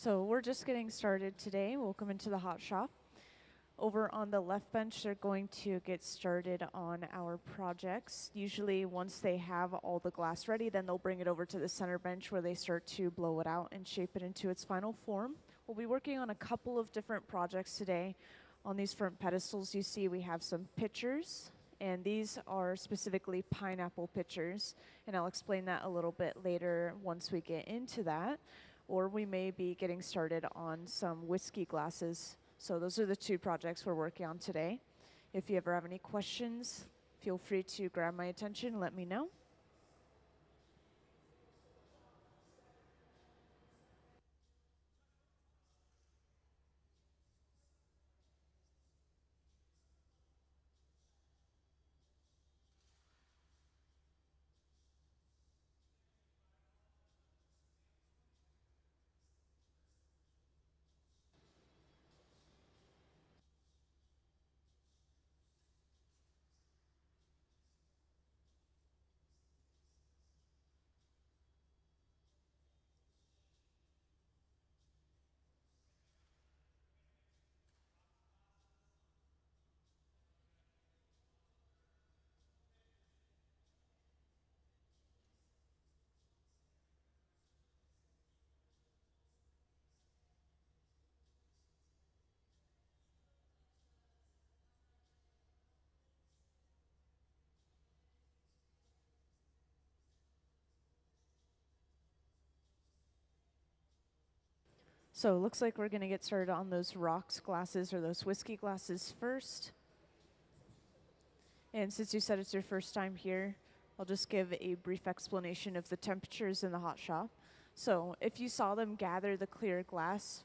So we're just getting started today. Welcome into the hot shop. Over on the left bench, they're going to get started on our projects. Usually once they have all the glass ready, then they'll bring it over to the center bench where they start to blow it out and shape it into its final form. We'll be working on a couple of different projects today. On these front pedestals, you see we have some pitchers, and these are specifically pineapple pitchers, and I'll explain that a little bit later once we get into that. Or we may be getting started on some whiskey glasses. So those are the two projects we're working on today. If you ever have any questions, feel free to grab my attention and let me know. So it looks like we're going to get started on those rocks glasses or those whiskey glasses first. And since you said it's your first time here, I'll just give a brief explanation of the temperatures in the hot shop. So if you saw them gather the clear glass,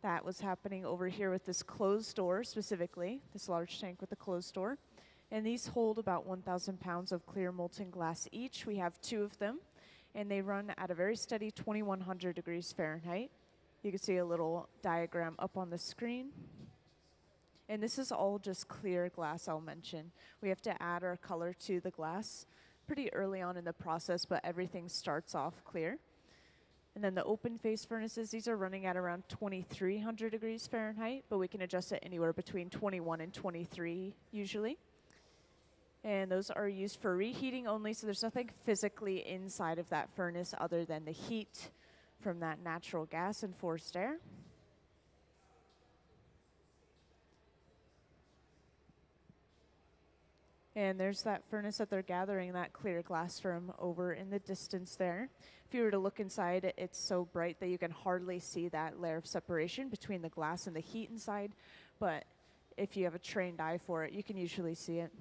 that was happening over here with this closed door specifically, this large tank with the closed door. And these hold about 1,000 pounds of clear molten glass each. We have two of them, and they run at a very steady 2,100 degrees Fahrenheit. You can see a little diagram up on the screen. And this is all just clear glass, I'll mention. We have to add our color to the glass pretty early on in the process, but everything starts off clear. And then the open face furnaces, these are running at around 2,300 degrees Fahrenheit, but we can adjust it anywhere between 21 and 23 usually. And those are used for reheating only, so there's nothing physically inside of that furnace other than the heat from that natural gas and forced air. And there's that furnace that they're gathering that clear glass from over in the distance there. If you were to look inside, it's so bright that you can hardly see that layer of separation between the glass and the heat inside. But if you have a trained eye for it, you can usually see it.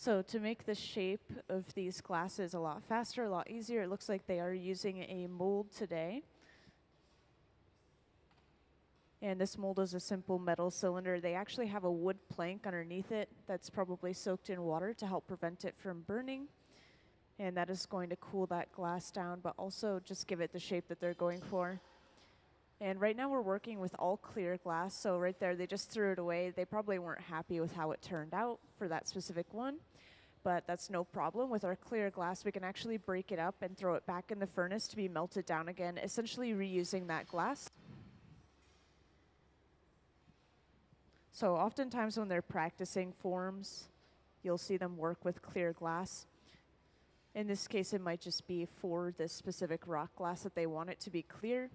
So to make the shape of these glasses a lot faster, a lot easier, it looks like they are using a mold today. And this mold is a simple metal cylinder. They actually have a wood plank underneath it that's probably soaked in water to help prevent it from burning. And that is going to cool that glass down, but also just give it the shape that they're going for. And right now we're working with all clear glass, so right there they just threw it away. They probably weren't happy with how it turned out for that specific one, but that's no problem. With our clear glass, we can actually break it up and throw it back in the furnace to be melted down again, essentially reusing that glass. So oftentimes when they're practicing forms, you'll see them work with clear glass. In this case, it might just be for this specific rock glass that they want it to be clear.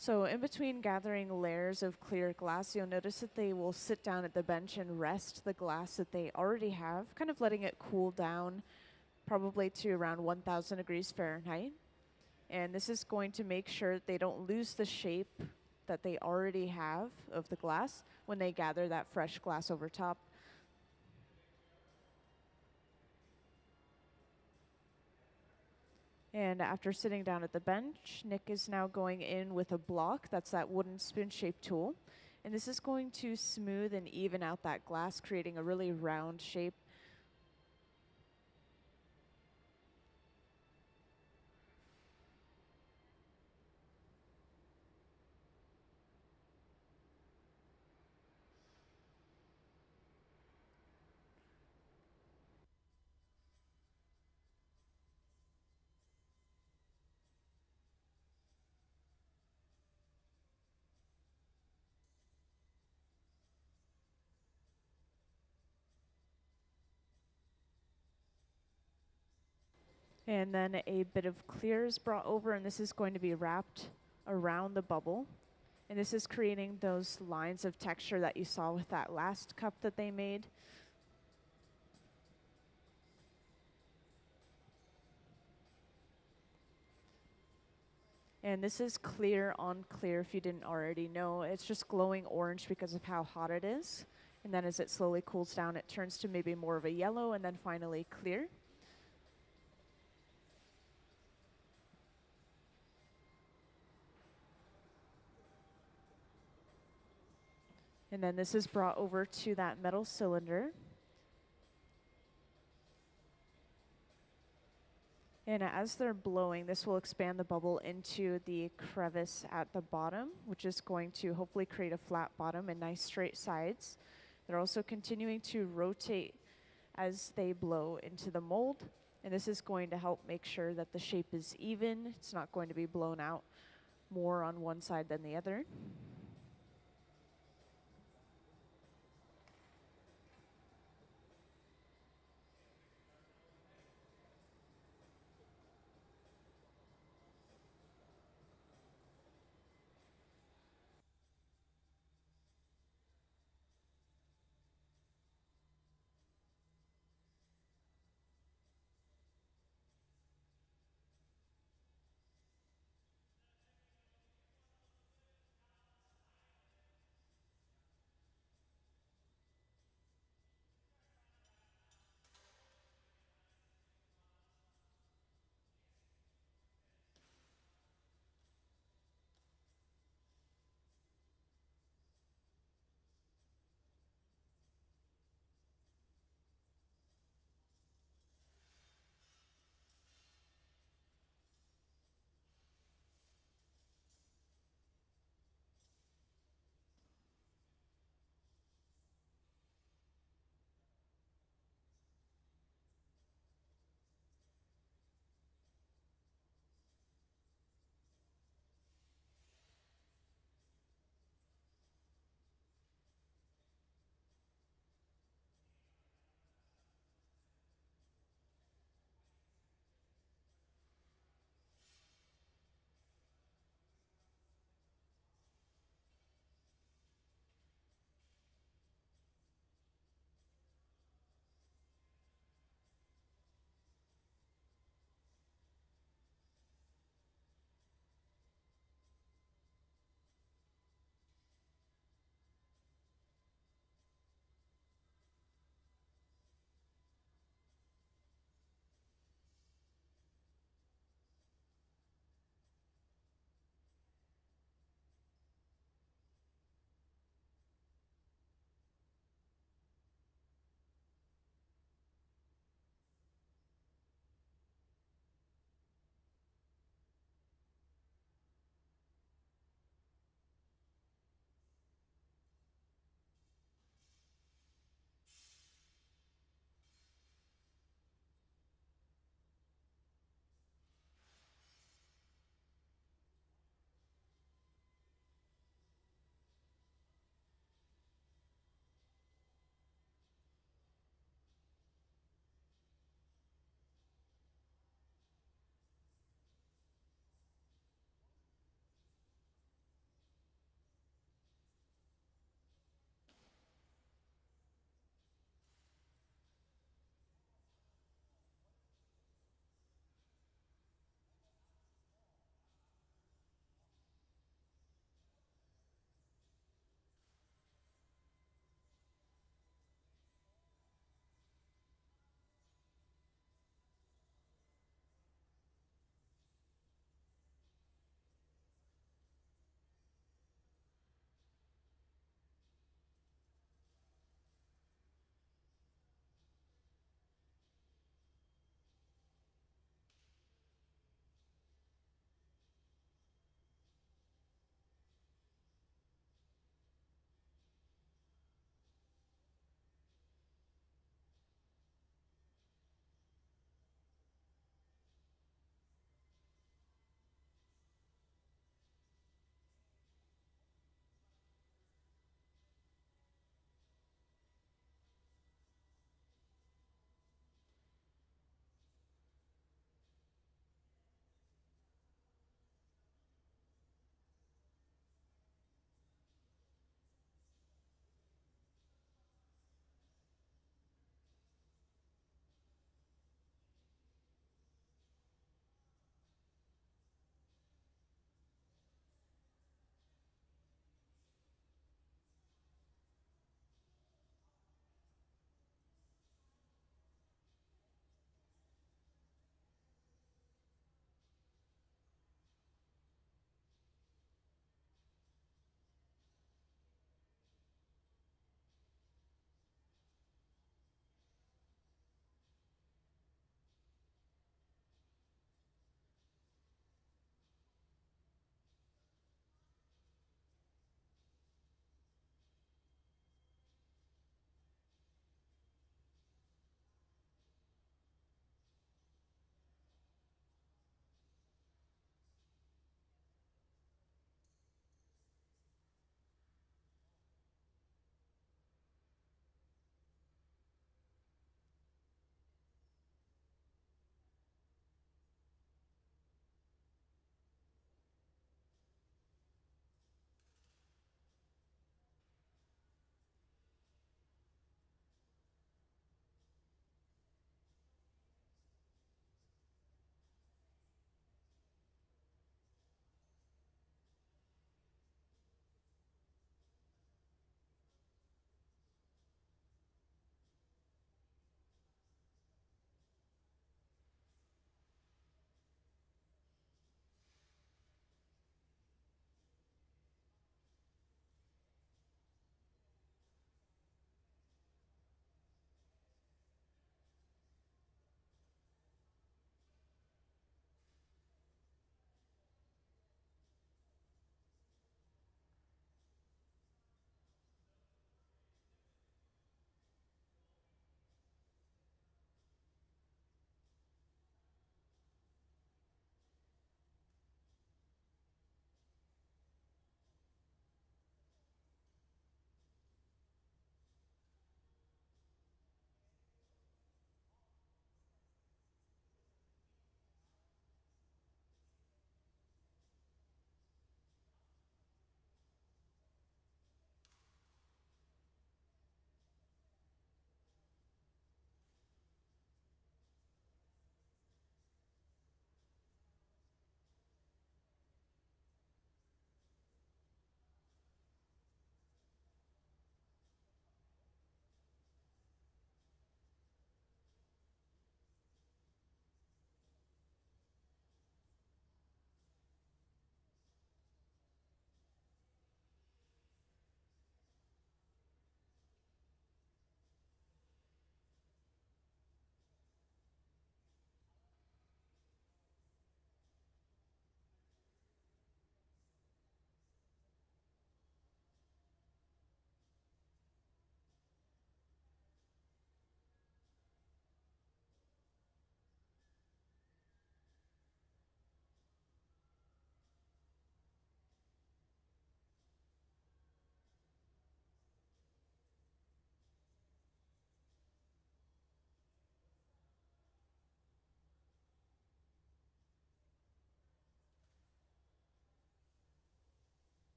So in between gathering layers of clear glass, you'll notice that they will sit down at the bench and rest the glass that they already have, kind of letting it cool down probably to around 1000 degrees Fahrenheit. And this is going to make sure that they don't lose the shape that they already have of the glass when they gather that fresh glass over top. And after sitting down at the bench, Nick is now going in with a block. That's that wooden spoon-shaped tool. And this is going to smooth and even out that glass, creating a really round shape. And then a bit of clear is brought over, and this is going to be wrapped around the bubble. And this is creating those lines of texture that you saw with that last cup that they made. And this is clear on clear if you didn't already know. It's just glowing orange because of how hot it is. And then as it slowly cools down, it turns to maybe more of a yellow and then finally clear. And then this is brought over to that metal cylinder. And as they're blowing, this will expand the bubble into the crevice at the bottom, which is going to hopefully create a flat bottom and nice straight sides. They're also continuing to rotate as they blow into the mold. And this is going to help make sure that the shape is even. It's not going to be blown out more on one side than the other.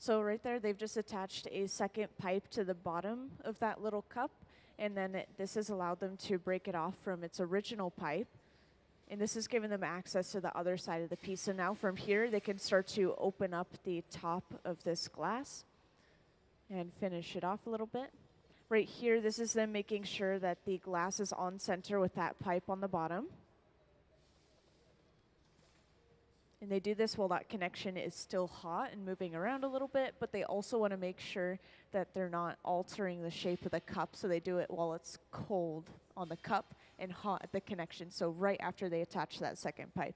So right there, they've just attached a second pipe to the bottom of that little cup, and then this has allowed them to break it off from its original pipe. And this has given them access to the other side of the piece. So now from here, they can start to open up the top of this glass and finish it off a little bit. Right here, this is them making sure that the glass is on center with that pipe on the bottom. And they do this while that connection is still hot and moving around a little bit, but they also want to make sure that they're not altering the shape of the cup, so they do it while it's cold on the cup and hot at the connection, so right after they attach that second pipe.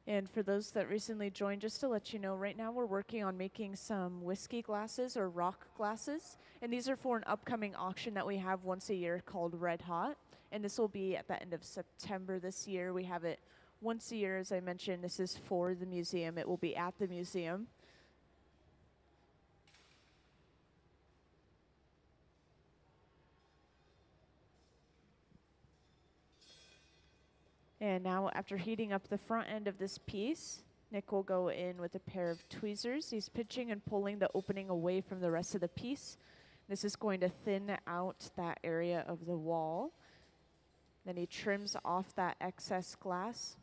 And for those that recently joined, just to let you know, right now we're working on making some whiskey glasses or rock glasses. And these are for an upcoming auction that we have once a year called Red Hot. And this will be at the end of September this year. We have it once a year, as I mentioned. This is for the museum. It will be at the museum. And now after heating up the front end of this piece, Nick will go in with a pair of tweezers. He's pinching and pulling the opening away from the rest of the piece. This is going to thin out that area of the wall. Then he trims off that excess glass.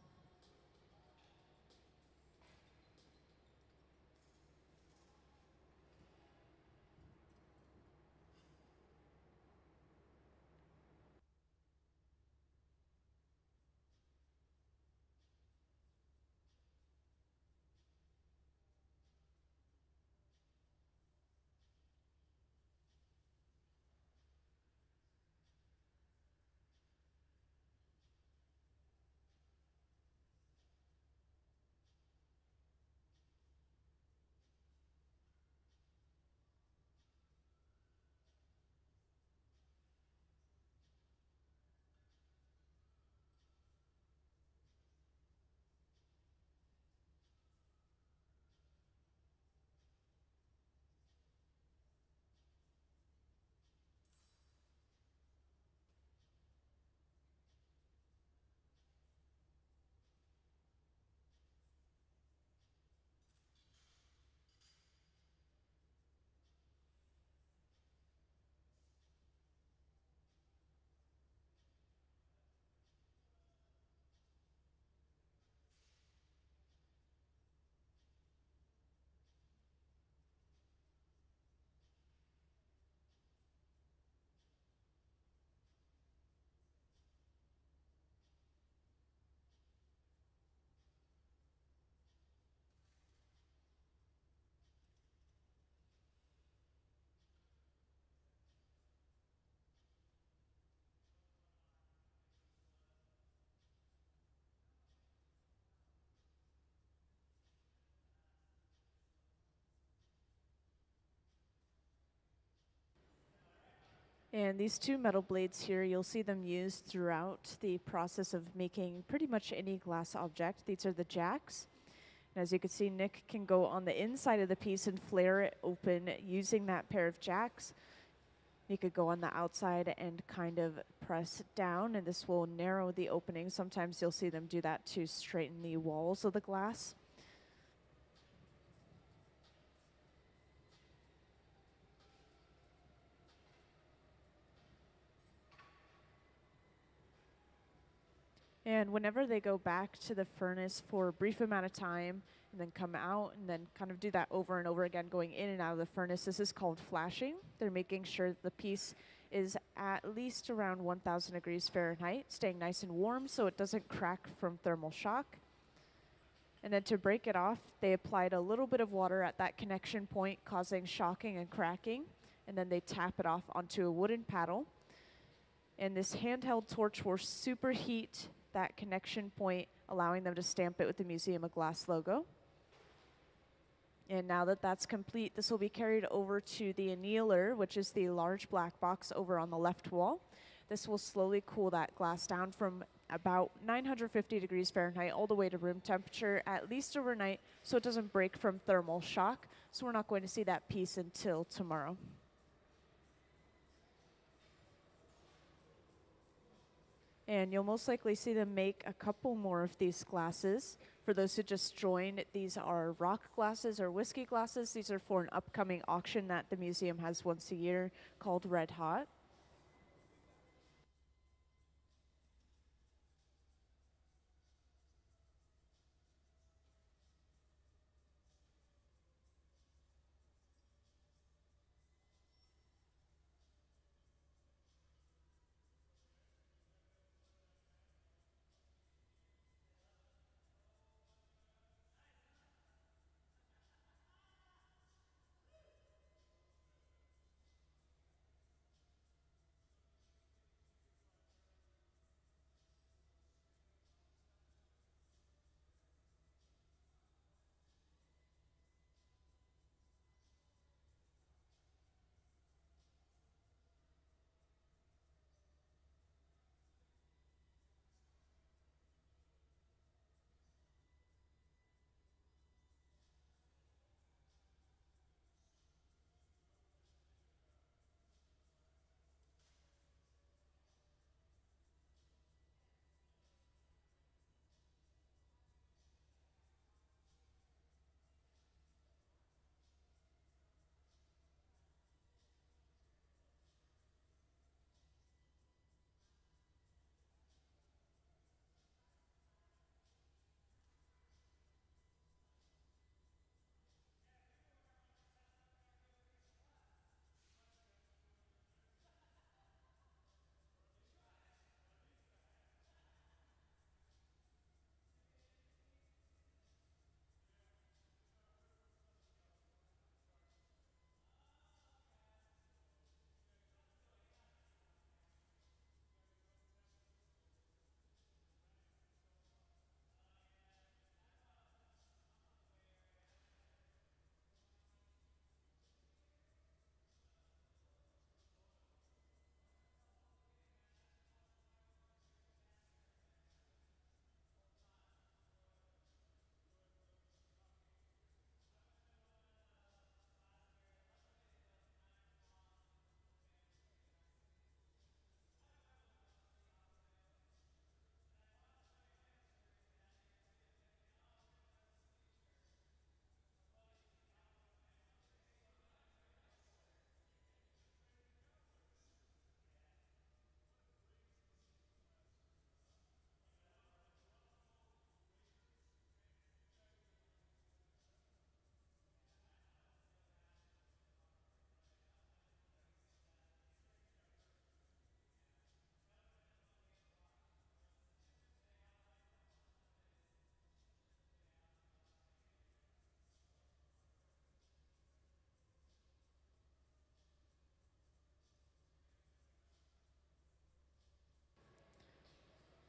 And these two metal blades here, you'll see them used throughout the process of making pretty much any glass object. These are the jacks. And as you can see, Nick can go on the inside of the piece and flare it open using that pair of jacks. You could go on the outside and kind of press down, and this will narrow the opening. Sometimes you'll see them do that to straighten the walls of the glass. And whenever they go back to the furnace for a brief amount of time and then come out and then kind of do that over and over again, going in and out of the furnace, this is called flashing. They're making sure that the piece is at least around 1,000 degrees Fahrenheit, staying nice and warm so it doesn't crack from thermal shock. And then to break it off, they applied a little bit of water at that connection point, causing shocking and cracking. And then they tap it off onto a wooden paddle. And this handheld torch will superheat that connection point, allowing them to stamp it with the Museum of Glass logo. And now that that's complete, this will be carried over to the annealer, which is the large black box over on the left wall. This will slowly cool that glass down from about 950 degrees Fahrenheit all the way to room temperature, at least overnight, so it doesn't break from thermal shock. So we're not going to see that piece until tomorrow. And you'll most likely see them make a couple more of these glasses. For those who just joined, these are rock glasses or whiskey glasses. These are for an upcoming auction that the museum has once a year called Red Hot.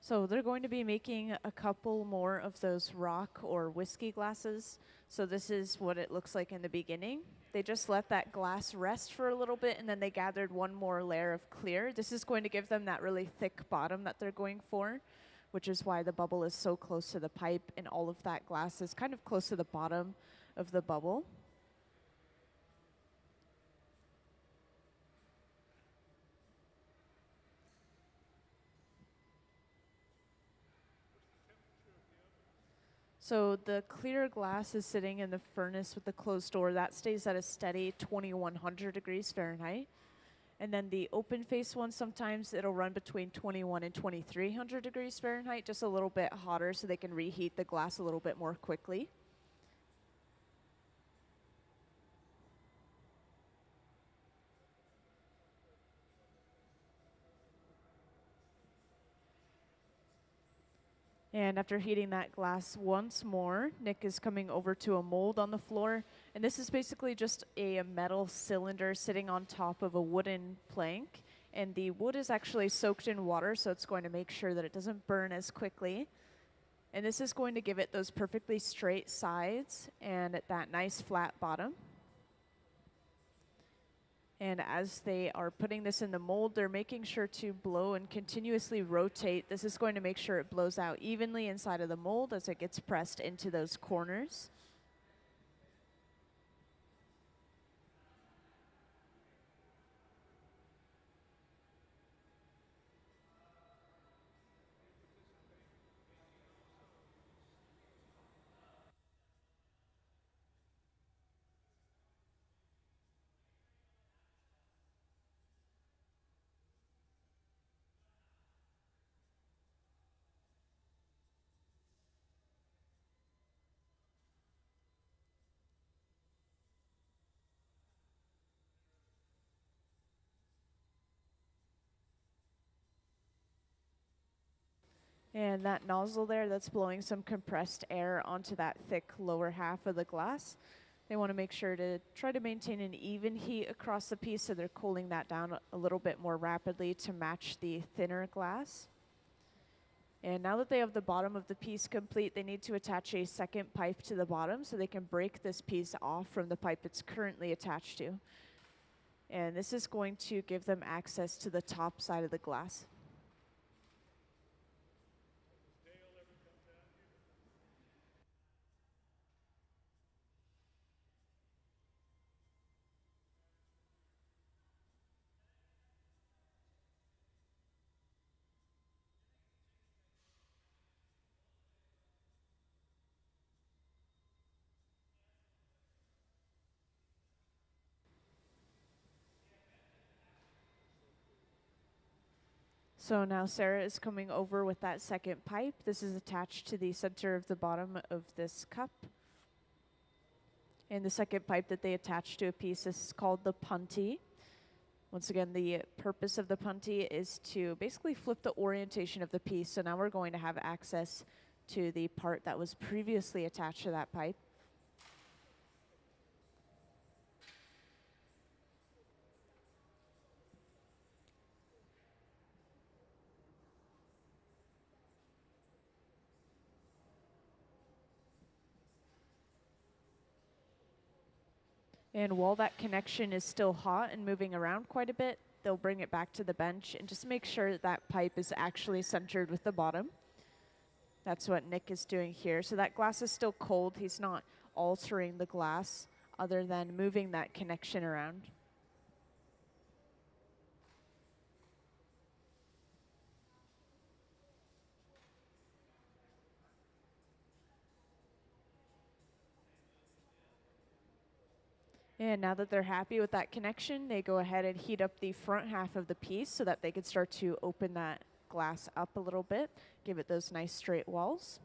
So they're going to be making a couple more of those rock or whiskey glasses. So this is what it looks like in the beginning. They just let that glass rest for a little bit, and then they gathered one more layer of clear. This is going to give them that really thick bottom that they're going for, which is why the bubble is so close to the pipe, and all of that glass is kind of close to the bottom of the bubble. So the clear glass is sitting in the furnace with the closed door. That stays at a steady 2100 degrees Fahrenheit. And then the open face one, sometimes it'll run between 21 and 2300 degrees Fahrenheit, just a little bit hotter so they can reheat the glass a little bit more quickly. And after heating that glass once more, Nick is coming over to a mold on the floor. And this is basically just a metal cylinder sitting on top of a wooden plank. And the wood is actually soaked in water, so it's going to make sure that it doesn't burn as quickly. And this is going to give it those perfectly straight sides and that nice flat bottom. And as they are putting this in the mold, they're making sure to blow and continuously rotate. This is going to make sure it blows out evenly inside of the mold as it gets pressed into those corners. And that nozzle there, that's blowing some compressed air onto that thick lower half of the glass. They want to make sure to try to maintain an even heat across the piece, so they're cooling that down a little bit more rapidly to match the thinner glass. And now that they have the bottom of the piece complete, they need to attach a second pipe to the bottom so they can break this piece off from the pipe it's currently attached to. And this is going to give them access to the top side of the glass. So now Sarah is coming over with that second pipe. This is attached to the center of the bottom of this cup. And the second pipe that they attach to a piece is called the punty. Once again, the purpose of the punty is to basically flip the orientation of the piece. So now we're going to have access to the part that was previously attached to that pipe. And while that connection is still hot and moving around quite a bit, they'll bring it back to the bench and just make sure that, that pipe is actually centered with the bottom. That's what Nick is doing here. So that glass is still cold. He's not altering the glass other than moving that connection around. And now that they're happy with that connection, they go ahead and heat up the front half of the piece so that they can start to open that glass up a little bit, give it those nice straight walls.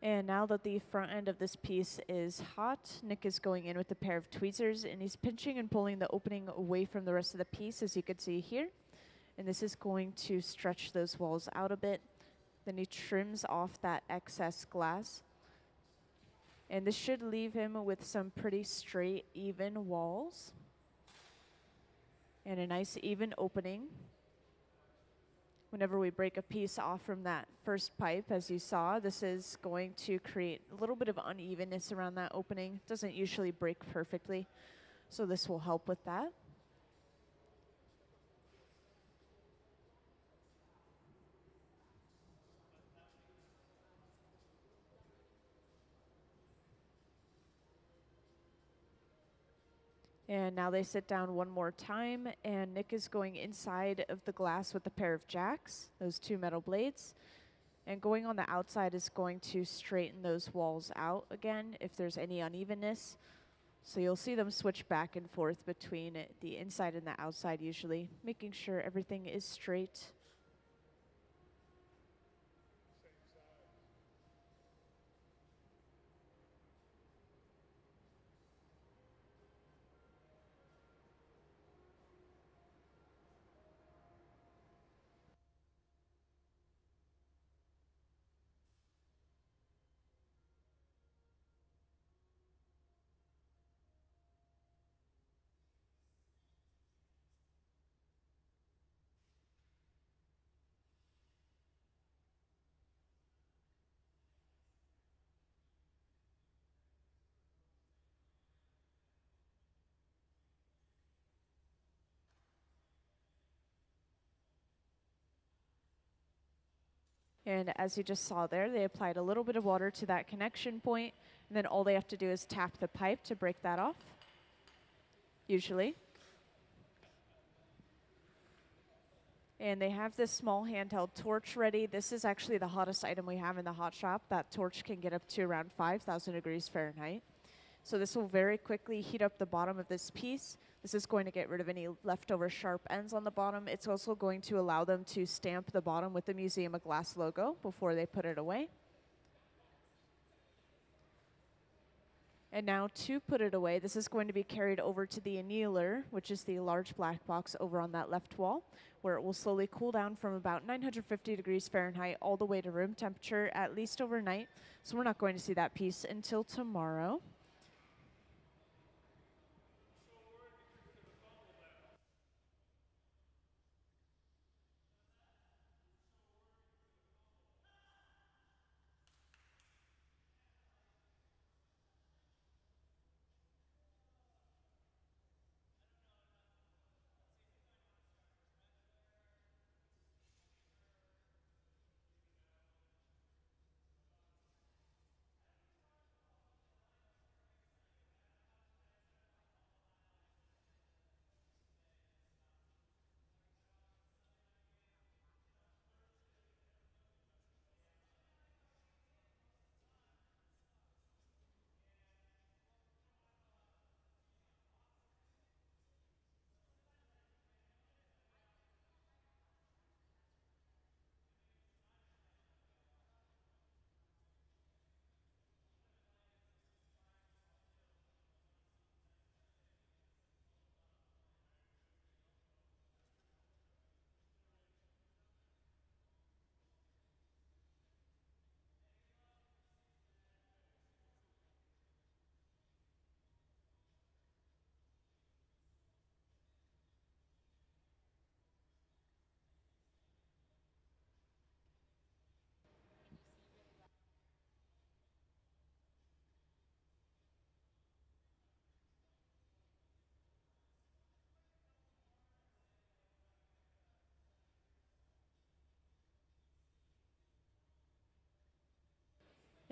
And now that the front end of this piece is hot, Nick is going in with a pair of tweezers and he's pinching and pulling the opening away from the rest of the piece, as you can see here. And this is going to stretch those walls out a bit. Then he trims off that excess glass. And this should leave him with some pretty straight, even walls. And a nice even opening. Whenever we break a piece off from that first pipe, as you saw, this is going to create a little bit of unevenness around that opening. It doesn't usually break perfectly, so this will help with that. And now they sit down one more time, and Nick is going inside of the glass with a pair of jacks, those two metal blades. And going on the outside is going to straighten those walls out again if there's any unevenness. So you'll see them switch back and forth between the inside and the outside usually, making sure everything is straight. And as you just saw there, they applied a little bit of water to that connection point, and then all they have to do is tap the pipe to break that off, usually. And they have this small handheld torch ready. This is actually the hottest item we have in the hot shop. That torch can get up to around 5,000 degrees Fahrenheit. So this will very quickly heat up the bottom of this piece. This is going to get rid of any leftover sharp ends on the bottom. It's also going to allow them to stamp the bottom with the Museum of Glass logo before they put it away. And now to put it away, this is going to be carried over to the annealer, which is the large black box over on that left wall, where it will slowly cool down from about 950 degrees Fahrenheit all the way to room temperature, at least overnight. So we're not going to see that piece until tomorrow.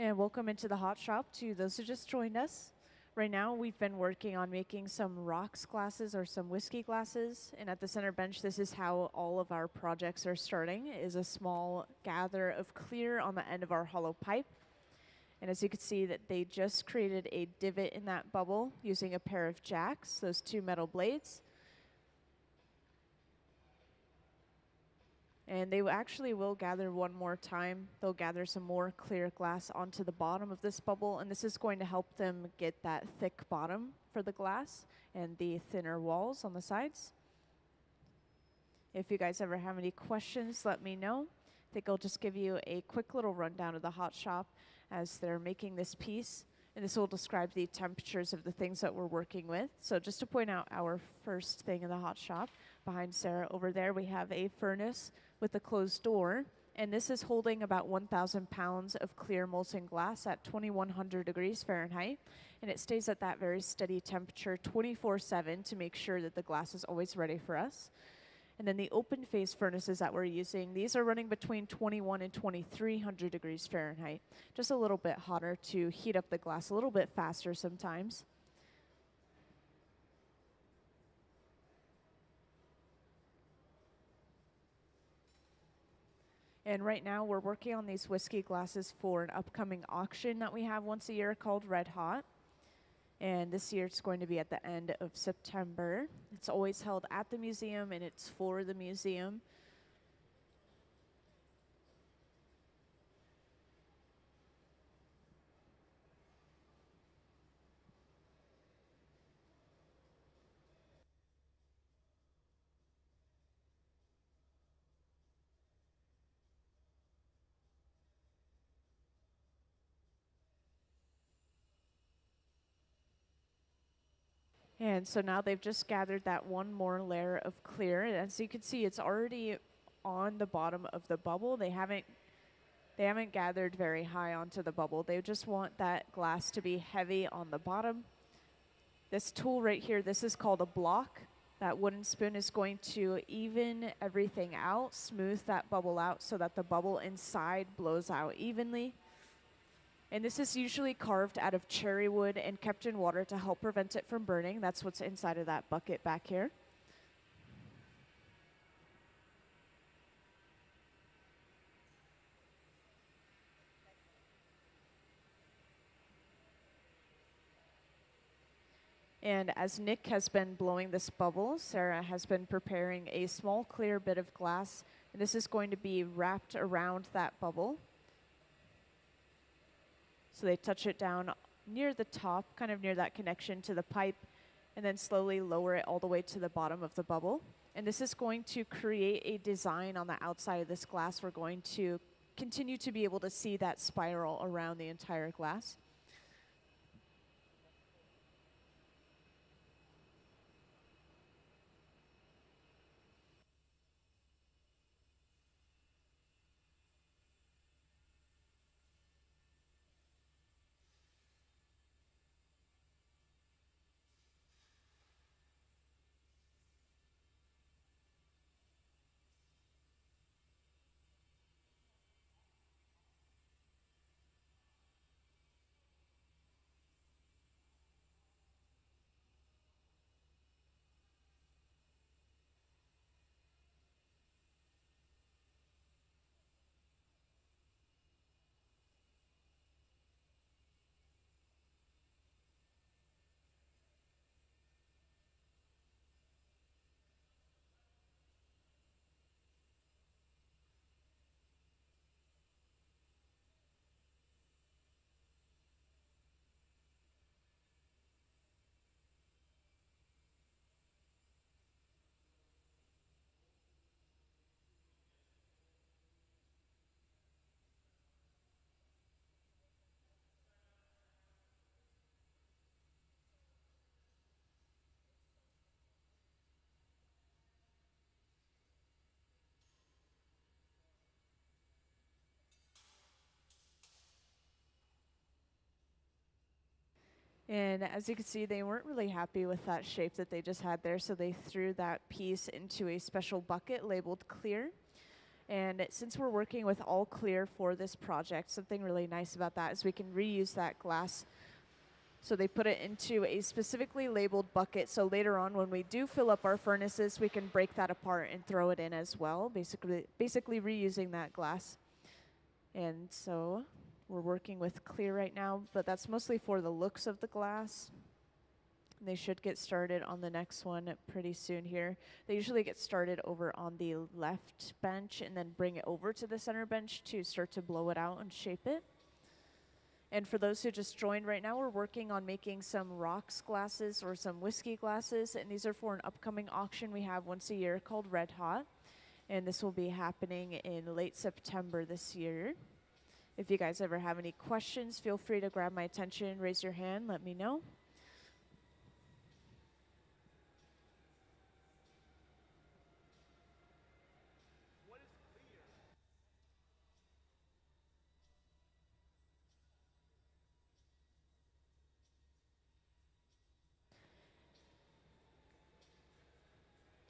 And welcome into the hot shop to those who just joined us. Right now, we've been working on making some rocks glasses or some whiskey glasses. And at the center bench, this is how all of our projects are starting, is a small gather of clear on the end of our hollow pipe. And as you can see, that they just created a divot in that bubble using a pair of jacks, those two metal blades. And they actually will gather one more time. They'll gather some more clear glass onto the bottom of this bubble, and this is going to help them get that thick bottom for the glass and the thinner walls on the sides. If you guys ever have any questions, let me know. I think I'll just give you a quick little rundown of the hot shop as they're making this piece. And this will describe the temperatures of the things that we're working with. So just to point out our first thing in the hot shop, behind Sarah over there, we have a furnace with a closed door. And this is holding about 1,000 pounds of clear molten glass at 2,100 degrees Fahrenheit. And it stays at that very steady temperature 24/7 to make sure that the glass is always ready for us. And then the open face furnaces that we're using, these are running between 21 and 2,300 degrees Fahrenheit. Just a little bit hotter to heat up the glass a little bit faster sometimes. And right now we're working on these whiskey glasses for an upcoming auction that we have once a year called Red Hot. And this year it's going to be at the end of September. It's always held at the museum and it's for the museum. And so now they've just gathered that one more layer of clear. And as you can see, it's already on the bottom of the bubble. They haven't gathered very high onto the bubble. They just want that glass to be heavy on the bottom. This tool right here, this is called a block. That wooden spoon is going to even everything out, smooth that bubble out so that the bubble inside blows out evenly. And this is usually carved out of cherry wood and kept in water to help prevent it from burning. That's what's inside of that bucket back here. And as Nick has been blowing this bubble, Sarah has been preparing a small clear bit of glass. And this is going to be wrapped around that bubble. So they touch it down near the top, kind of near that connection to the pipe, and then slowly lower it all the way to the bottom of the bubble. And this is going to create a design on the outside of this glass. We're going to continue to be able to see that spiral around the entire glass. And as you can see, they weren't really happy with that shape that they just had there, so they threw that piece into a special bucket labeled clear. And since we're working with all clear for this project, something really nice about that is we can reuse that glass. So they put it into a specifically labeled bucket, so later on when we do fill up our furnaces, we can break that apart and throw it in as well, basically reusing that glass. And so we're working with clear right now, but that's mostly for the looks of the glass. They should get started on the next one pretty soon here. They usually get started over on the left bench and then bring it over to the center bench to start to blow it out and shape it. And for those who just joined right now, we're working on making some rocks glasses or some whiskey glasses, and these are for an upcoming auction we have once a year called Red Hot. And this will be happening in late September this year. If you guys ever have any questions, feel free to grab my attention, raise your hand, let me know.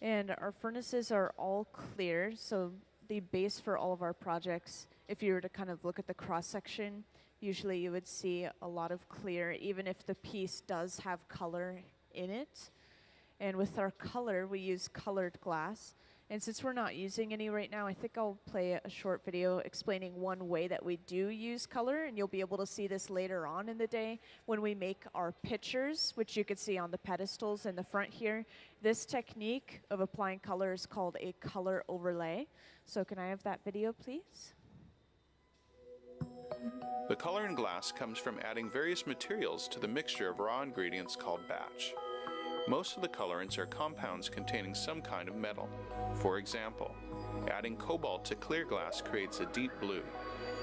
And our furnaces are all clear, so the base for all of our projects, if you were to kind of look at the cross section, usually you would see a lot of clear, even if the piece does have color in it. And with our color, we use colored glass. And since we're not using any right now, I think I'll play a short video explaining one way that we do use color, and you'll be able to see this later on in the day when we make our pictures, which you can see on the pedestals in the front here. This technique of applying color is called a color overlay. So can I have that video, please? The color in glass comes from adding various materials to the mixture of raw ingredients called batch. Most of the colorants are compounds containing some kind of metal. For example, adding cobalt to clear glass creates a deep blue.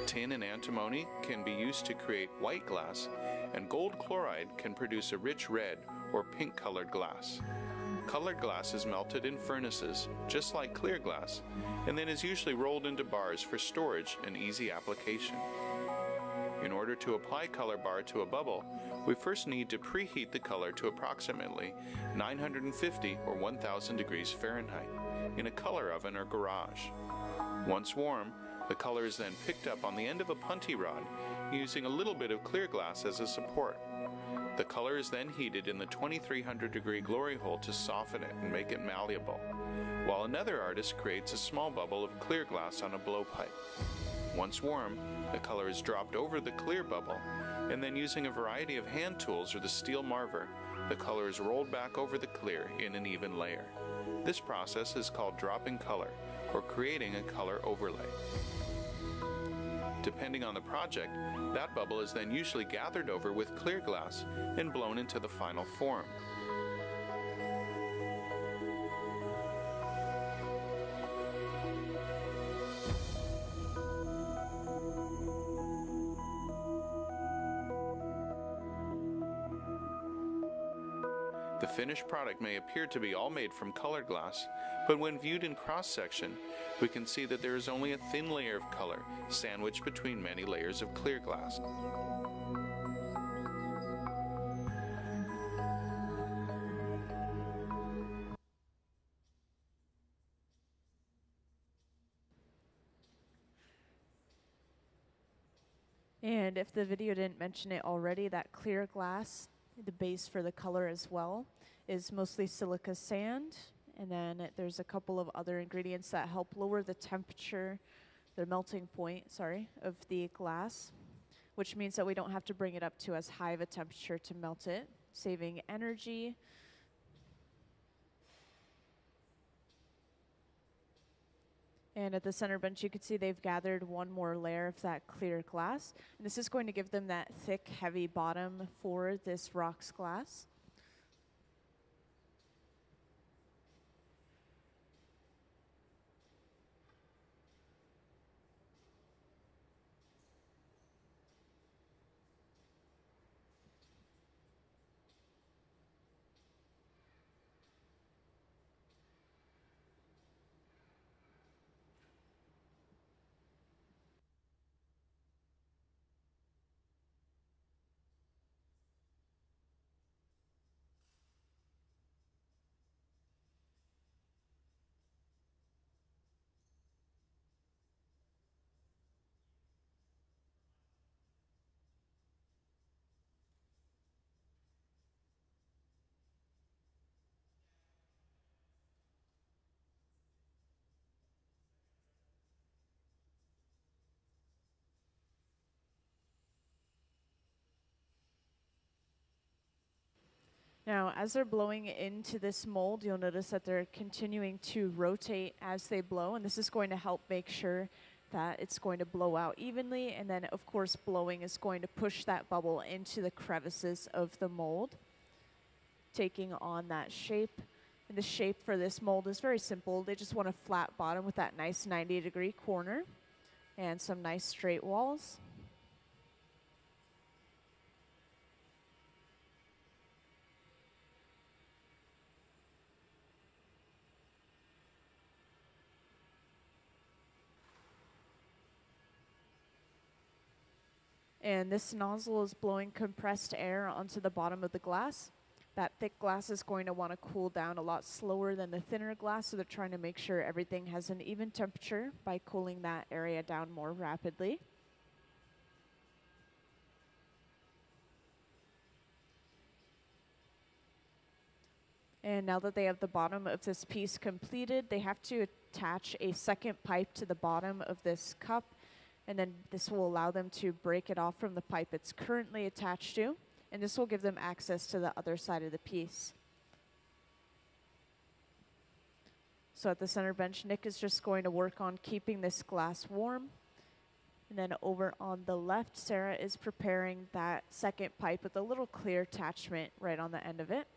Tin and antimony can be used to create white glass, and gold chloride can produce a rich red or pink colored glass. Colored glass is melted in furnaces, just like clear glass, and then is usually rolled into bars for storage and easy application. In order to apply color bar to a bubble, we first need to preheat the color to approximately 950 or 1000 degrees Fahrenheit in a color oven or garage. Once warm, the color is then picked up on the end of a punty rod using a little bit of clear glass as a support. The color is then heated in the 2300 degree glory hole to soften it and make it malleable, while another artist creates a small bubble of clear glass on a blowpipe. Once warm, the color is dropped over the clear bubble, and then using a variety of hand tools or the steel marver, the color is rolled back over the clear in an even layer. This process is called dropping color, or creating a color overlay. Depending on the project, that bubble is then usually gathered over with clear glass and blown into the final form. The finished product may appear to be all made from colored glass, but when viewed in cross-section, we can see that there is only a thin layer of color sandwiched between many layers of clear glass. And if the video didn't mention it already, that clear glass, the base for the color as well, is mostly silica sand. And then there's a couple of other ingredients that help lower the temperature, the melting point, of the glass, which means that we don't have to bring it up to as high of a temperature to melt it, saving energy. And at the center bench, you can see they've gathered one more layer of that clear glass. And this is going to give them that thick, heavy bottom for this rocks glass. Now, as they're blowing into this mold, you'll notice that they're continuing to rotate as they blow, and this is going to help make sure that it's going to blow out evenly, and then, of course, blowing is going to push that bubble into the crevices of the mold, taking on that shape. And the shape for this mold is very simple. They just want a flat bottom with that nice 90-degree corner and some nice straight walls. And this nozzle is blowing compressed air onto the bottom of the glass. That thick glass is going to want to cool down a lot slower than the thinner glass, so they're trying to make sure everything has an even temperature by cooling that area down more rapidly. And now that they have the bottom of this piece completed, they have to attach a second pipe to the bottom of this cup, and then this will allow them to break it off from the pipe it's currently attached to, and this will give them access to the other side of the piece. So at the center bench, Nick is just going to work on keeping this glass warm. And then over on the left, Sarah is preparing that second pipe with a little clear attachment right on the end of it.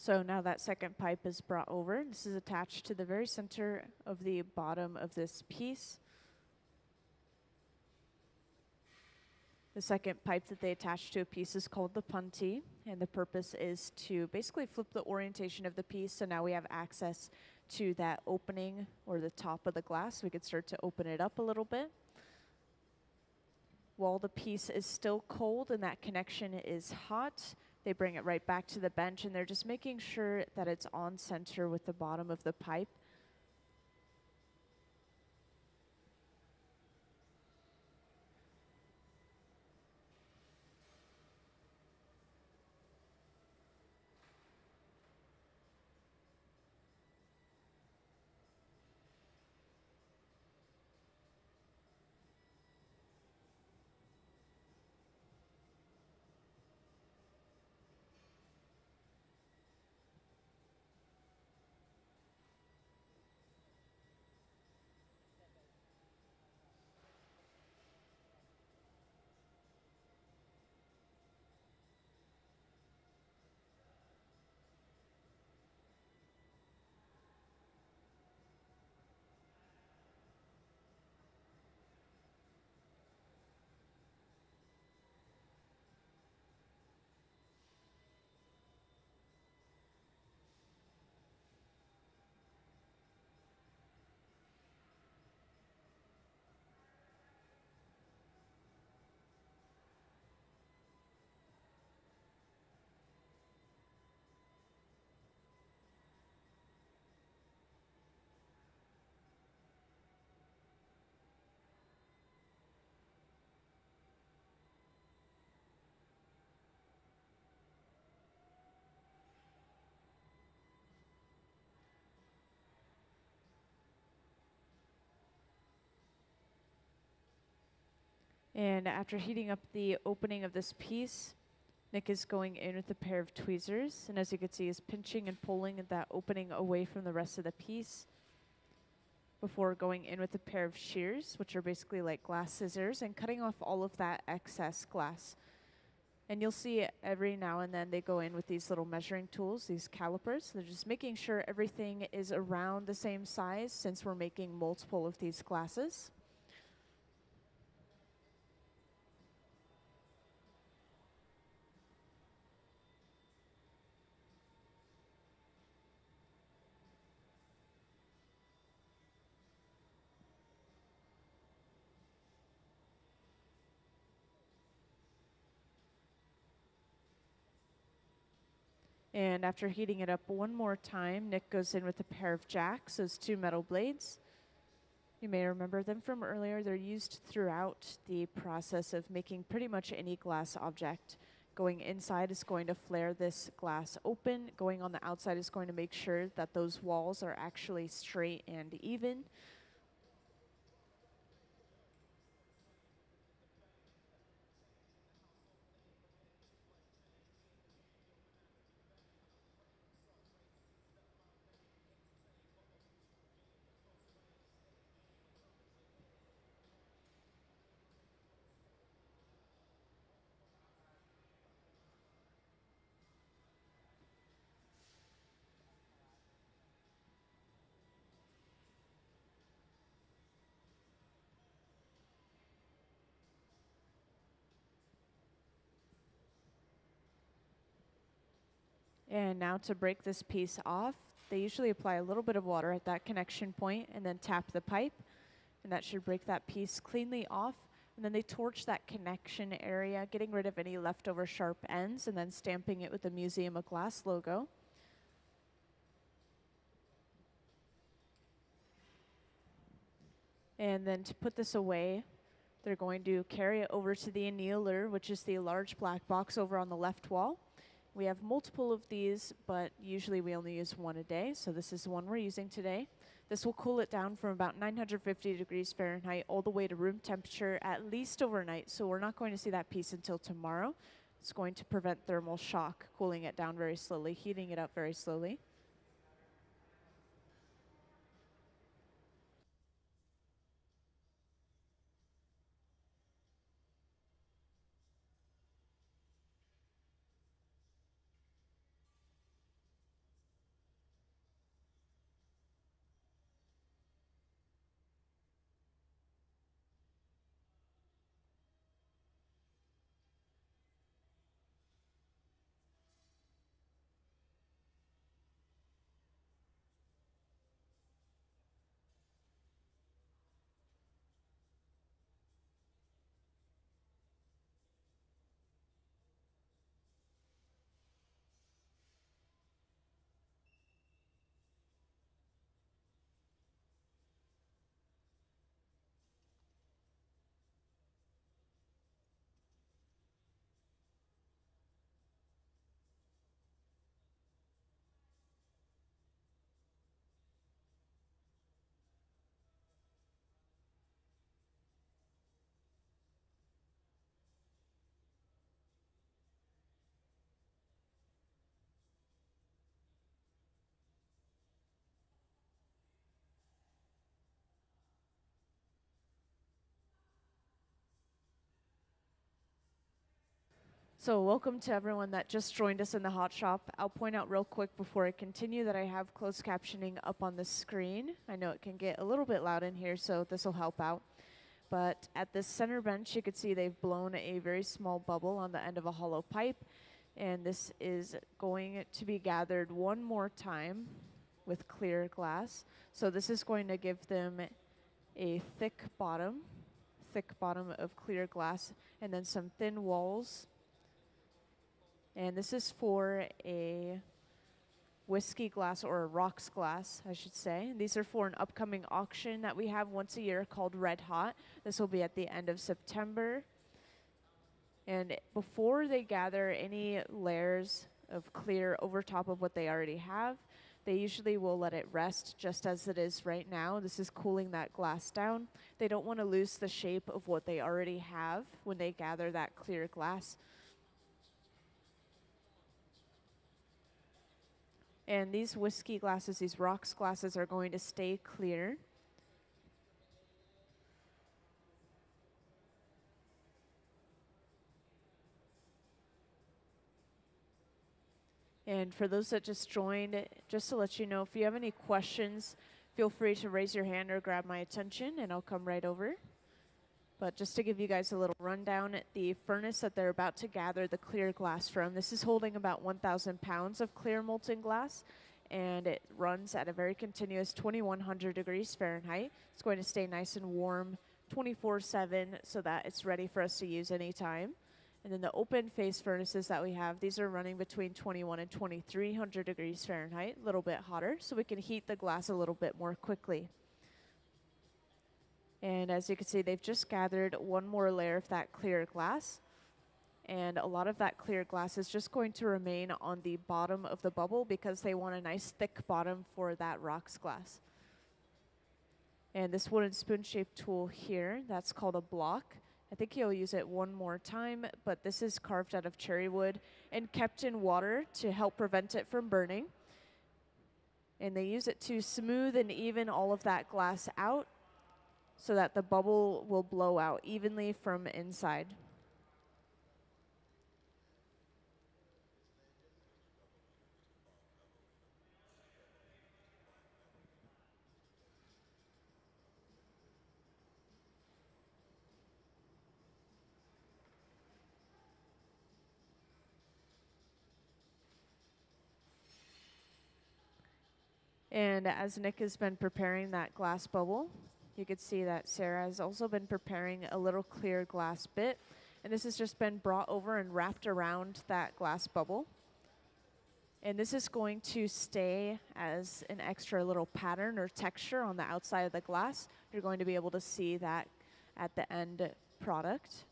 So now that second pipe is brought over. This is attached to the very center of the bottom of this piece. The second pipe that they attach to a piece is called the puntee, and the purpose is to basically flip the orientation of the piece, so now we have access to that opening or the top of the glass. We could start to open it up a little bit. While the piece is still cold and that connection is hot, they bring it right back to the bench, and they're just making sure that it's on center with the bottom of the pipe. And after heating up the opening of this piece, Nick is going in with a pair of tweezers, and as you can see, is pinching and pulling that opening away from the rest of the piece before going in with a pair of shears, which are basically like glass scissors, and cutting off all of that excess glass. And you'll see every now and then they go in with these little measuring tools, these calipers. They're just making sure everything is around the same size since we're making multiple of these glasses. And after heating it up one more time, Nick goes in with a pair of jacks, those two metal blades. You may remember them from earlier. They're used throughout the process of making pretty much any glass object. Going inside is going to flare this glass open. Going on the outside is going to make sure that those walls are actually straight and even. And now to break this piece off, they usually apply a little bit of water at that connection point and then tap the pipe, and that should break that piece cleanly off. And then they torch that connection area, getting rid of any leftover sharp ends, and then stamping it with the Museum of Glass logo. And then to put this away, they're going to carry it over to the annealer, which is the large black box over on the left wall. We have multiple of these, but usually we only use one a day, so this is the one we're using today. This will cool it down from about 950 degrees Fahrenheit all the way to room temperature at least overnight, so we're not going to see that piece until tomorrow. It's going to prevent thermal shock, cooling it down very slowly, heating it up very slowly. So welcome to everyone that just joined us in the hot shop. I'll point out real quick before I continue that I have closed captioning up on the screen. I know it can get a little bit loud in here, so this will help out. But at this center bench, you can see they've blown a very small bubble on the end of a hollow pipe. And this is going to be gathered one more time with clear glass. So this is going to give them a thick bottom of clear glass, and then some thin walls. And this is for a whiskey glass, or a rocks glass, I should say. And these are for an upcoming auction that we have once a year called Red Hot. This will be at the end of September. And before they gather any layers of clear over top of what they already have, they usually will let it rest just as it is right now. This is cooling that glass down. They don't want to lose the shape of what they already have when they gather that clear glass. And these whiskey glasses, these rocks glasses, are going to stay clear. And for those that just joined, just to let you know, if you have any questions, feel free to raise your hand or grab my attention, and I'll come right over. But just to give you guys a little rundown, the furnace that they're about to gather the clear glass from, this is holding about 1,000 pounds of clear molten glass, and it runs at a very continuous 2,100 degrees Fahrenheit. It's going to stay nice and warm 24/7 so that it's ready for us to use anytime. And then the open face furnaces that we have, these are running between 21 and 2,300 degrees Fahrenheit, a little bit hotter, so we can heat the glass a little bit more quickly. And as you can see, they've just gathered one more layer of that clear glass. And a lot of that clear glass is just going to remain on the bottom of the bubble because they want a nice thick bottom for that rocks glass. And this wooden spoon-shaped tool here, that's called a block. I think you'll use it one more time, but this is carved out of cherry wood and kept in water to help prevent it from burning. And they use it to smooth and even all of that glass out so that the bubble will blow out evenly from inside. And as Nick has been preparing that glass bubble, you could see that Sarah has also been preparing a little clear glass bit, and this has just been brought over and wrapped around that glass bubble. And this is going to stay as an extra little pattern or texture on the outside of the glass. You're going to be able to see that at the end product.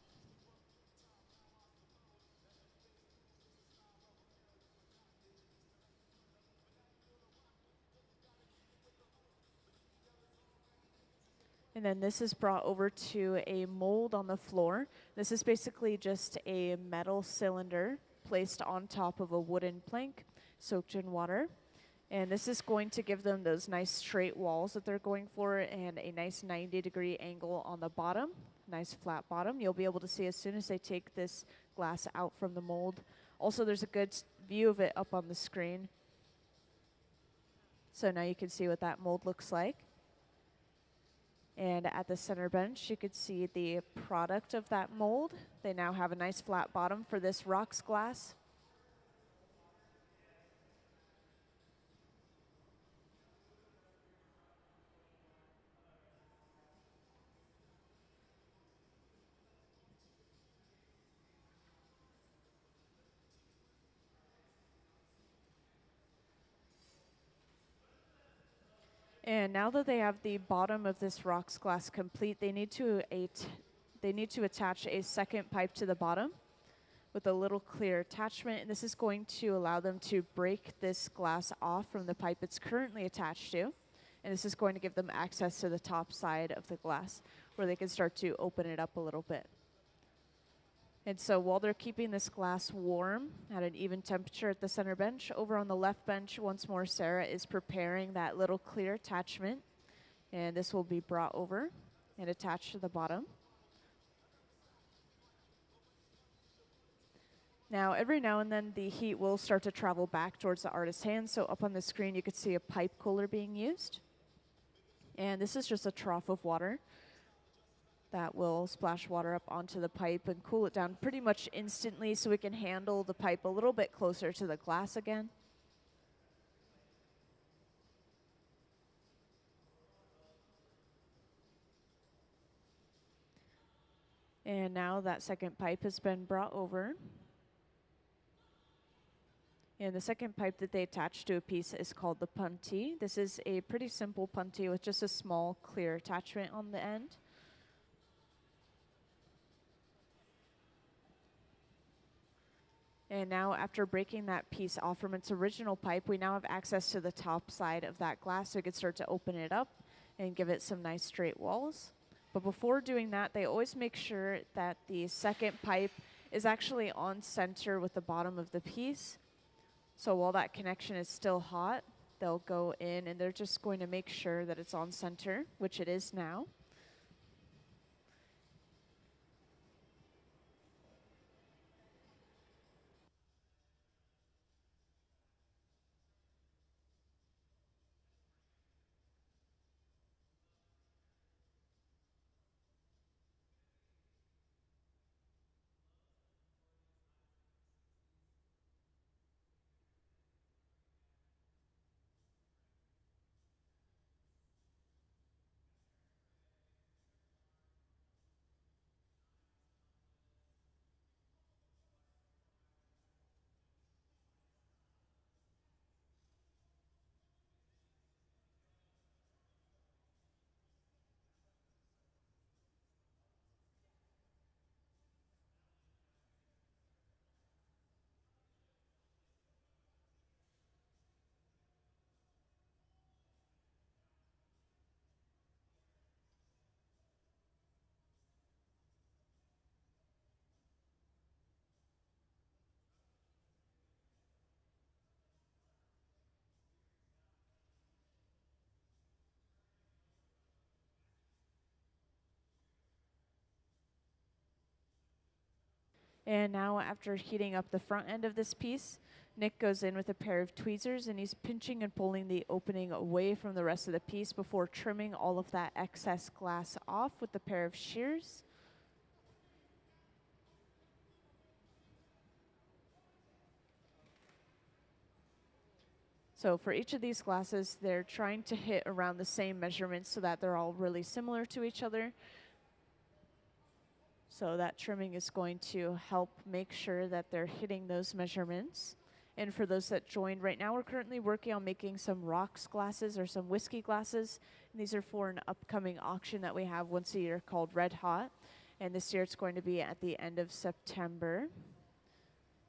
And then this is brought over to a mold on the floor. This is basically just a metal cylinder placed on top of a wooden plank soaked in water. And this is going to give them those nice straight walls that they're going for and a nice 90-degree angle on the bottom, nice flat bottom. You'll be able to see as soon as they take this glass out from the mold. Also, there's a good view of it up on the screen. So now you can see what that mold looks like. And at the center bench, you could see the product of that mold. They now have a nice flat bottom for this rocks glass. And now that they have the bottom of this rocks glass complete, they need to attach a second pipe to the bottom with a little clear attachment, and this is going to allow them to break this glass off from the pipe it's currently attached to, and this is going to give them access to the top side of the glass where they can start to open it up a little bit. And so while they're keeping this glass warm at an even temperature at the center bench, over on the left bench, once more, Sarah is preparing that little clear attachment. And this will be brought over and attached to the bottom. Now, every now and then, the heat will start to travel back towards the artist's hand. So up on the screen, you could see a pipe cooler being used. And this is just a trough of water that will splash water up onto the pipe and cool it down pretty much instantly so we can handle the pipe a little bit closer to the glass again. And now that second pipe has been brought over. And the second pipe that they attach to a piece is called the puntee. This is a pretty simple puntee with just a small clear attachment on the end. And now after breaking that piece off from its original pipe, we now have access to the top side of that glass so we can start to open it up and give it some nice straight walls. But before doing that, they always make sure that the second pipe is actually on center with the bottom of the piece. So while that connection is still hot, they'll go in and they're just going to make sure that it's on center, which it is now. And now after heating up the front end of this piece, Nick goes in with a pair of tweezers and he's pinching and pulling the opening away from the rest of the piece before trimming all of that excess glass off with a pair of shears. So for each of these glasses, they're trying to hit around the same measurements so that they're all really similar to each other. So that trimming is going to help make sure that they're hitting those measurements. And for those that joined right now, we're currently working on making some rocks glasses or some whiskey glasses. And these are for an upcoming auction that we have once a year called Red Hot. And this year it's going to be at the end of September.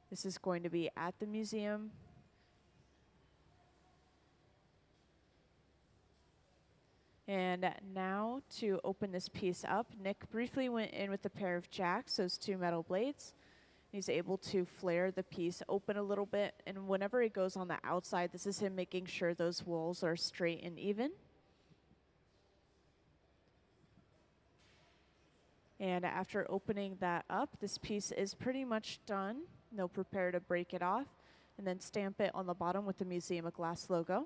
This is going to be at the museum. And now to open this piece up, Nick briefly went in with a pair of jacks, those two metal blades. He's able to flare the piece open a little bit, and whenever he goes on the outside, this is him making sure those walls are straight and even. And after opening that up, this piece is pretty much done. They'll prepare to break it off and then stamp it on the bottom with the Museum of Glass logo.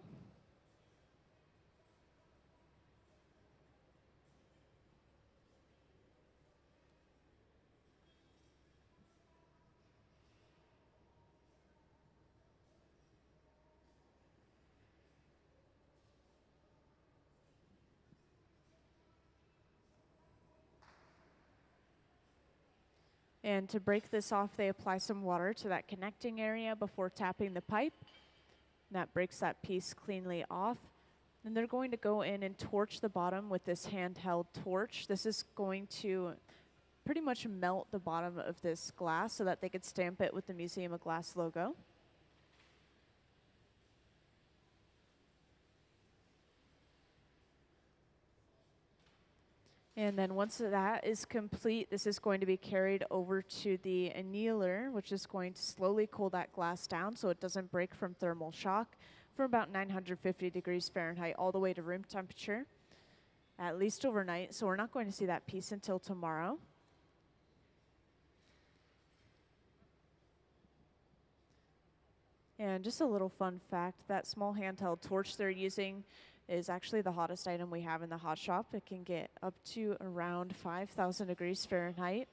And to break this off, they apply some water to that connecting area before tapping the pipe. And that breaks that piece cleanly off. And they're going to go in and torch the bottom with this handheld torch. This is going to pretty much melt the bottom of this glass so that they could stamp it with the Museum of Glass logo. And then once that is complete, this is going to be carried over to the annealer, which is going to slowly cool that glass down so it doesn't break from thermal shock for about 950 degrees Fahrenheit all the way to room temperature, at least overnight. So we're not going to see that piece until tomorrow. And just a little fun fact, that small handheld torch they're using is actually the hottest item we have in the hot shop. It can get up to around 5,000 degrees Fahrenheit,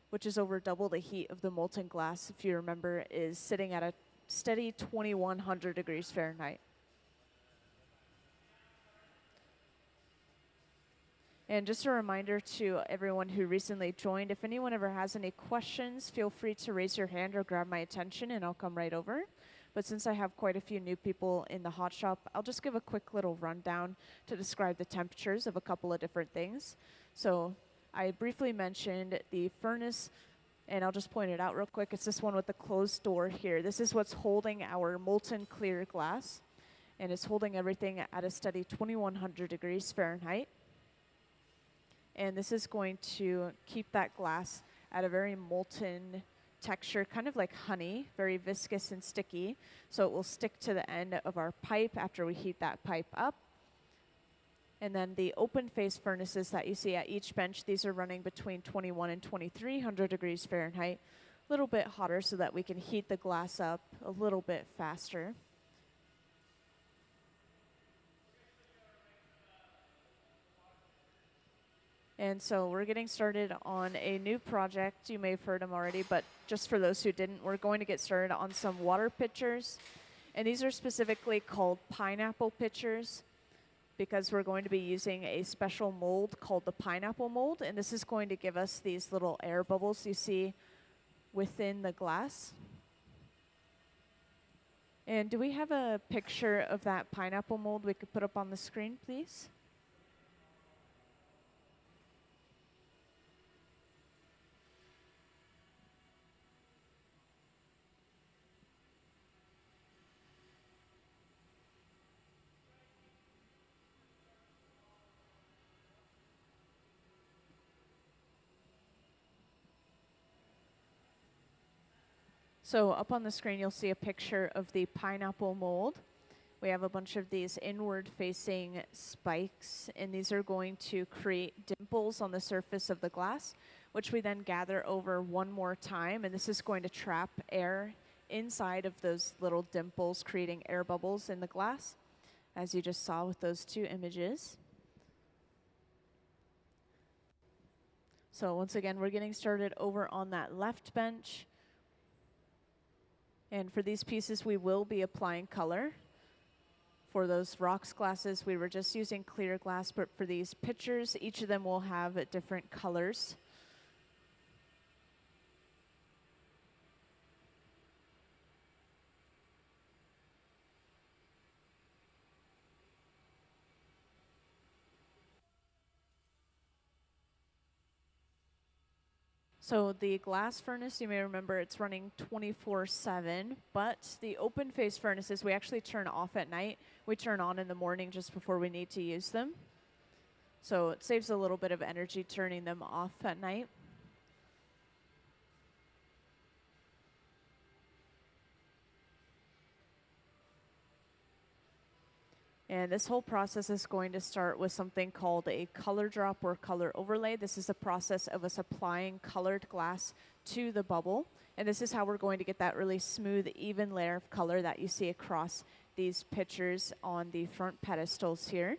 which is over double the heat of the molten glass, if you remember, is sitting at a steady 2,100 degrees Fahrenheit. And just a reminder to everyone who recently joined, if anyone ever has any questions, feel free to raise your hand or grab my attention and I'll come right over. But since I have quite a few new people in the hot shop, I'll just give a quick little rundown to describe the temperatures of a couple of different things. So I briefly mentioned the furnace, and I'll just point it out real quick. It's this one with the closed door here. This is what's holding our molten clear glass, and it's holding everything at a steady 2,100 degrees Fahrenheit. And this is going to keep that glass at a very molten texture, kind of like honey, very viscous and sticky. So it will stick to the end of our pipe after we heat that pipe up. And then the open face furnaces that you see at each bench, these are running between 21 and 2,300 degrees Fahrenheit, a little bit hotter so that we can heat the glass up a little bit faster. And so we're getting started on a new project. You may have heard them already, but just for those who didn't, we're going to get started on some water pitchers. And these are specifically called pineapple pitchers because we're going to be using a special mold called the pineapple mold. And this is going to give us these little air bubbles you see within the glass. And do we have a picture of that pineapple mold we could put up on the screen, please? So up on the screen, you'll see a picture of the pineapple mold. We have a bunch of these inward-facing spikes, and these are going to create dimples on the surface of the glass, which we then gather over one more time, and this is going to trap air inside of those little dimples, creating air bubbles in the glass, as you just saw with those two images. So once again, we're getting started over on that left bench. And for these pieces, we will be applying color. For those rocks glasses, we were just using clear glass, but for these pitchers, each of them will have different colors. So the glass furnace, you may remember it's running 24/7, but the open face furnaces we actually turn off at night. We turn on in the morning just before we need to use them. So it saves a little bit of energy turning them off at night. And this whole process is going to start with something called a color drop or color overlay. This is the process of us applying colored glass to the bubble. And this is how we're going to get that really smooth, even layer of color that you see across these pitchers on the front pedestals here.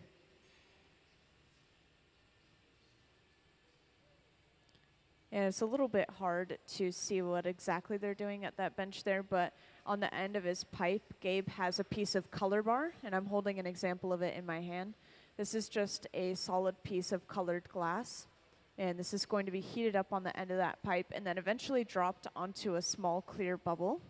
And it's a little bit hard to see what exactly they're doing at that bench there, but on the end of his pipe, Gabe has a piece of color bar, and I'm holding an example of it in my hand. This is just a solid piece of colored glass, and this is going to be heated up on the end of that pipe and then eventually dropped onto a small clear bubble.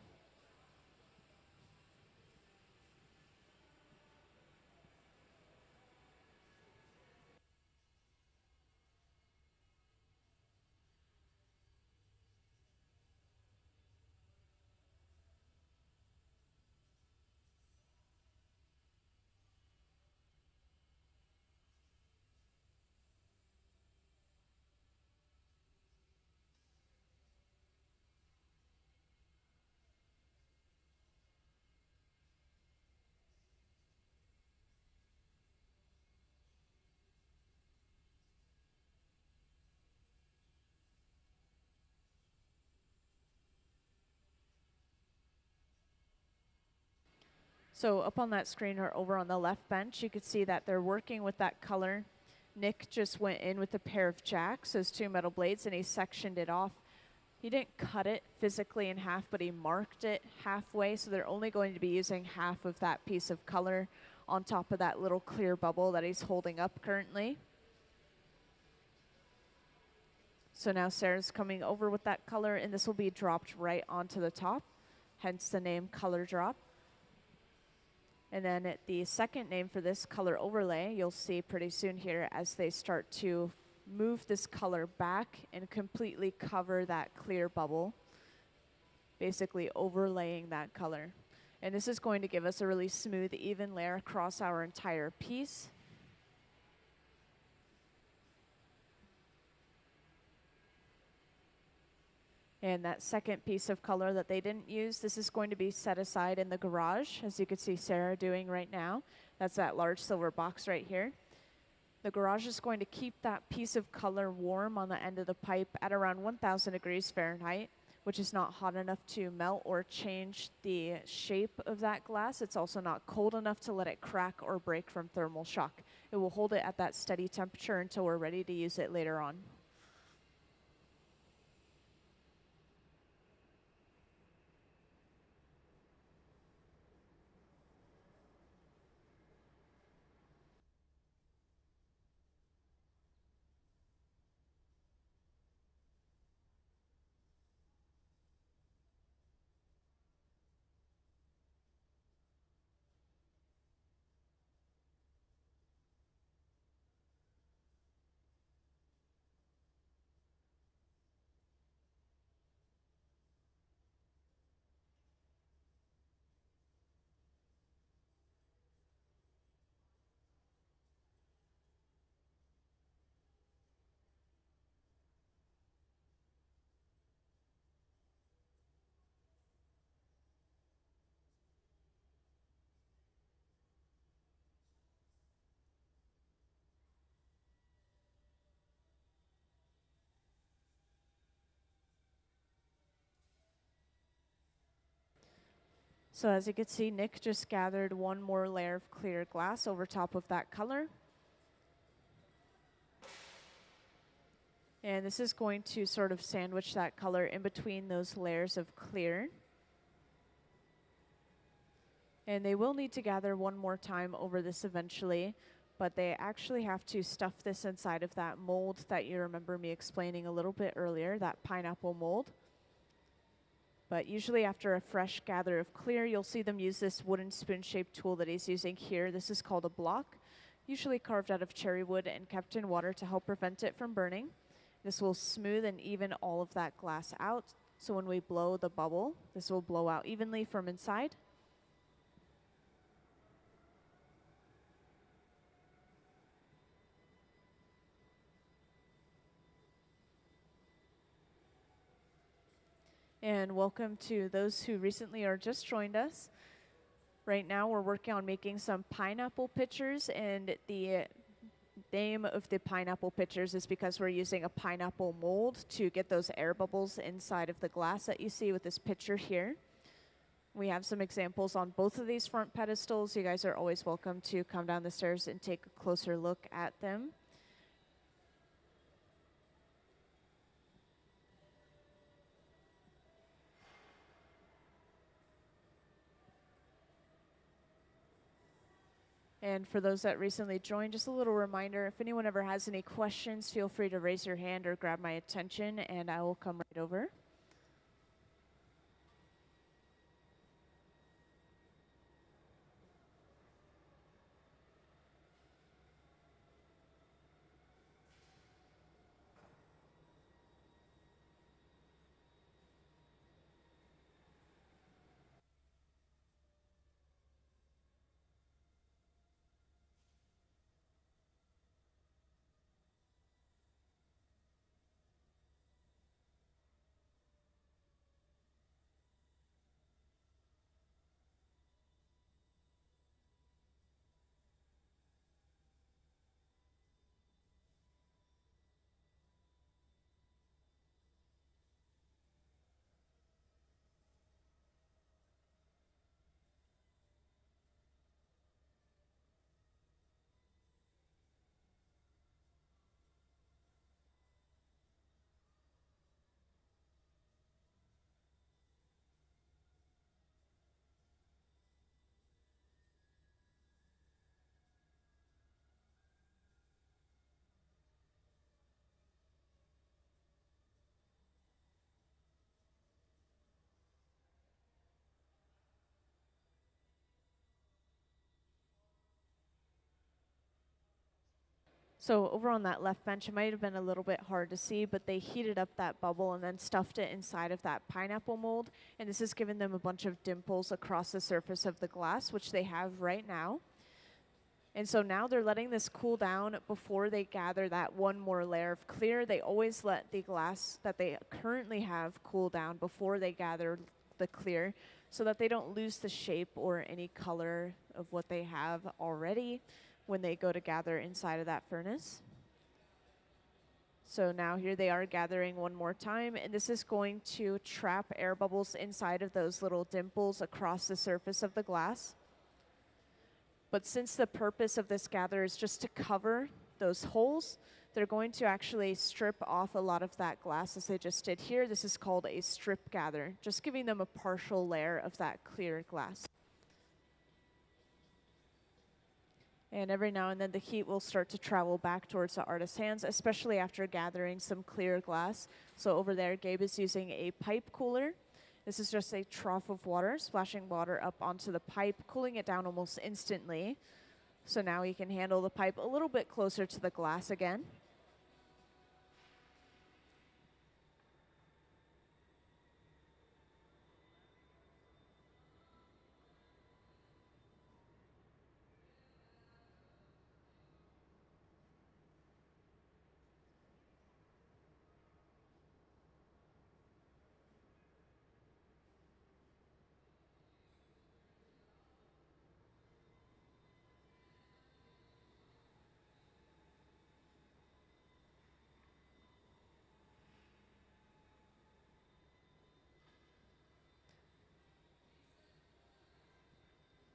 So up on that screen or over on the left bench, you could see that they're working with that color. Nick just went in with a pair of jacks, those two metal blades, and he sectioned it off. He didn't cut it physically in half, but he marked it halfway, so they're only going to be using half of that piece of color on top of that little clear bubble that he's holding up currently. So now Sarah's coming over with that color, and this will be dropped right onto the top, hence the name Color Drop. And then the second name for this color overlay, you'll see pretty soon here as they start to move this color back and completely cover that clear bubble, basically overlaying that color. And this is going to give us a really smooth, even layer across our entire piece. And that second piece of color that they didn't use, this is going to be set aside in the garage, as you can see Sarah doing right now. That's that large silver box right here. The garage is going to keep that piece of color warm on the end of the pipe at around 1,000 degrees Fahrenheit, which is not hot enough to melt or change the shape of that glass. It's also not cold enough to let it crack or break from thermal shock. It will hold it at that steady temperature until we're ready to use it later on. So as you can see, Nick just gathered one more layer of clear glass over top of that color. And this is going to sort of sandwich that color in between those layers of clear. And they will need to gather one more time over this eventually, but they actually have to stuff this inside of that mold that you remember me explaining a little bit earlier, that pineapple mold. But usually after a fresh gather of clear, you'll see them use this wooden spoon-shaped tool that he's using here. This is called a block, usually carved out of cherry wood and kept in water to help prevent it from burning. This will smooth and even all of that glass out. So when we blow the bubble, this will blow out evenly from inside. And welcome to those who recently or just joined us. Right now we're working on making some pineapple pitchers, and the name of the pineapple pitchers is because we're using a pineapple mold to get those air bubbles inside of the glass that you see with this pitcher here. We have some examples on both of these front pedestals. You guys are always welcome to come down the stairs and take a closer look at them. And for those that recently joined, just a little reminder, if anyone ever has any questions, feel free to raise your hand or grab my attention and I will come right over. So over on that left bench, it might have been a little bit hard to see, but they heated up that bubble and then stuffed it inside of that pineapple mold. And this has given them a bunch of dimples across the surface of the glass, which they have right now. And so now they're letting this cool down before they gather that one more layer of clear. They always let the glass that they currently have cool down before they gather the clear so that they don't lose the shape or any color of what they have already when they go to gather inside of that furnace. So now here they are gathering one more time, and this is going to trap air bubbles inside of those little dimples across the surface of the glass. But since the purpose of this gather is just to cover those holes, they're going to actually strip off a lot of that glass as they just did here. This is called a strip gather, just giving them a partial layer of that clear glass. And every now and then the heat will start to travel back towards the artist's hands, especially after gathering some clear glass. So over there, Gabe is using a pipe cooler. This is just a trough of water, splashing water up onto the pipe, cooling it down almost instantly. So now he can handle the pipe a little bit closer to the glass again.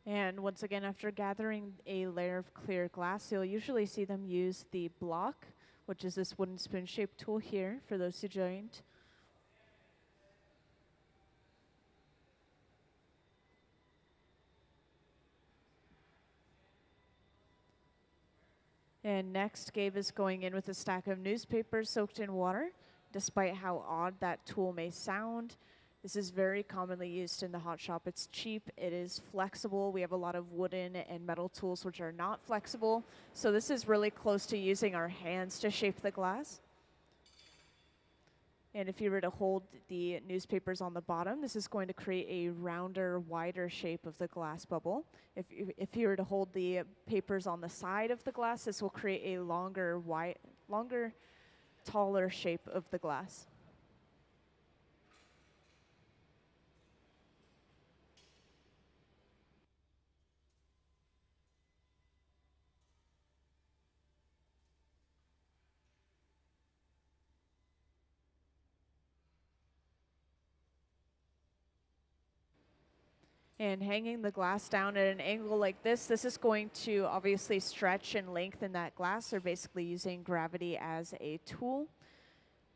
And once again, after gathering a layer of clear glass, you'll usually see them use the block, which is this wooden spoon-shaped tool here for those who joined. And next, Gabe is going in with a stack of newspapers soaked in water. Despite how odd that tool may sound, this is very commonly used in the hot shop. It's cheap, it is flexible. We have a lot of wooden and metal tools which are not flexible. So this is really close to using our hands to shape the glass. And if you were to hold the newspapers on the bottom, this is going to create a rounder, wider shape of the glass bubble. If you were to hold the papers on the side of the glass, this will create a longer, taller shape of the glass. And hanging the glass down at an angle like this is going to obviously stretch and lengthen that glass. They're basically using gravity as a tool.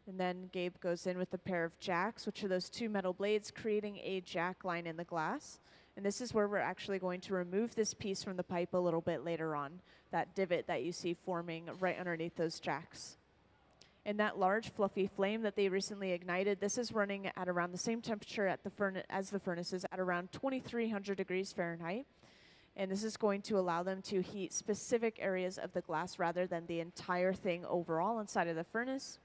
And then Gabe goes in with a pair of jacks, which are those two metal blades, creating a jack line in the glass. And this is where we're actually going to remove this piece from the pipe a little bit later on, that divot that you see forming right underneath those jacks. And that large fluffy flame that they recently ignited, this is running at around the same temperature at the as the furnaces, at around 2,300 degrees Fahrenheit. And this is going to allow them to heat specific areas of the glass rather than the entire thing overall inside of the furnace.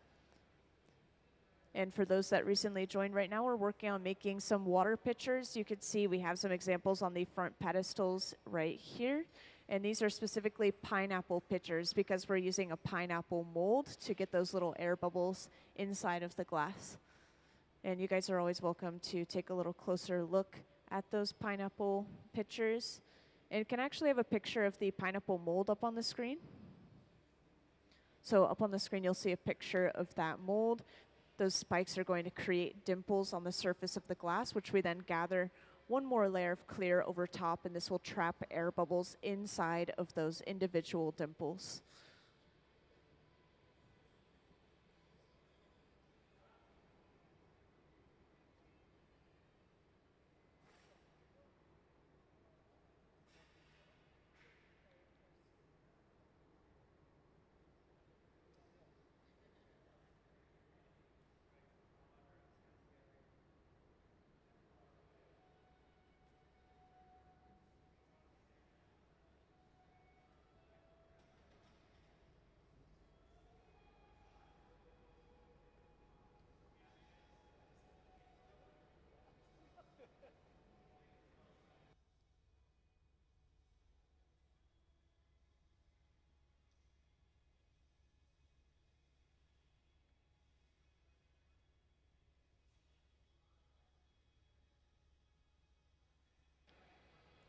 And for those that recently joined right now, we're working on making some water pitchers. You can see we have some examples on the front pedestals right here. And these are specifically pineapple pitchers because we're using a pineapple mold to get those little air bubbles inside of the glass. And you guys are always welcome to take a little closer look at those pineapple pitchers. And you can actually have a picture of the pineapple mold up on the screen. So up on the screen, you'll see a picture of that mold. Those spikes are going to create dimples on the surface of the glass, which we then gather one more layer of clear over top, and this will trap air bubbles inside of those individual dimples.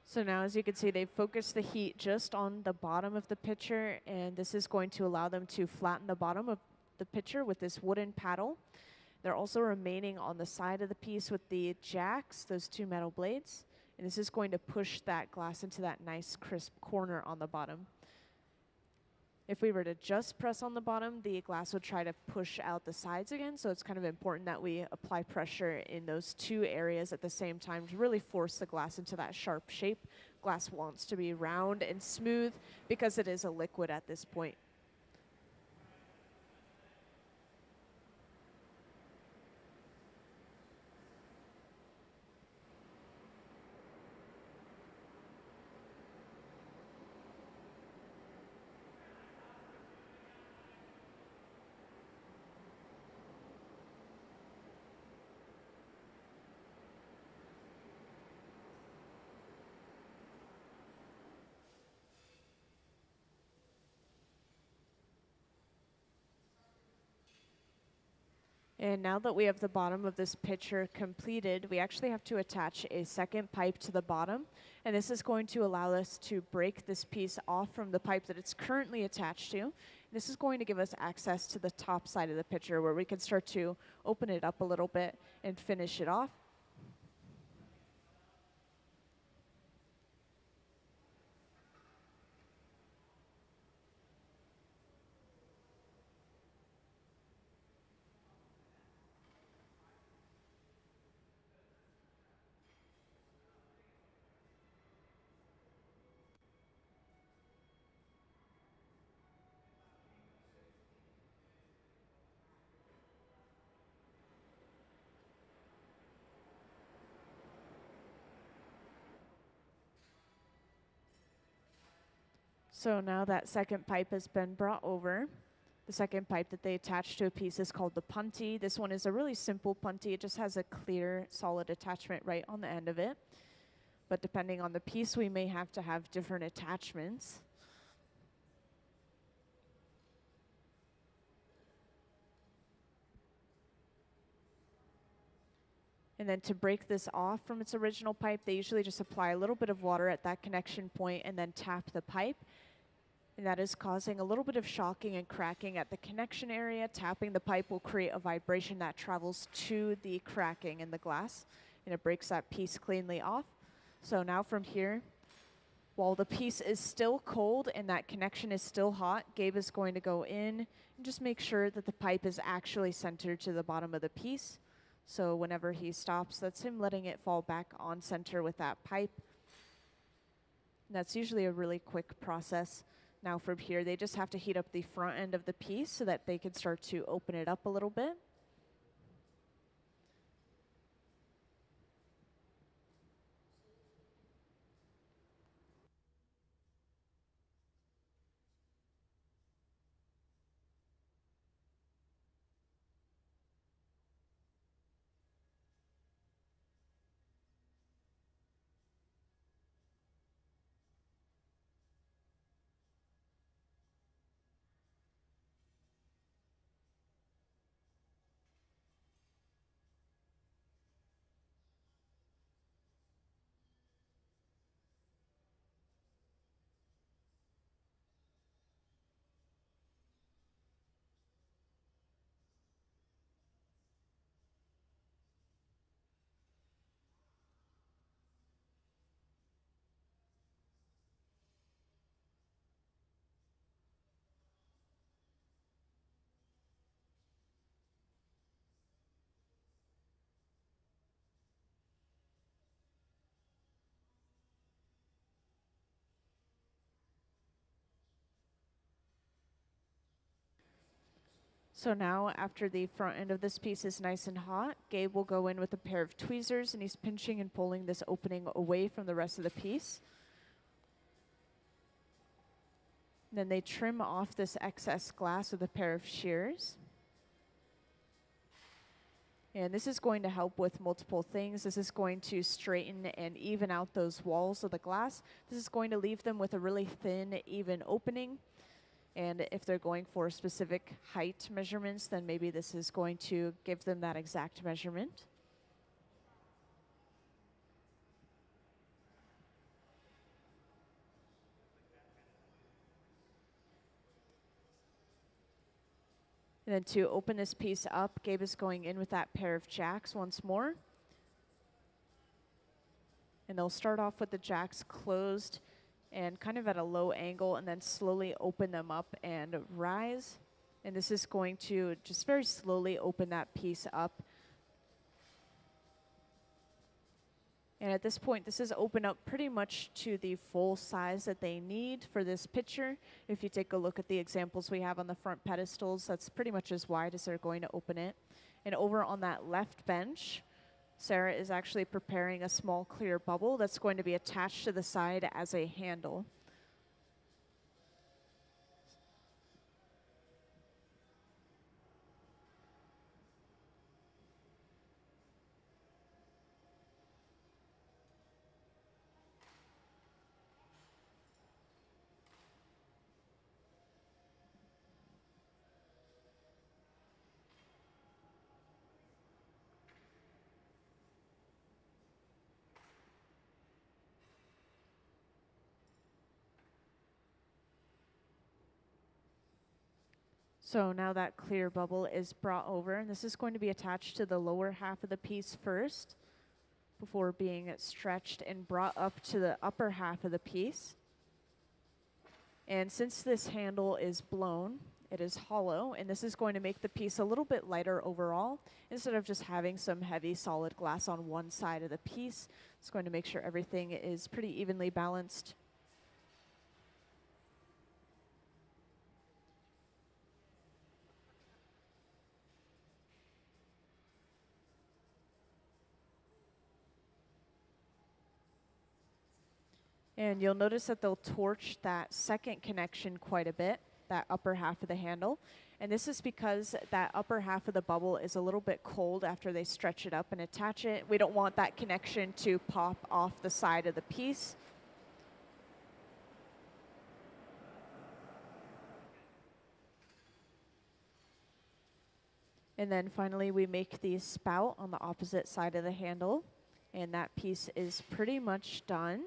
So now, as you can see, they've focused the heat just on the bottom of the pitcher, and this is going to allow them to flatten the bottom of the pitcher with this wooden paddle. They're also remaining on the side of the piece with the jacks, those two metal blades, and this is going to push that glass into that nice crisp corner on the bottom. If we were to just press on the bottom, the glass would try to push out the sides again, so it's kind of important that we apply pressure in those two areas at the same time to really force the glass into that sharp shape. Glass wants to be round and smooth because it is a liquid at this point. And now that we have the bottom of this pitcher completed, we actually have to attach a second pipe to the bottom. And this is going to allow us to break this piece off from the pipe that it's currently attached to. This is going to give us access to the top side of the pitcher where we can start to open it up a little bit and finish it off. So now that second pipe has been brought over. The second pipe that they attach to a piece is called the punty. This one is a really simple punty. It just has a clear, solid attachment right on the end of it. But depending on the piece, we may have to have different attachments. And then to break this off from its original pipe, they usually just apply a little bit of water at that connection point and then tap the pipe. And that is causing a little bit of shocking and cracking at the connection area. Tapping the pipe will create a vibration that travels to the cracking in the glass, and it breaks that piece cleanly off. So now from here, while the piece is still cold and that connection is still hot, Gabe is going to go in and just make sure that the pipe is actually centered to the bottom of the piece. So whenever he stops, that's him letting it fall back on center with that pipe. And that's usually a really quick process. Now from here, they just have to heat up the front end of the piece so that they can start to open it up a little bit. So now, after the front end of this piece is nice and hot, Gabe will go in with a pair of tweezers, and he's pinching and pulling this opening away from the rest of the piece. And then they trim off this excess glass with a pair of shears. And this is going to help with multiple things. This is going to straighten and even out those walls of the glass. This is going to leave them with a really thin, even opening. And if they're going for specific height measurements, then maybe this is going to give them that exact measurement. And then to open this piece up, Gabe is going in with that pair of jacks once more. And they'll start off with the jacks closed and kind of at a low angle, and then slowly open them up and rise. And this is going to just very slowly open that piece up. And at this point, this is open up pretty much to the full size that they need for this picture. If you take a look at the examples we have on the front pedestals, that's pretty much as wide as they're going to open it. And over on that left bench, Sarah is actually preparing a small clear bubble that's going to be attached to the side as a handle. So now that clear bubble is brought over, and this is going to be attached to the lower half of the piece first before being stretched and brought up to the upper half of the piece. And since this handle is blown, it is hollow, and this is going to make the piece a little bit lighter overall. Instead of just having some heavy solid glass on one side of the piece, it's going to make sure everything is pretty evenly balanced. And you'll notice that they'll torch that second connection quite a bit, that upper half of the handle. And this is because that upper half of the bubble is a little bit cold after they stretch it up and attach it. We don't want that connection to pop off the side of the piece. And then finally we make the spout on the opposite side of the handle. And that piece is pretty much done.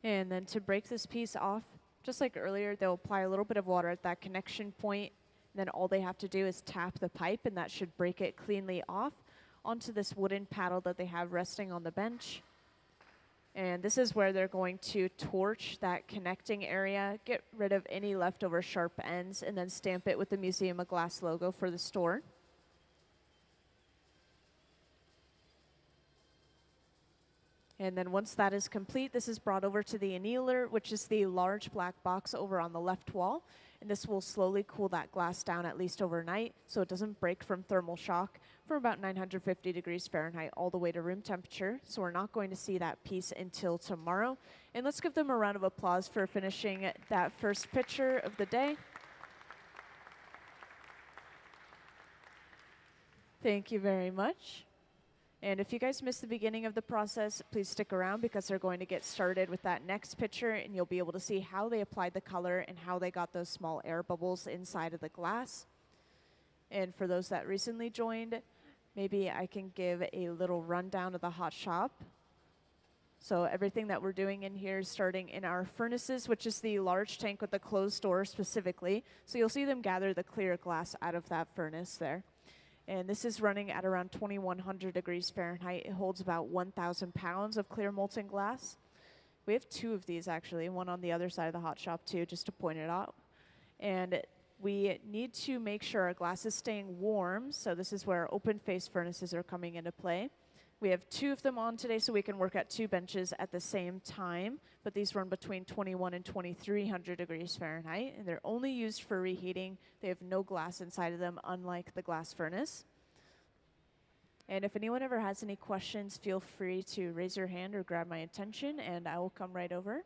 And then to break this piece off, just like earlier, they'll apply a little bit of water at that connection point. Then all they have to do is tap the pipe, and that should break it cleanly off onto this wooden paddle that they have resting on the bench. And this is where they're going to torch that connecting area, get rid of any leftover sharp ends, and then stamp it with the Museum of Glass logo for the store. And then once that is complete, this is brought over to the annealer, which is the large black box over on the left wall. And this will slowly cool that glass down at least overnight so it doesn't break from thermal shock from about 950 degrees Fahrenheit all the way to room temperature. So we're not going to see that piece until tomorrow. And let's give them a round of applause for finishing that first picture of the day. Thank you very much. And if you guys missed the beginning of the process, please stick around because they're going to get started with that next picture, and you'll be able to see how they applied the color and how they got those small air bubbles inside of the glass. And for those that recently joined, maybe I can give a little rundown of the hot shop. So everything that we're doing in here is starting in our furnaces, which is the large tank with the closed door specifically. So you'll see them gather the clear glass out of that furnace there. And this is running at around 2100 degrees Fahrenheit. It holds about 1,000 pounds of clear molten glass. We have two of these actually, one on the other side of the hot shop too, just to point it out. And we need to make sure our glass is staying warm. So this is where open face furnaces are coming into play. We have two of them on today so we can work at two benches at the same time, but these run between 21 and 2300 degrees Fahrenheit, and they're only used for reheating. They have no glass inside of them, unlike the glass furnace. And if anyone ever has any questions, feel free to raise your hand or grab my attention, and I will come right over.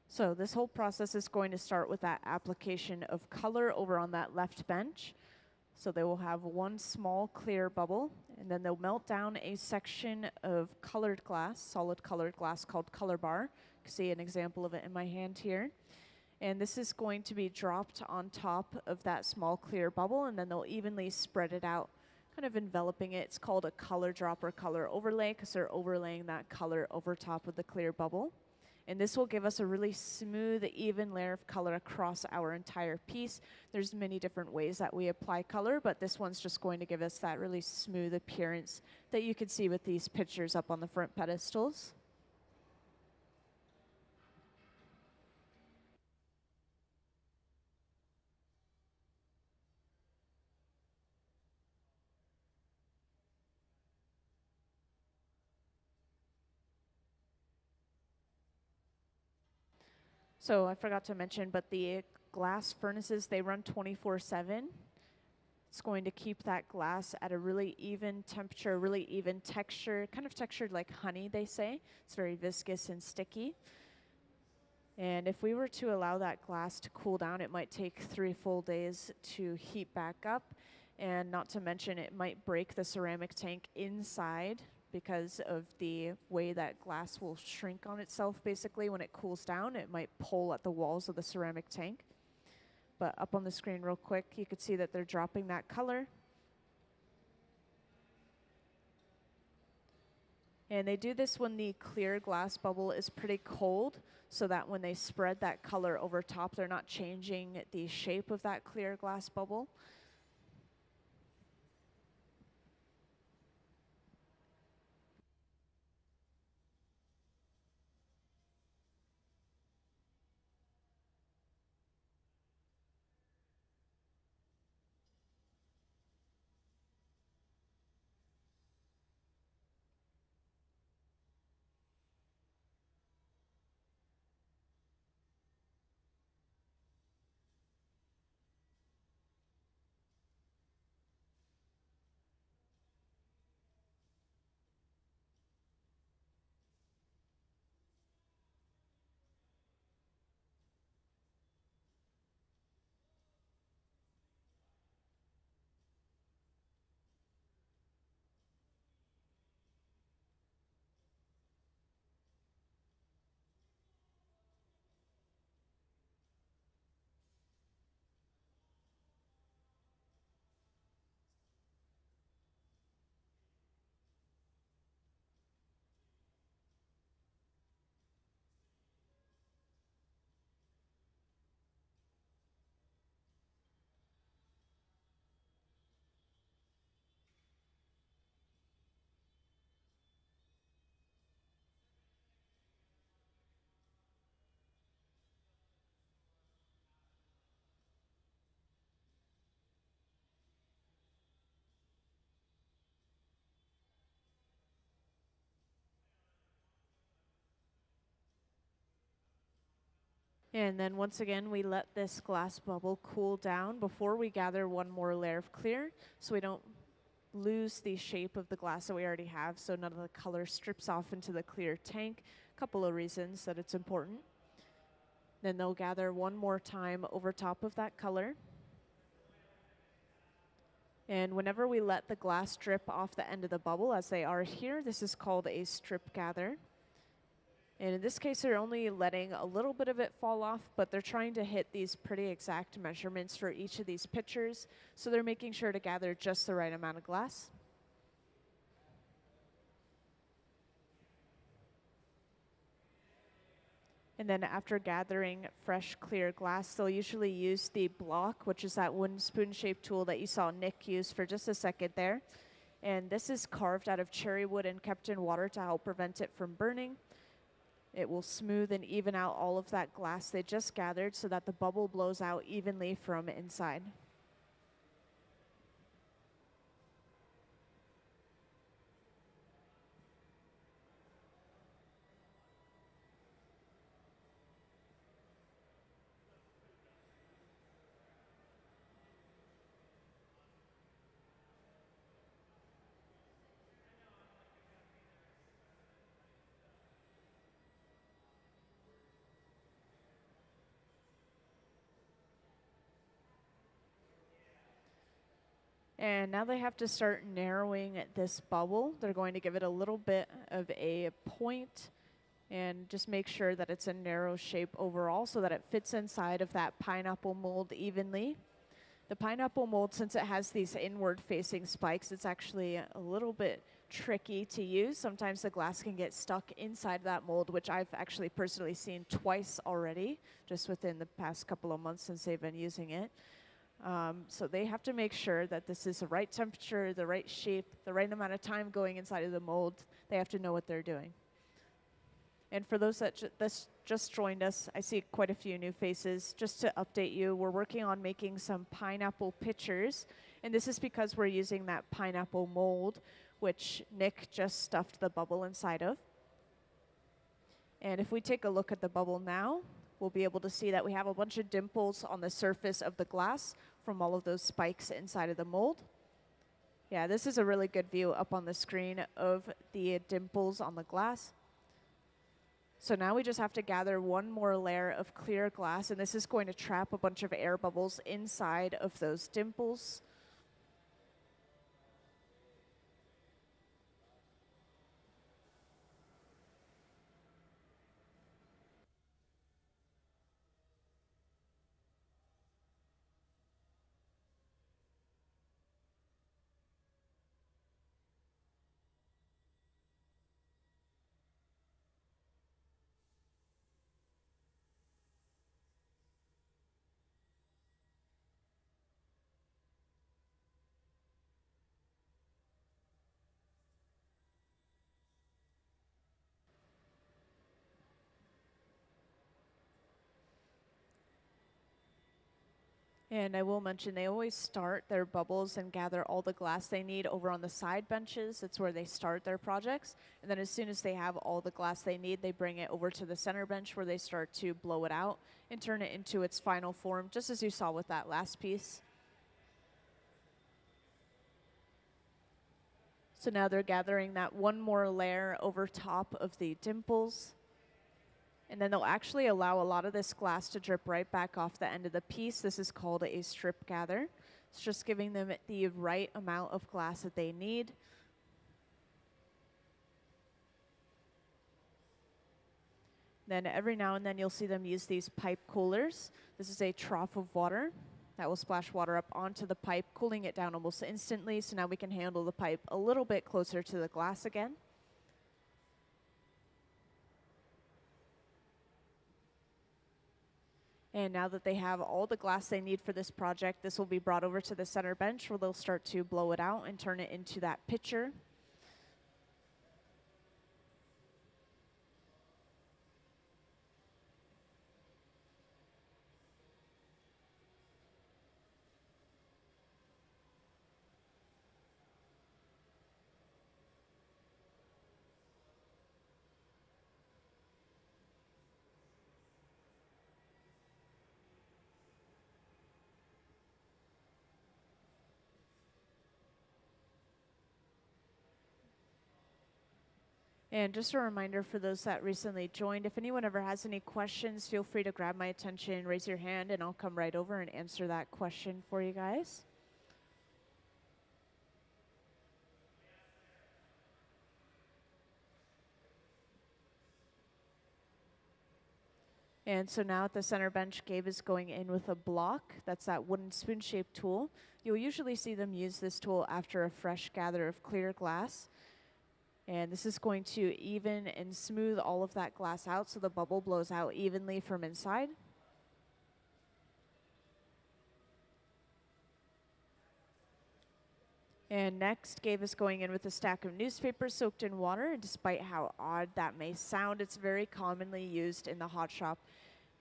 So this whole process is going to start with that application of color over on that left bench. So they will have one small clear bubble, and then they'll melt down a section of colored glass, solid colored glass called color bar. You can see an example of it in my hand here. And this is going to be dropped on top of that small clear bubble, and then they'll evenly spread it out, kind of enveloping it. It's called a color drop or color overlay because they're overlaying that color over top of the clear bubble. And this will give us a really smooth, even layer of color across our entire piece. There's many different ways that we apply color, but this one's just going to give us that really smooth appearance that you can see with these pictures up on the front pedestals. So I forgot to mention, but the glass furnaces, they run 24/7. It's going to keep that glass at a really even temperature, really even texture, kind of textured like honey, they say. It's very viscous and sticky. And if we were to allow that glass to cool down, it might take 3 full days to heat back up. And not to mention, it might break the ceramic tank inside because of the way that glass will shrink on itself. Basically, when it cools down, it might pull at the walls of the ceramic tank. But up on the screen real quick, you can see that they're dropping that color. And they do this when the clear glass bubble is pretty cold, so that when they spread that color over top, they're not changing the shape of that clear glass bubble. And then once again, we let this glass bubble cool down before we gather one more layer of clear, so we don't lose the shape of the glass that we already have, so none of the color strips off into the clear tank. A couple of reasons that it's important. Then they'll gather one more time over top of that color. And whenever we let the glass drip off the end of the bubble, as they are here, this is called a strip gather. And in this case, they're only letting a little bit of it fall off, but they're trying to hit these pretty exact measurements for each of these pitchers. So they're making sure to gather just the right amount of glass. And then after gathering fresh, clear glass, they'll usually use the block, which is that wooden spoon-shaped tool that you saw Nick use for just a second there. And this is carved out of cherry wood and kept in water to help prevent it from burning. It will smooth and even out all of that glass they just gathered so that the bubble blows out evenly from inside. And now they have to start narrowing this bubble. They're going to give it a little bit of a point and just make sure that it's a narrow shape overall so that it fits inside of that pineapple mold evenly. The pineapple mold, since it has these inward facing spikes, it's actually a little bit tricky to use. Sometimes the glass can get stuck inside that mold, which I've actually personally seen twice already, just within the past couple of months since they've been using it. So they have to make sure that this is the right temperature, the right shape, the right amount of time going inside of the mold. They have to know what they're doing. And for those that just joined us, I see quite a few new faces. Just to update you, we're working on making some pineapple pitchers. And this is because we're using that pineapple mold, which Nick just stuffed the bubble inside of. And if we take a look at the bubble now, we'll be able to see that we have a bunch of dimples on the surface of the glass from all of those spikes inside of the mold. Yeah, this is a really good view up on the screen of the dimples on the glass. So now we just have to gather one more layer of clear glass, and this is going to trap a bunch of air bubbles inside of those dimples. And I will mention they always start their bubbles and gather all the glass they need over on the side benches. That's where they start their projects. And then as soon as they have all the glass they need, they bring it over to the center bench where they start to blow it out and turn it into its final form, just as you saw with that last piece. So now they're gathering that one more layer over top of the dimples. And then they'll actually allow a lot of this glass to drip right back off the end of the piece. This is called a strip gather. It's just giving them the right amount of glass that they need. Then every now and then you'll see them use these pipe coolers. This is a trough of water that will splash water up onto the pipe, cooling it down almost instantly. So now we can handle the pipe a little bit closer to the glass again. And now that they have all the glass they need for this project, this will be brought over to the center bench where they'll start to blow it out and turn it into that pitcher. And just a reminder for those that recently joined, if anyone ever has any questions, feel free to grab my attention, raise your hand, and I'll come right over and answer that question for you guys. And so now at the center bench, Gabe is going in with a block. That's that wooden spoon-shaped tool. You'll usually see them use this tool after a fresh gather of clear glass. And this is going to even and smooth all of that glass out so the bubble blows out evenly from inside. And next, Gabe is going in with a stack of newspapers soaked in water. And despite how odd that may sound, it's very commonly used in the hot shop.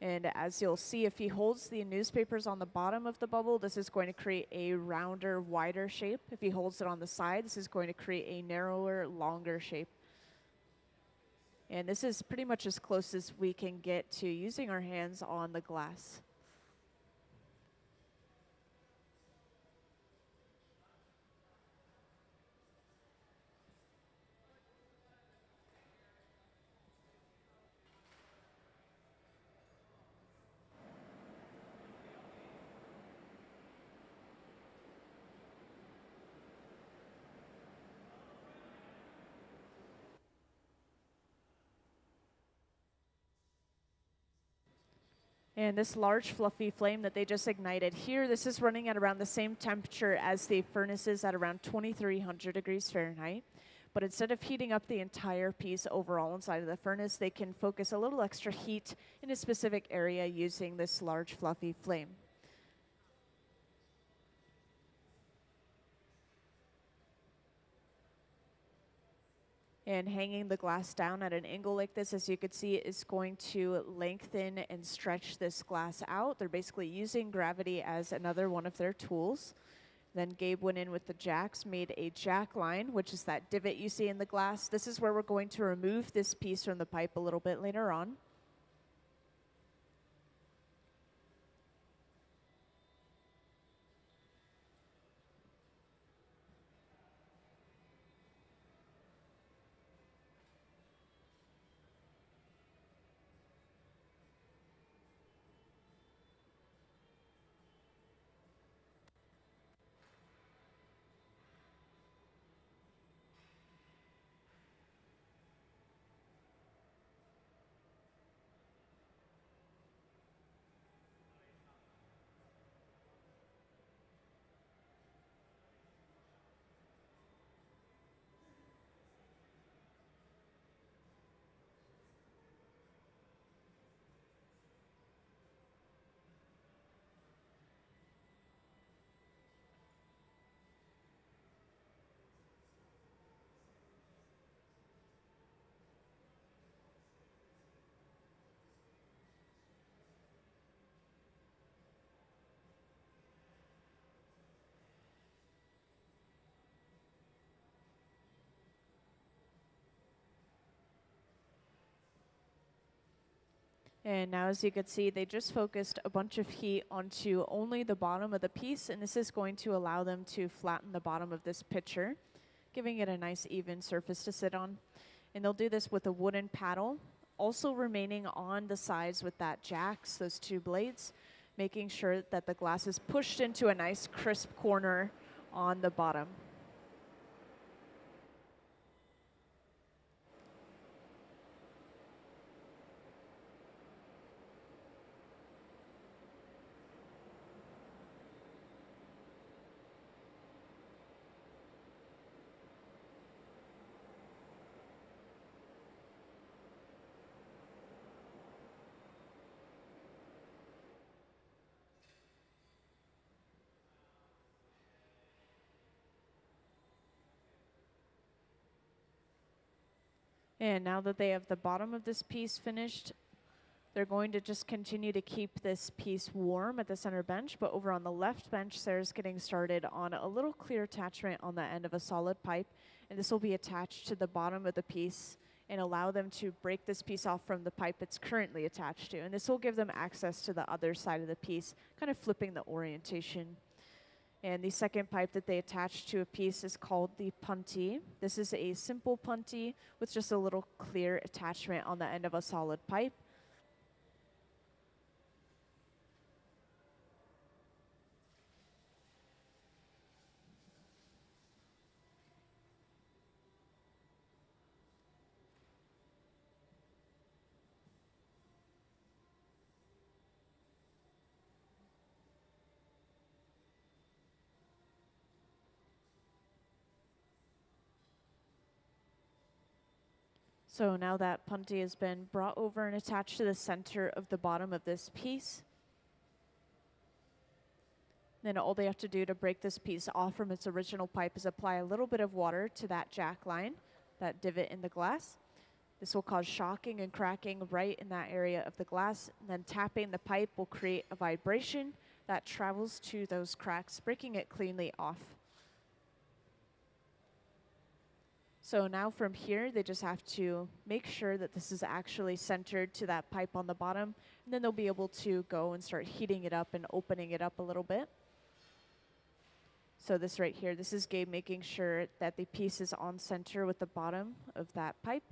And as you'll see, if he holds the newspapers on the bottom of the bubble, this is going to create a rounder, wider shape. If he holds it on the side, this is going to create a narrower, longer shape. And this is pretty much as close as we can get to using our hands on the glass. And this large fluffy flame that they just ignited here, this is running at around the same temperature as the furnaces at around 2300 degrees Fahrenheit. But instead of heating up the entire piece overall inside of the furnace, they can focus a little extra heat in a specific area using this large fluffy flame. And hanging the glass down at an angle like this, as you can see, is going to lengthen and stretch this glass out. They're basically using gravity as another one of their tools. Then Gabe went in with the jacks, made a jack line, which is that divot you see in the glass. This is where we're going to remove this piece from the pipe a little bit later on. And now as you can see, they just focused a bunch of heat onto only the bottom of the piece, and this is going to allow them to flatten the bottom of this pitcher, giving it a nice even surface to sit on. And they'll do this with a wooden paddle, also remaining on the sides with that jacks, those two blades, making sure that the glass is pushed into a nice crisp corner on the bottom. And now that they have the bottom of this piece finished, they're going to just continue to keep this piece warm at the center bench, but over on the left bench, Sarah's getting started on a little clear attachment on the end of a solid pipe, and this will be attached to the bottom of the piece and allow them to break this piece off from the pipe it's currently attached to. And this will give them access to the other side of the piece, kind of flipping the orientation. And the second pipe that they attach to a piece is called the puntee. This is a simple puntee with just a little clear attachment on the end of a solid pipe. So now that puntee has been brought over and attached to the center of the bottom of this piece, then all they have to do to break this piece off from its original pipe is apply a little bit of water to that jack line, that divot in the glass. This will cause shocking and cracking right in that area of the glass, and then tapping the pipe will create a vibration that travels to those cracks, breaking it cleanly off. So now from here, they just have to make sure that this is actually centered to that pipe on the bottom, and then they'll be able to go and start heating it up and opening it up a little bit. So this right here, this is Gabe making sure that the piece is on center with the bottom of that pipe.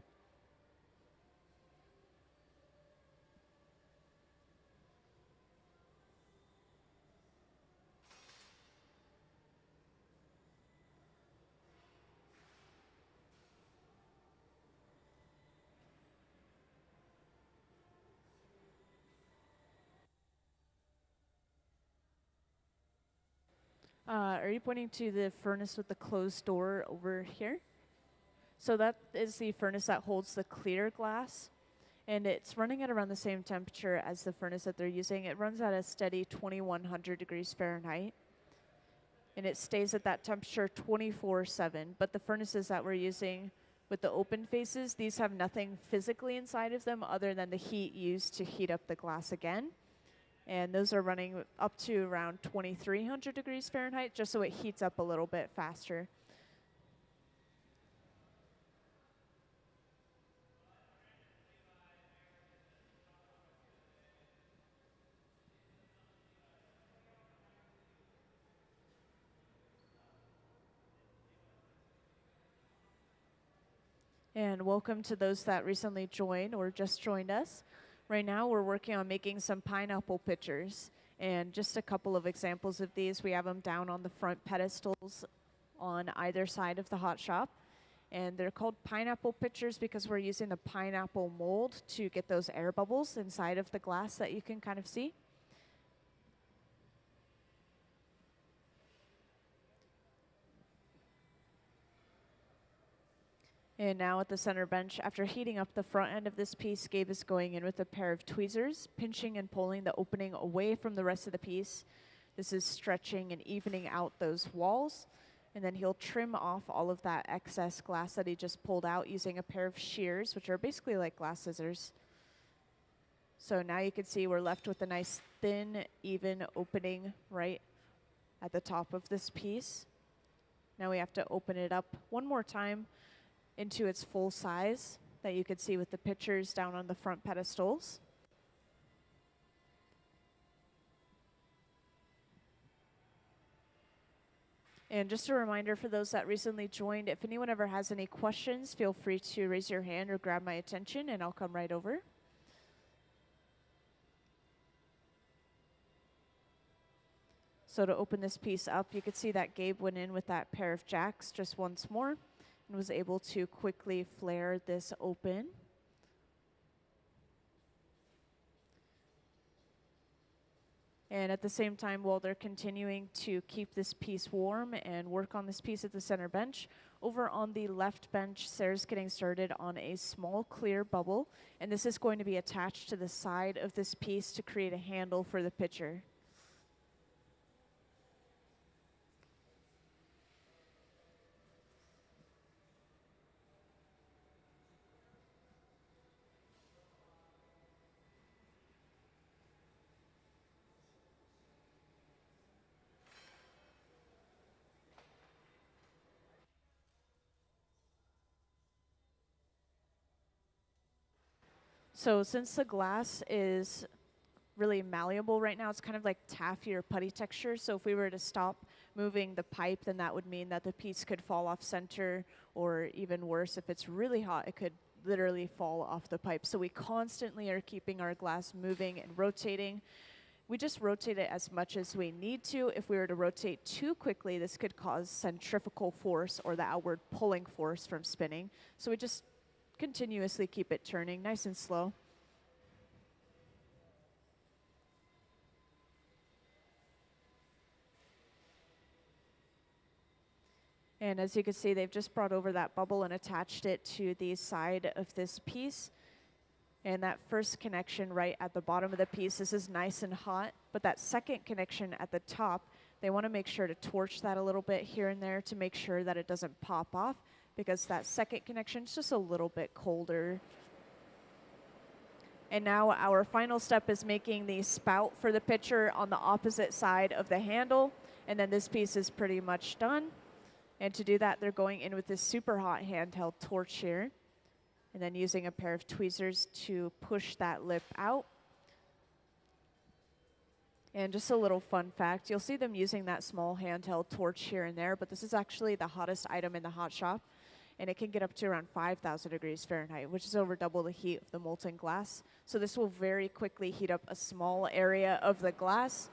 Are you pointing to the furnace with the closed door over here? So that is the furnace that holds the clear glass, and it's running at around the same temperature as the furnace that they're using. It runs at a steady 2100 degrees Fahrenheit, and it stays at that temperature 24/7. But the furnaces that we're using with the open faces, these have nothing physically inside of them other than the heat used to heat up the glass again. And those are running up to around 2300 degrees Fahrenheit, just so it heats up a little bit faster. And welcome to those that recently joined or just joined us. Right now we're working on making some pineapple pitchers, and just a couple of examples of these. We have them down on the front pedestals on either side of the hot shop, and they're called pineapple pitchers because we're using the pineapple mold to get those air bubbles inside of the glass that you can kind of see. And now at the center bench, after heating up the front end of this piece, Gabe is going in with a pair of tweezers, pinching and pulling the opening away from the rest of the piece. This is stretching and evening out those walls. And then he'll trim off all of that excess glass that he just pulled out using a pair of shears, which are basically like glass scissors. So now you can see we're left with a nice thin, even opening right at the top of this piece. Now we have to open it up one more time into its full size that you could see with the pictures down on the front pedestals. And just a reminder for those that recently joined, if anyone ever has any questions, feel free to raise your hand or grab my attention and I'll come right over. So to open this piece up, you could see that Gabe went in with that pair of jacks just once more and was able to quickly flare this open. And at the same time, while they're continuing to keep this piece warm and work on this piece at the center bench, over on the left bench, Sarah's getting started on a small clear bubble, and this is going to be attached to the side of this piece to create a handle for the pitcher. So since the glass is really malleable right now, it's kind of like taffy or putty texture. So if we were to stop moving the pipe, then that would mean that the piece could fall off center, or even worse, if it's really hot, it could literally fall off the pipe. So we constantly are keeping our glass moving and rotating. We just rotate it as much as we need to. If we were to rotate too quickly, this could cause centrifugal force, or the outward pulling force from spinning. So we just continuously keep it turning nice and slow. And as you can see, they've just brought over that bubble and attached it to the side of this piece. And that first connection right at the bottom of the piece, this is nice and hot, but that second connection at the top, they want to make sure to torch that a little bit here and there to make sure that it doesn't pop off, because that second connection is just a little bit colder. And now our final step is making the spout for the pitcher on the opposite side of the handle, and then this piece is pretty much done. And to do that, they're going in with this super hot handheld torch here, and then using a pair of tweezers to push that lip out. And just a little fun fact, you'll see them using that small handheld torch here and there, but this is actually the hottest item in the hot shop, and it can get up to around 5,000 degrees Fahrenheit, which is over double the heat of the molten glass. So this will very quickly heat up a small area of the glass.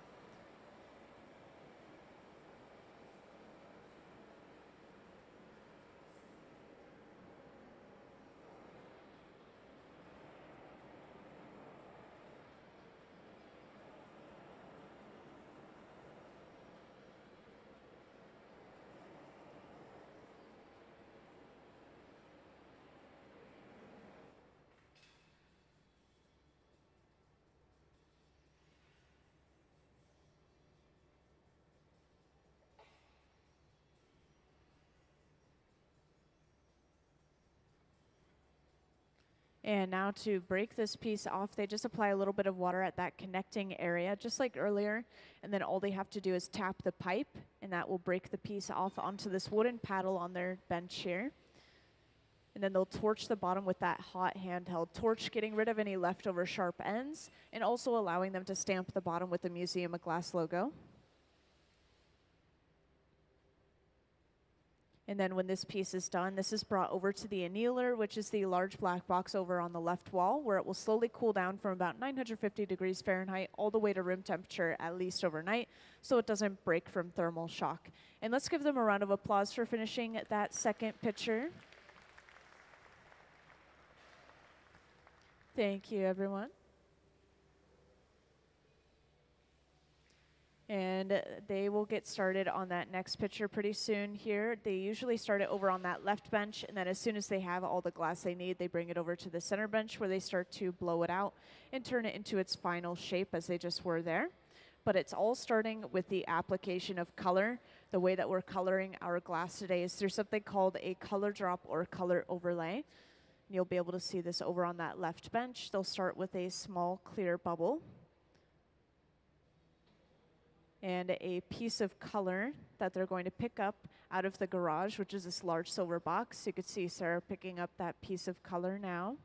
And now to break this piece off, they just apply a little bit of water at that connecting area, just like earlier. And then all they have to do is tap the pipe, and that will break the piece off onto this wooden paddle on their bench here. And then they'll torch the bottom with that hot handheld torch, getting rid of any leftover sharp ends, and also allowing them to stamp the bottom with the Museum of Glass logo. And then when this piece is done, this is brought over to the annealer, which is the large black box over on the left wall, where it will slowly cool down from about 950 degrees Fahrenheit all the way to room temperature, at least overnight, so it doesn't break from thermal shock. And let's give them a round of applause for finishing that second pitcher. Thank you, everyone. And they will get started on that next pitcher pretty soon here. They usually start it over on that left bench, and then as soon as they have all the glass they need, they bring it over to the center bench where they start to blow it out and turn it into its final shape as they just were there. But it's all starting with the application of color. The way that we're coloring our glass today is through something called a color drop or color overlay. You'll be able to see this over on that left bench. They'll start with a small clear bubble and a piece of color that they're going to pick up out of the garage, which is this large silver box. You could see Sarah picking up that piece of color now.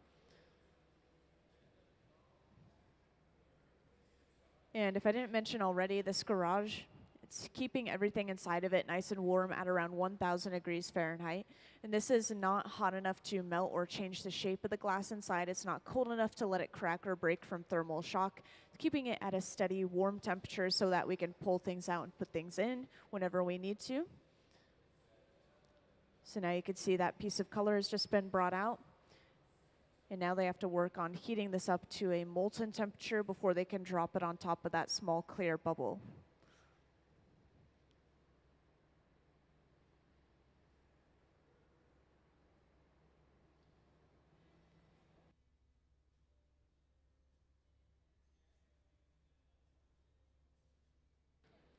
And if I didn't mention already, this garage It's keeping everything inside of it nice and warm at around 1000 degrees Fahrenheit. And this is not hot enough to melt or change the shape of the glass inside. It's not cold enough to let it crack or break from thermal shock. It's keeping it at a steady warm temperature so that we can pull things out and put things in whenever we need to. So now you can see that piece of color has just been brought out. And now they have to work on heating this up to a molten temperature before they can drop it on top of that small clear bubble.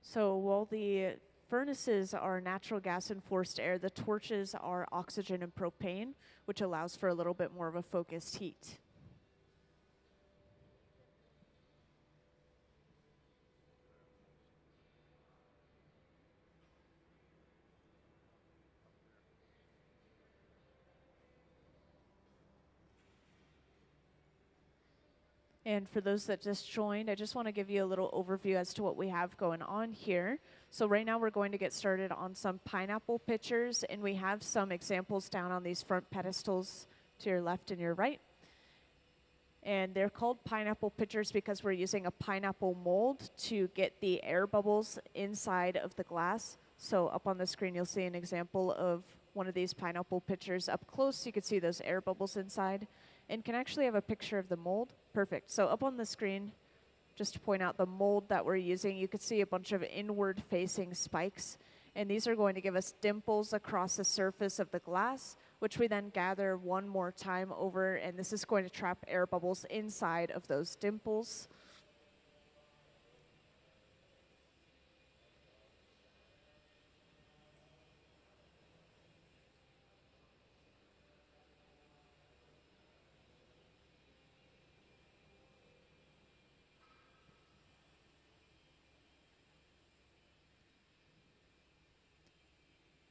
So while the furnaces are natural gas and forced air, the torches are oxygen and propane, which allows for a little bit more of a focused heat. And for those that just joined, I just want to give you a little overview as to what we have going on here. So right now we're going to get started on some pineapple pitchers, and we have some examples down on these front pedestals to your left and your right. And they're called pineapple pitchers because we're using a pineapple mold to get the air bubbles inside of the glass. So up on the screen you'll see an example of one of these pineapple pitchers up close. You can see those air bubbles inside, and can actually have a picture of the mold. Perfect. So up on the screen, just to point out the mold that we're using, you can see a bunch of inward facing spikes, and these are going to give us dimples across the surface of the glass, which we then gather one more time over, and this is going to trap air bubbles inside of those dimples.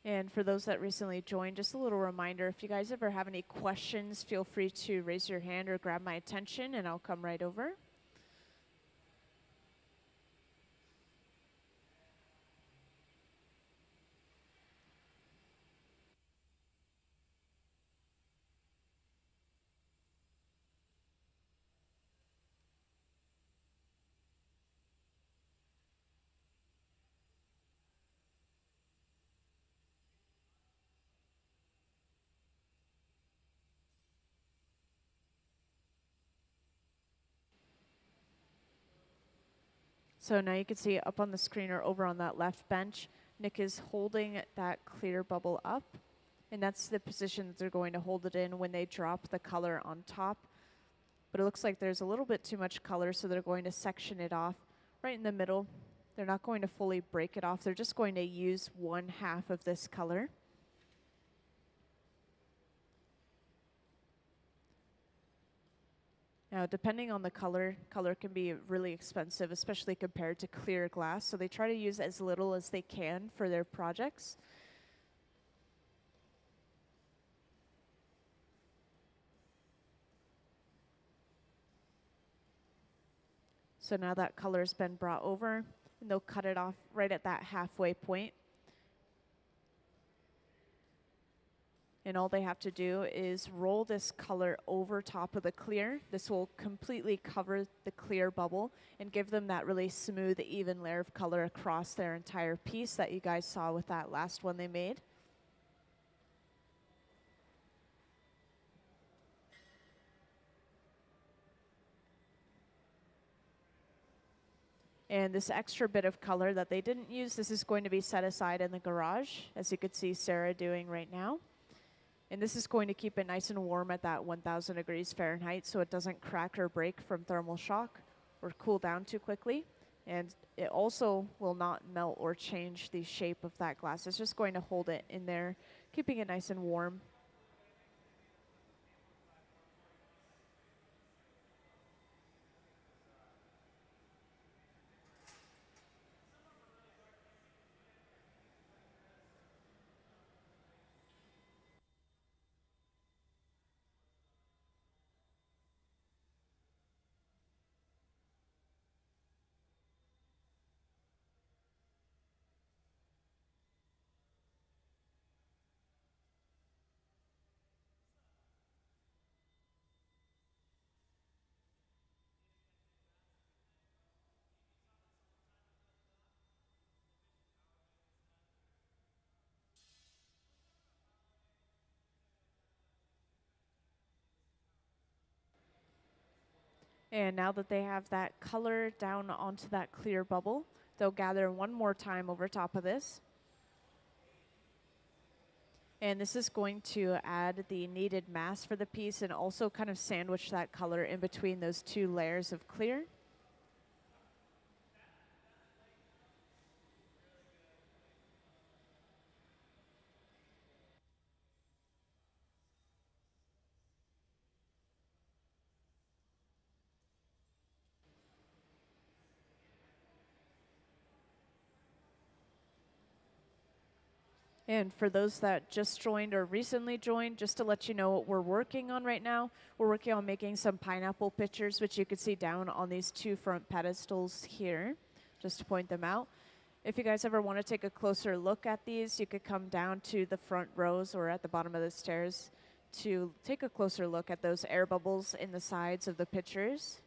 And for those that recently joined, just a little reminder, if you guys ever have any questions, feel free to raise your hand or grab my attention and I'll come right over. So now you can see up on the screen or over on that left bench, Nick is holding that clear bubble up, and that's the position that they're going to hold it in when they drop the color on top. But it looks like there's a little bit too much color, so they're going to section it off right in the middle. They're not going to fully break it off. They're just going to use one half of this color. Now, depending on the color can be really expensive, especially compared to clear glass. So they try to use as little as they can for their projects. So now that color's been brought over, and they'll cut it off right at that halfway point. And all they have to do is roll this color over top of the clear. This will completely cover the clear bubble and give them that really smooth, even layer of color across their entire piece that you guys saw with that last one they made. And this extra bit of color that they didn't use, this is going to be set aside in the garage, as you could see Sarah doing right now. And this is going to keep it nice and warm at that 1000 degrees Fahrenheit so it doesn't crack or break from thermal shock or cool down too quickly. And it also will not melt or change the shape of that glass. It's just going to hold it in there, keeping it nice and warm. And now that they have that color down onto that clear bubble, they'll gather one more time over top of this. And this is going to add the needed mass for the piece and also kind of sandwich that color in between those two layers of clear. And for those that just joined or recently joined, just to let you know what we're working on right now, we're working on making some pineapple pictures, which you can see down on these two front pedestals here, just to point them out. If you guys ever want to take a closer look at these, you could come down to the front rows or at the bottom of the stairs to take a closer look at those air bubbles in the sides of the pictures.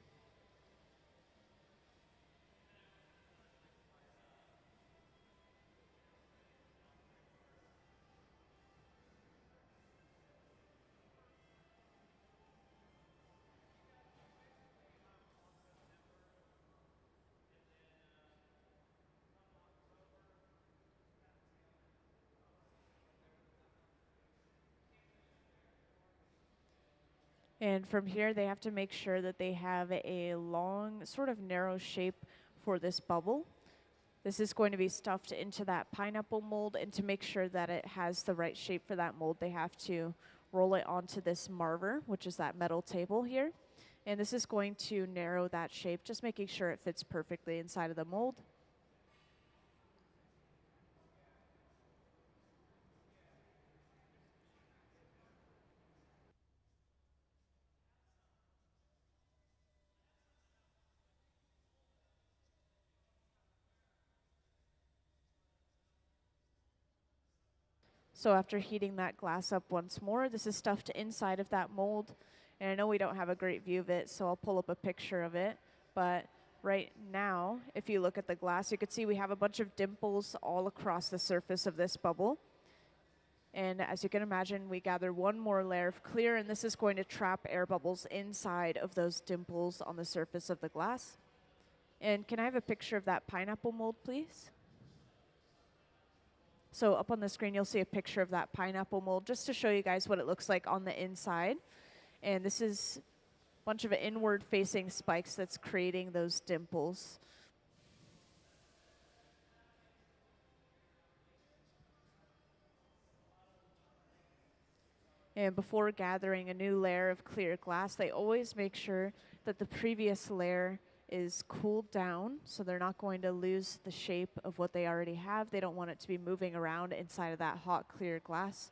And from here, they have to make sure that they have a long, sort of narrow shape for this bubble. This is going to be stuffed into that pineapple mold, and to make sure that it has the right shape for that mold, they have to roll it onto this marver, which is that metal table here. And this is going to narrow that shape, just making sure it fits perfectly inside of the mold. So after heating that glass up once more, this is stuffed inside of that mold. And I know we don't have a great view of it, so I'll pull up a picture of it. But right now, if you look at the glass, you can see we have a bunch of dimples all across the surface of this bubble. And as you can imagine, we gather one more layer of clear, and this is going to trap air bubbles inside of those dimples on the surface of the glass. And can I have a picture of that pineapple mold, please? So up on the screen, you'll see a picture of that pineapple mold just to show you guys what it looks like on the inside. And this is a bunch of inward facing spikes that's creating those dimples. And before gathering a new layer of clear glass, they always make sure that the previous layer is cooled down, so they're not going to lose the shape of what they already have. They don't want it to be moving around inside of that hot, clear glass.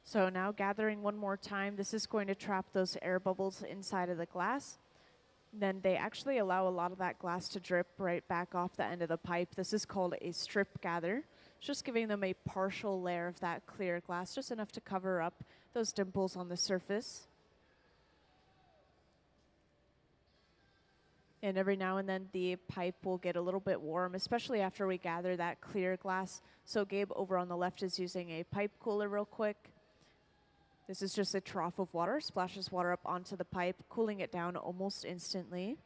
So now gathering one more time, this is going to trap those air bubbles inside of the glass. Then they actually allow a lot of that glass to drip right back off the end of the pipe. This is called a strip gather. It's just giving them a partial layer of that clear glass, just enough to cover up those dimples on the surface. And every now and then the pipe will get a little bit warm, especially after we gather that clear glass. So Gabe over on the left is using a pipe cooler real quick. This is just a trough of water, splashes water up onto the pipe, cooling it down almost instantly.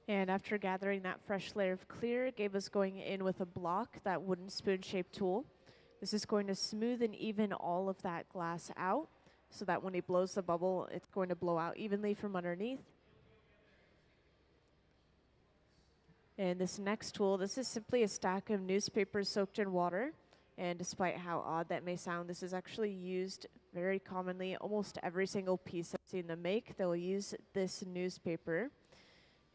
And after gathering that fresh layer of clear, Gabe is going in with a block, that wooden spoon-shaped tool. This is going to smooth and even all of that glass out so that when he blows the bubble, it's going to blow out evenly from underneath. And this next tool, this is simply a stack of newspapers soaked in water. And despite how odd that may sound, this is actually used very commonly. Almost every single piece I've seen them make, they'll use this newspaper.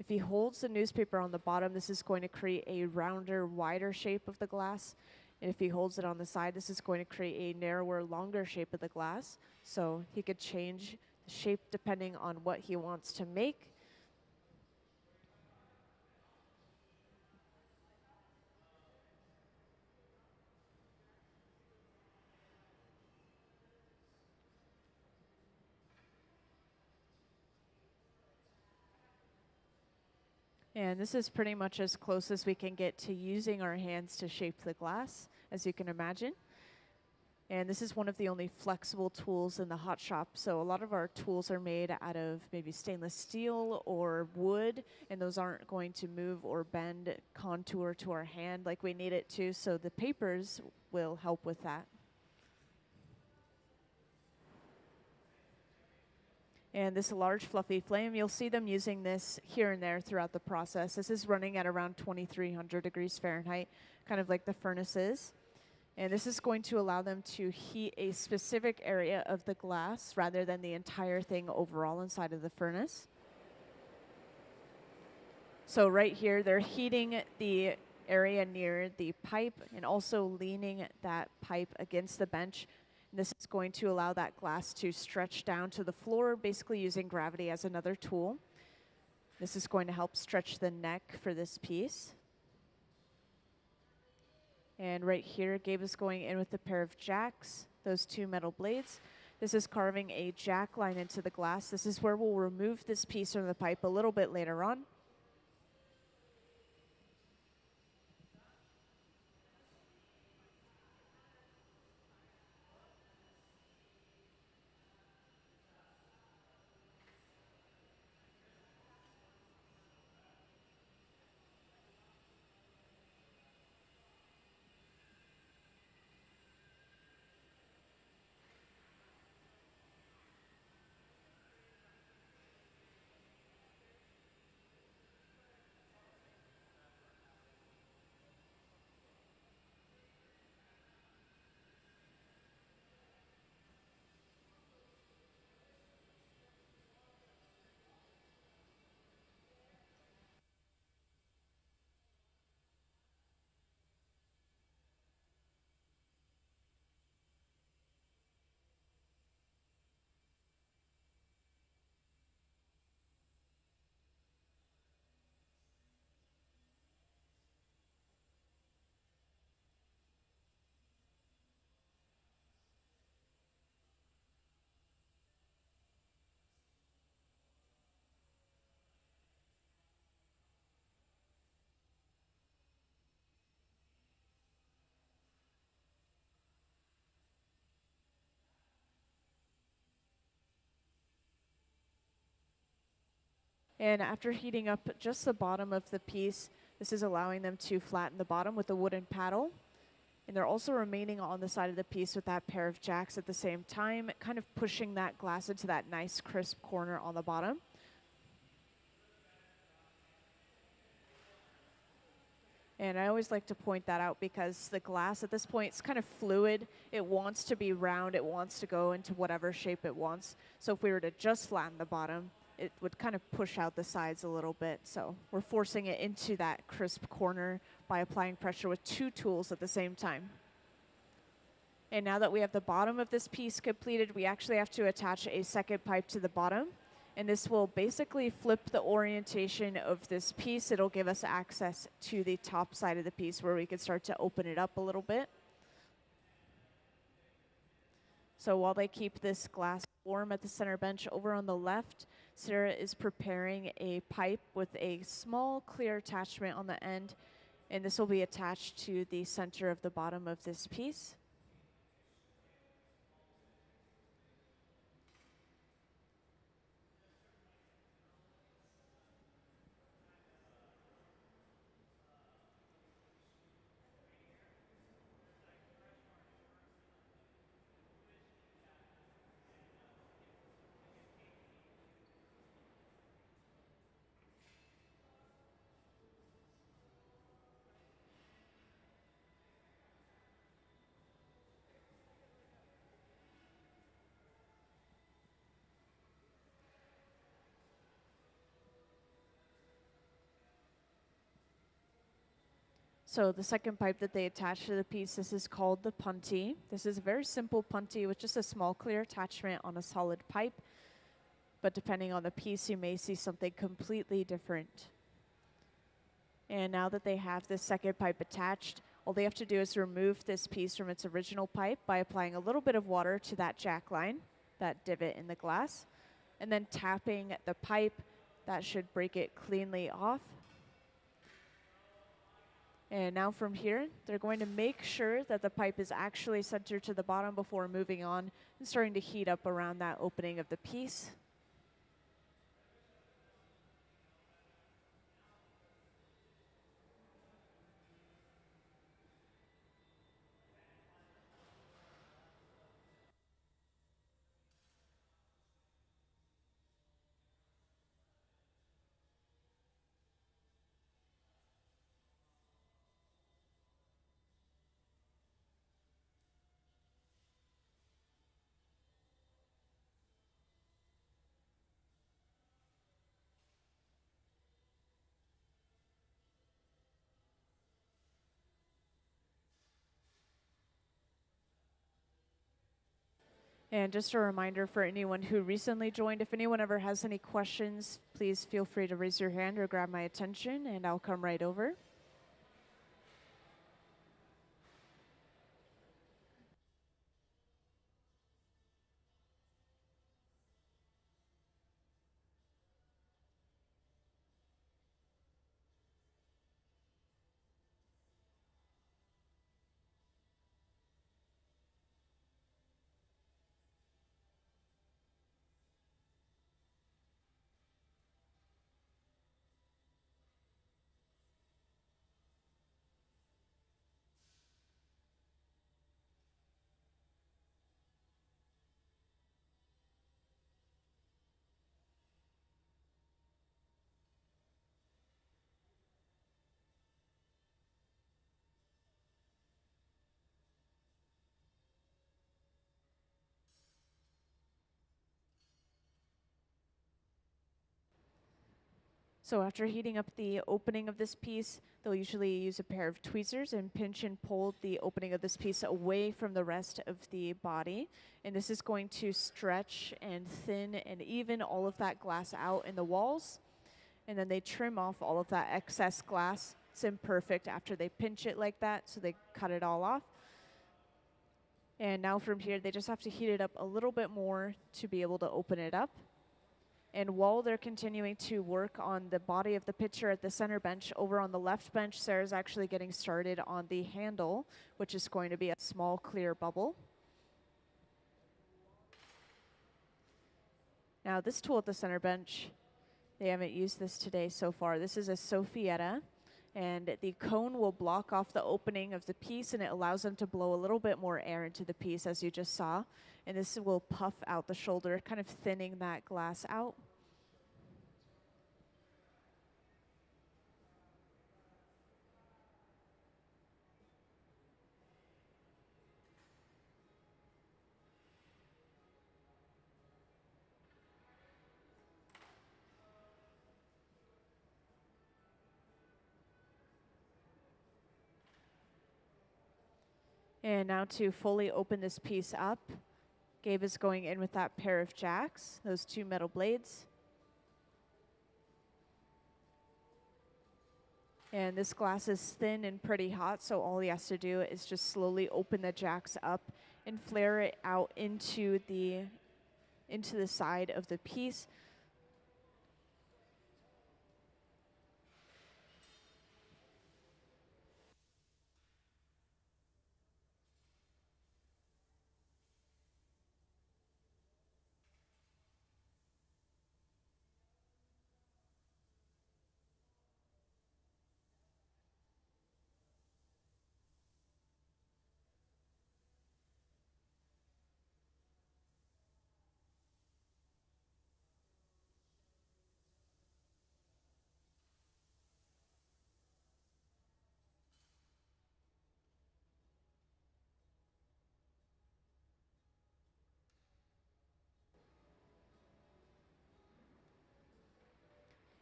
If he holds the newspaper on the bottom, this is going to create a rounder, wider shape of the glass. And if he holds it on the side, this is going to create a narrower, longer shape of the glass. So he could change the shape depending on what he wants to make. And this is pretty much as close as we can get to using our hands to shape the glass, as you can imagine. And this is one of the only flexible tools in the hot shop. So a lot of our tools are made out of maybe stainless steel or wood, and those aren't going to move or bend contour to our hand like we need it to. So the papers will help with that. And this large fluffy flame, you'll see them using this here and there throughout the process. This is running at around 2300 degrees Fahrenheit, kind of like the furnace is. And this is going to allow them to heat a specific area of the glass rather than the entire thing overall inside of the furnace. So right here, they're heating the area near the pipe and also leaning that pipe against the bench. This is going to allow that glass to stretch down to the floor, basically using gravity as another tool. This is going to help stretch the neck for this piece. And right here, Gabe is going in with a pair of jacks, those two metal blades. This is carving a jack line into the glass. This is where we'll remove this piece from the pipe a little bit later on. And after heating up just the bottom of the piece, this is allowing them to flatten the bottom with a wooden paddle. And they're also remaining on the side of the piece with that pair of jacks at the same time, kind of pushing that glass into that nice crisp corner on the bottom. And I always like to point that out because the glass at this point is kind of fluid. It wants to be round. It wants to go into whatever shape it wants. So if we were to just flatten the bottom, it would kind of push out the sides a little bit. So we're forcing it into that crisp corner by applying pressure with two tools at the same time. And now that we have the bottom of this piece completed, we actually have to attach a second pipe to the bottom. And this will basically flip the orientation of this piece. It'll give us access to the top side of the piece where we can start to open it up a little bit. So while they keep this glass warm at the center bench, over on the left, Sarah is preparing a pipe with a small clear attachment on the end. And this will be attached to the center of the bottom of this piece. So the second pipe that they attach to the piece, this is called the puntee. This is a very simple puntee with just a small clear attachment on a solid pipe. But depending on the piece, you may see something completely different. And now that they have this second pipe attached, all they have to do is remove this piece from its original pipe by applying a little bit of water to that jack line, that divot in the glass, and then tapping the pipe. That should break it cleanly off. And now from here, they're going to make sure that the pipe is actually centered to the bottom before moving on and starting to heat up around that opening of the piece. And just a reminder for anyone who recently joined, if anyone ever has any questions, please feel free to raise your hand or grab my attention and I'll come right over. So after heating up the opening of this piece, they'll usually use a pair of tweezers and pinch and pull the opening of this piece away from the rest of the body. And this is going to stretch and thin and even all of that glass out in the walls. And then they trim off all of that excess glass. It's imperfect after they pinch it like that, so they cut it all off. And now from here, they just have to heat it up a little bit more to be able to open it up. And while they're continuing to work on the body of the pitcher at the center bench, over on the left bench, Sarah's actually getting started on the handle, which is going to be a small clear bubble. Now this tool at the center bench, they haven't used this today so far. This is a Sophietta, and the cone will block off the opening of the piece, and it allows them to blow a little bit more air into the piece, as you just saw. And this will puff out the shoulder, kind of thinning that glass out. And now to fully open this piece up, Gabe is going in with that pair of jacks, those two metal blades. And this glass is thin and pretty hot, so all he has to do is just slowly open the jacks up and flare it out into the side of the piece.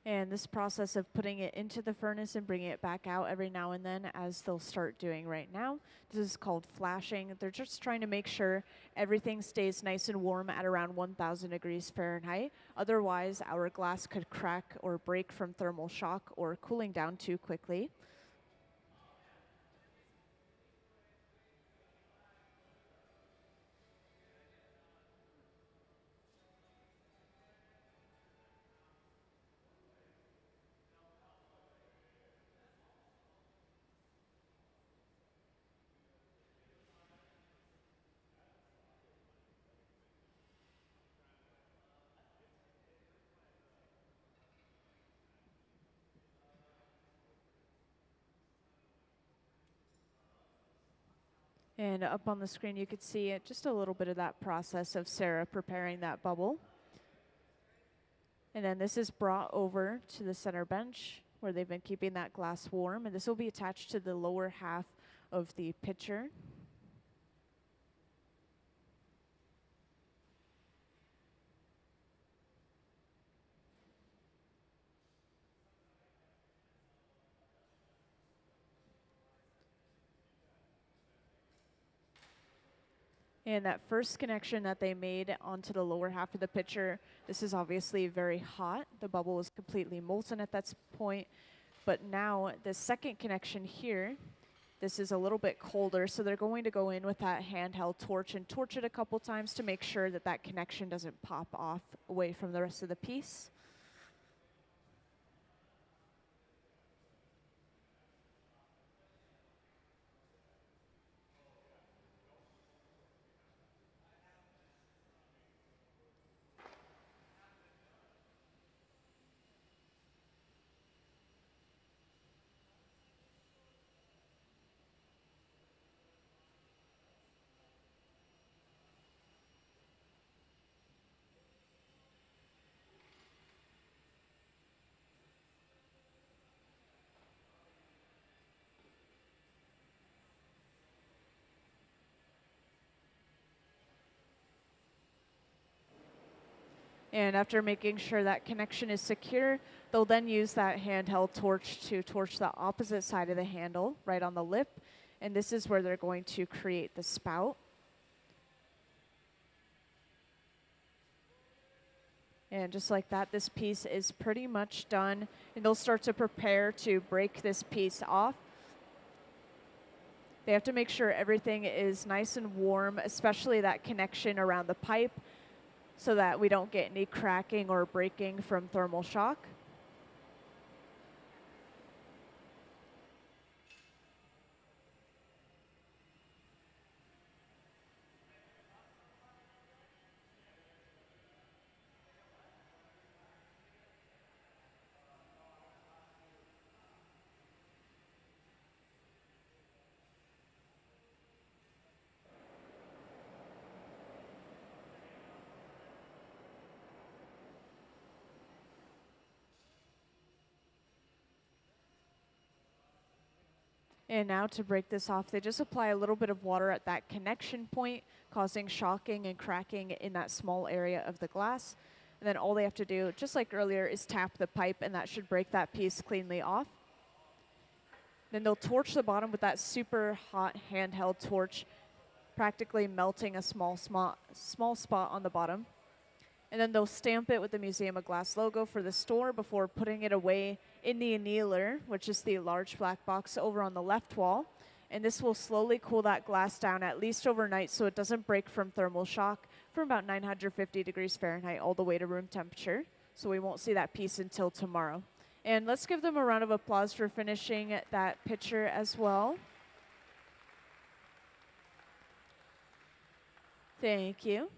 And this process of putting it into the furnace and bringing it back out every now and then, as they'll start doing right now, this is called flashing. They're just trying to make sure everything stays nice and warm at around 1000 degrees Fahrenheit. Otherwise, our glass could crack or break from thermal shock or cooling down too quickly. And up on the screen, you could see just a little bit of that process of Sarah preparing that bubble. And then this is brought over to the center bench where they've been keeping that glass warm. And this will be attached to the lower half of the pitcher. And that first connection that they made onto the lower half of the pitcher, this is obviously very hot. The bubble is completely molten at that point. But now the second connection here, this is a little bit colder, so they're going to go in with that handheld torch and torch it a couple times to make sure that that connection doesn't pop off away from the rest of the piece. And after making sure that connection is secure, they'll then use that handheld torch to torch the opposite side of the handle, right on the lip. And this is where they're going to create the spout. And just like that, this piece is pretty much done. And they'll start to prepare to break this piece off. They have to make sure everything is nice and warm, especially that connection around the pipe, so that we don't get any cracking or breaking from thermal shock. And now to break this off, they just apply a little bit of water at that connection point, causing shocking and cracking in that small area of the glass. And then all they have to do, just like earlier, is tap the pipe, and that should break that piece cleanly off. Then they'll torch the bottom with that super hot handheld torch, practically melting a small spot on the bottom. And then they'll stamp it with the Museum of Glass logo for the store before putting it away in the annealer, which is the large black box over on the left wall. And this will slowly cool that glass down at least overnight so it doesn't break from thermal shock from about 950 degrees Fahrenheit all the way to room temperature. So we won't see that piece until tomorrow. And let's give them a round of applause for finishing that pitcher as well. Thank you.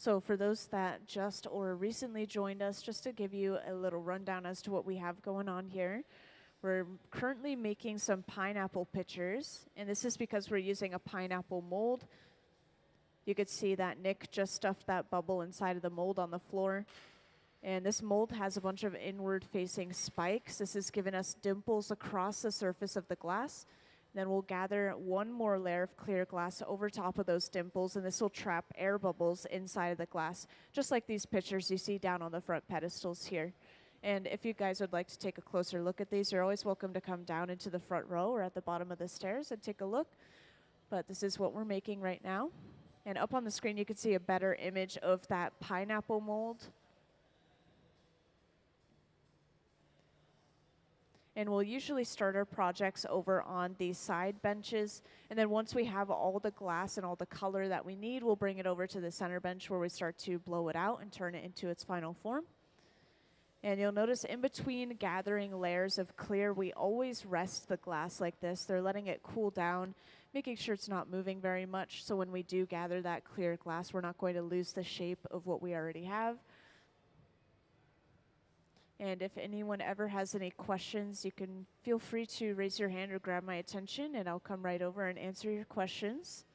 So for those that just or recently joined us, just to give you a little rundown as to what we have going on here. We're currently making some pineapple pitchers, and this is because we're using a pineapple mold. You could see that Nick just stuffed that bubble inside of the mold on the floor. And this mold has a bunch of inward-facing spikes. This has given us dimples across the surface of the glass. Then we'll gather one more layer of clear glass over top of those dimples, and this will trap air bubbles inside of the glass, just like these pitchers you see down on the front pedestals here. And if you guys would like to take a closer look at these, you're always welcome to come down into the front row or at the bottom of the stairs and take a look. But this is what we're making right now. And up on the screen, you can see a better image of that pineapple mold. And we'll usually start our projects over on the side benches. And then once we have all the glass and all the color that we need, we'll bring it over to the center bench where we start to blow it out and turn it into its final form. And you'll notice in between gathering layers of clear, we always rest the glass like this. They're letting it cool down, making sure it's not moving very much. So when we do gather that clear glass, we're not going to lose the shape of what we already have. And if anyone ever has any questions, you can feel free to raise your hand or grab my attention, and I'll come right over and answer your questions.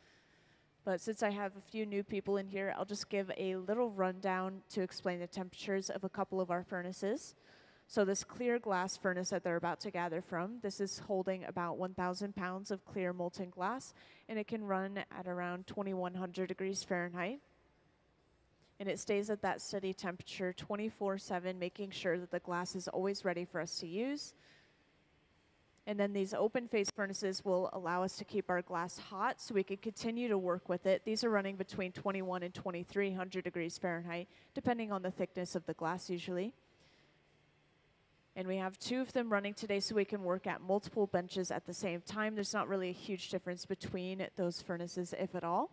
But since I have a few new people in here, I'll just give a little rundown to explain the temperatures of a couple of our furnaces. So this clear glass furnace that they're about to gather from, this is holding about 1,000 pounds of clear molten glass, and it can run at around 2,100 degrees Fahrenheit. And it stays at that steady temperature 24/7, making sure that the glass is always ready for us to use. And then these open face furnaces will allow us to keep our glass hot so we can continue to work with it. These are running between 21 and 2,300 degrees Fahrenheit, depending on the thickness of the glass usually. And we have two of them running today so we can work at multiple benches at the same time. There's not really a huge difference between those furnaces, if at all.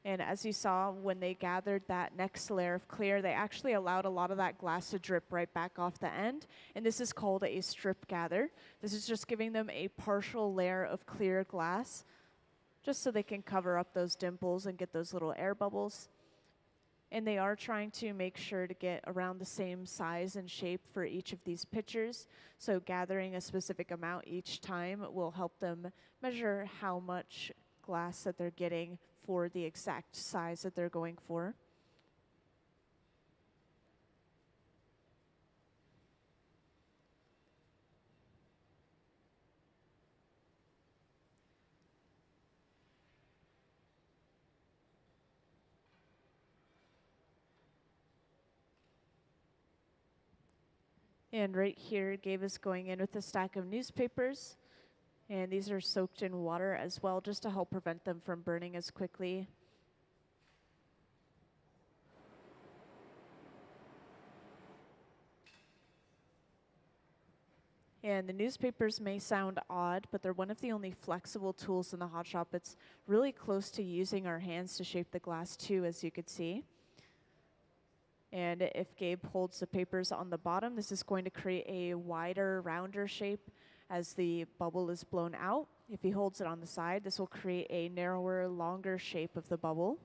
And as you saw, when they gathered that next layer of clear, they actually allowed a lot of that glass to drip right back off the end. And this is called a strip gather. This is just giving them a partial layer of clear glass, just so they can cover up those dimples and get those little air bubbles. And they are trying to make sure to get around the same size and shape for each of these pitchers. So gathering a specific amount each time will help them measure how much glass that they're getting for the exact size that they're going for. And right here, Gabe is going in with a stack of newspapers. And these are soaked in water as well, just to help prevent them from burning as quickly. And the newspapers may sound odd, but they're one of the only flexible tools in the hot shop. It's really close to using our hands to shape the glass too, as you could see. And if Gabe holds the papers on the bottom, this is going to create a wider, rounder shape as the bubble is blown out. If he holds it on the side, this will create a narrower, longer shape of the bubble.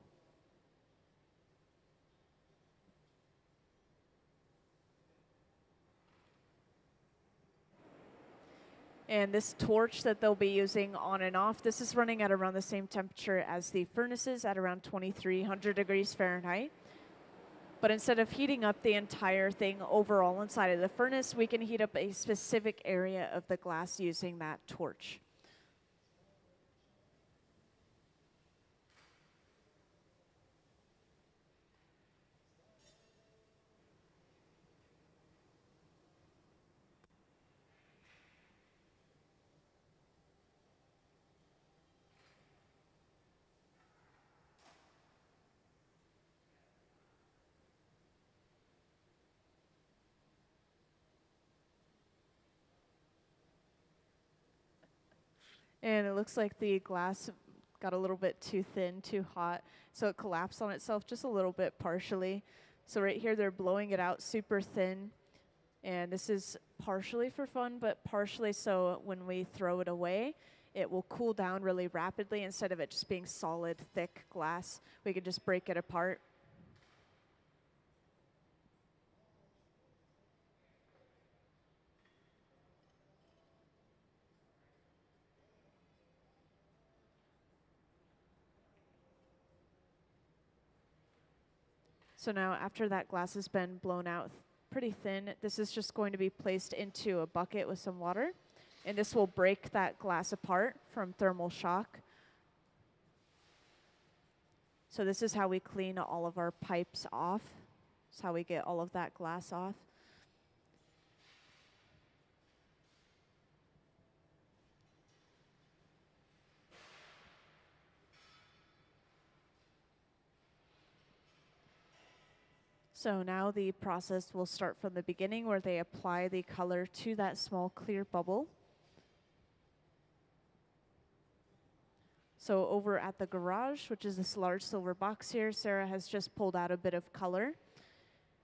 And this torch that they'll be using on and off, this is running at around the same temperature as the furnaces at around 2,300 degrees Fahrenheit. But instead of heating up the entire thing overall inside of the furnace, we can heat up a specific area of the glass using that torch. And it looks like the glass got a little bit too thin, too hot, so it collapsed on itself just a little bit partially. So right here, they're blowing it out super thin. And this is partially for fun, but partially so when we throw it away, it will cool down really rapidly. Instead of it just being solid, thick glass, we can just break it apart. So now after that glass has been blown out pretty thin, this is just going to be placed into a bucket with some water. And this will break that glass apart from thermal shock. So this is how we clean all of our pipes off. It's how we get all of that glass off. So now the process will start from the beginning where they apply the color to that small clear bubble. So over at the garage, which is this large silver box here, Sarah has just pulled out a bit of color.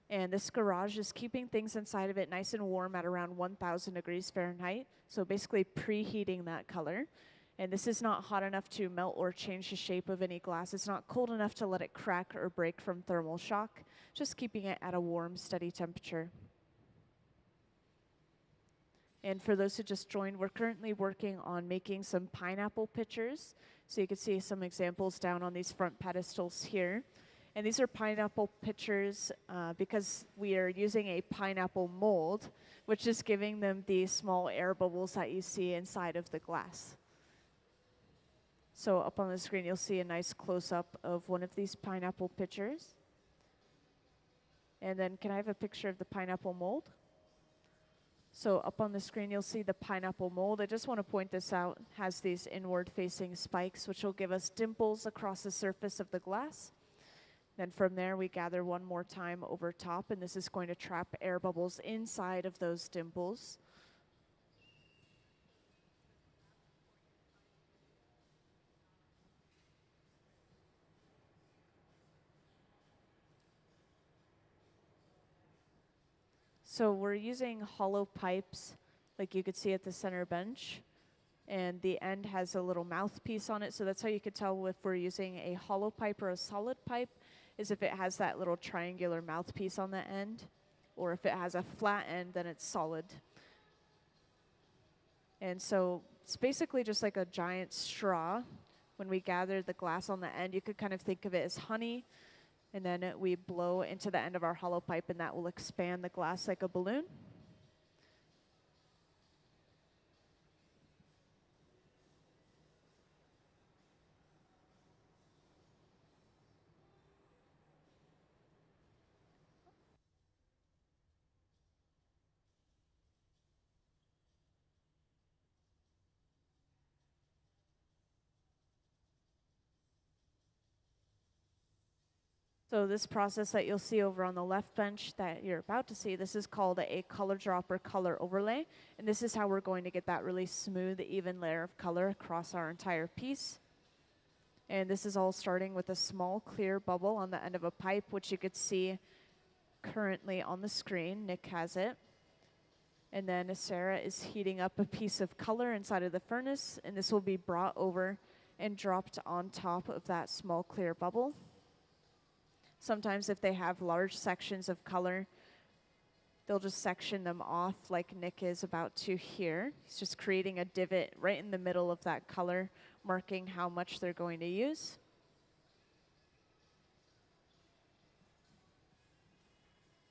And this garage is keeping things inside of it nice and warm at around 1,000 degrees Fahrenheit. So basically preheating that color. And this is not hot enough to melt or change the shape of any glass. It's not cold enough to let it crack or break from thermal shock, just keeping it at a warm, steady temperature. And for those who just joined, we're currently working on making some pineapple pitchers. So you can see some examples down on these front pedestals here. And these are pineapple pitchers because we are using a pineapple mold, which is giving them the small air bubbles that you see inside of the glass. So up on the screen, you'll see a nice close-up of one of these pineapple pitchers. And then can I have a picture of the pineapple mold? So up on the screen, you'll see the pineapple mold. I just want to point this out. It has these inward-facing spikes, which will give us dimples across the surface of the glass. Then from there, we gather one more time over top, and this is going to trap air bubbles inside of those dimples. So we're using hollow pipes, like you could see at the center bench. And the end has a little mouthpiece on it, so that's how you could tell if we're using a hollow pipe or a solid pipe, is if it has that little triangular mouthpiece on the end, or if it has a flat end, then it's solid. And so it's basically just like a giant straw. When we gather the glass on the end, you could kind of think of it as honey, and then we blow into the end of our hollow pipe, and that will expand the glass like a balloon. So this process that you'll see over on the left bench that you're about to see, this is called a color drop or color overlay. And this is how we're going to get that really smooth, even layer of color across our entire piece. And this is all starting with a small clear bubble on the end of a pipe, which you could see currently on the screen. Nick has it. And then Sarah is heating up a piece of color inside of the furnace, and this will be brought over and dropped on top of that small clear bubble. Sometimes if they have large sections of color, they'll just section them off like Nick is about to here. He's just creating a divot right in the middle of that color, marking how much they're going to use.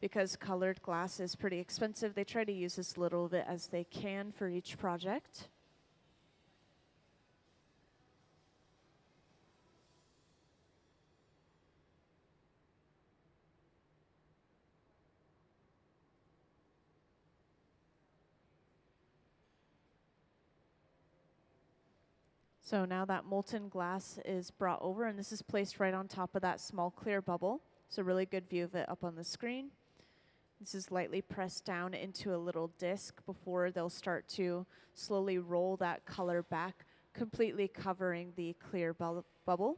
Because colored glass is pretty expensive, they try to use as little of it as they can for each project. So now that molten glass is brought over, and this is placed right on top of that small clear bubble. It's a really good view of it up on the screen. This is lightly pressed down into a little disc before they'll start to slowly roll that color back, completely covering the clear bubble.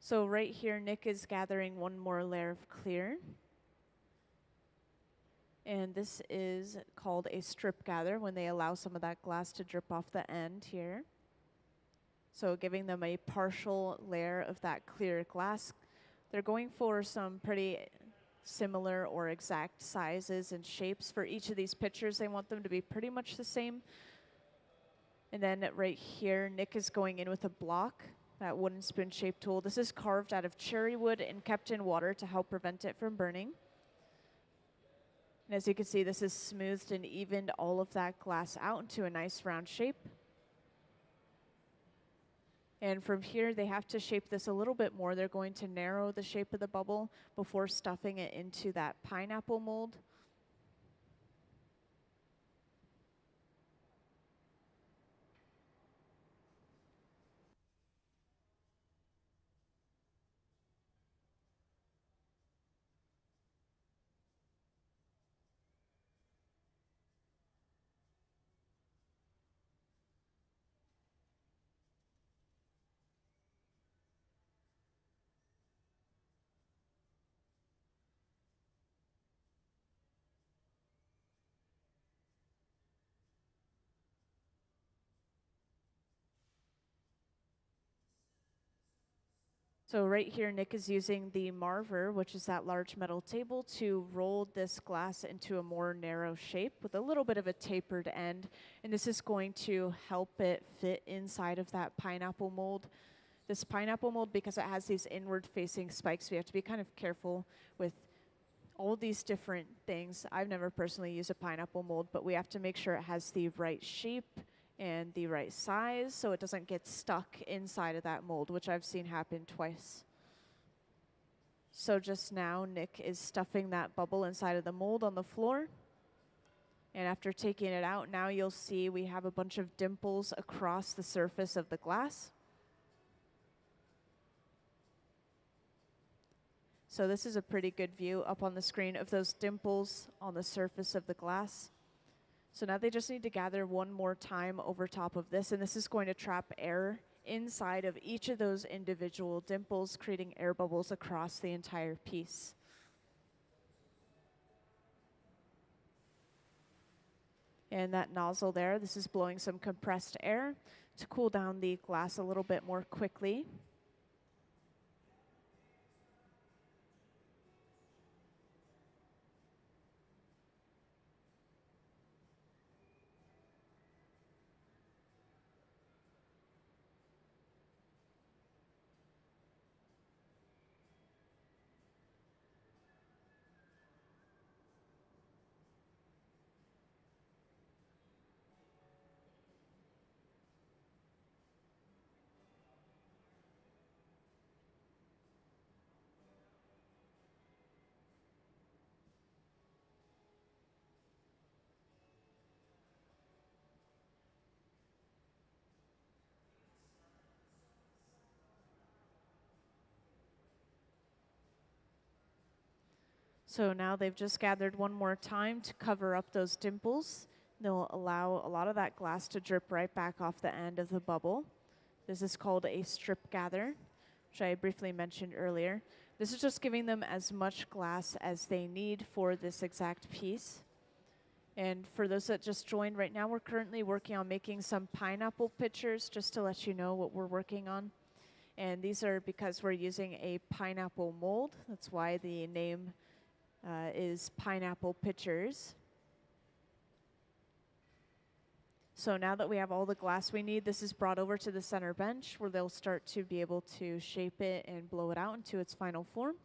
So right here, Nick is gathering one more layer of clear. And this is called a strip gather when they allow some of that glass to drip off the end here. So giving them a partial layer of that clear glass. They're going for some pretty similar or exact sizes and shapes for each of these pictures. They want them to be pretty much the same. And then right here, Nick is going in with a block, that wooden spoon-shaped tool. This is carved out of cherry wood and kept in water to help prevent it from burning. And as you can see, this has smoothed and evened all of that glass out into a nice round shape. And from here, they have to shape this a little bit more. They're going to narrow the shape of the bubble before stuffing it into that pineapple mold. So right here, Nick is using the marver, which is that large metal table, to roll this glass into a more narrow shape with a little bit of a tapered end. And this is going to help it fit inside of that pineapple mold. This pineapple mold, because it has these inward-facing spikes, we have to be kind of careful with all these different things. I've never personally used a pineapple mold, but we have to make sure it has the right shape and the right size so it doesn't get stuck inside of that mold, which I've seen happen twice. So just now, Nick is stuffing that bubble inside of the mold on the floor. And after taking it out, now you'll see we have a bunch of dimples across the surface of the glass. So this is a pretty good view up on the screen of those dimples on the surface of the glass. So now they just need to gather one more time over top of this, and this is going to trap air inside of each of those individual dimples, creating air bubbles across the entire piece. And that nozzle there, this is blowing some compressed air to cool down the glass a little bit more quickly. So now they've just gathered one more time to cover up those dimples. They'll allow a lot of that glass to drip right back off the end of the bubble. This is called a strip gather, which I briefly mentioned earlier. This is just giving them as much glass as they need for this exact piece. And for those that just joined right now, we're currently working on making some pineapple pictures, just to let you know what we're working on. And these are because we're using a pineapple mold. That's why the name is Pineapple Pictures. So now that we have all the glass we need, this is brought over to the center bench where they'll start to be able to shape it and blow it out into its final form.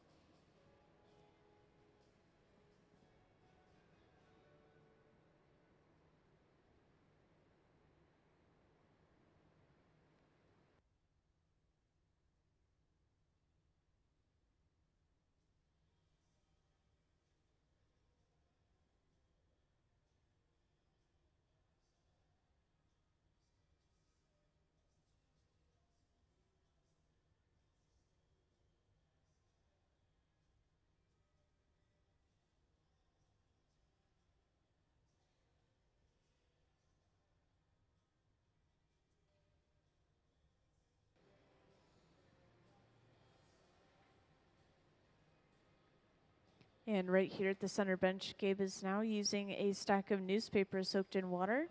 And right here at the center bench, Gabe is now using a stack of newspaper soaked in water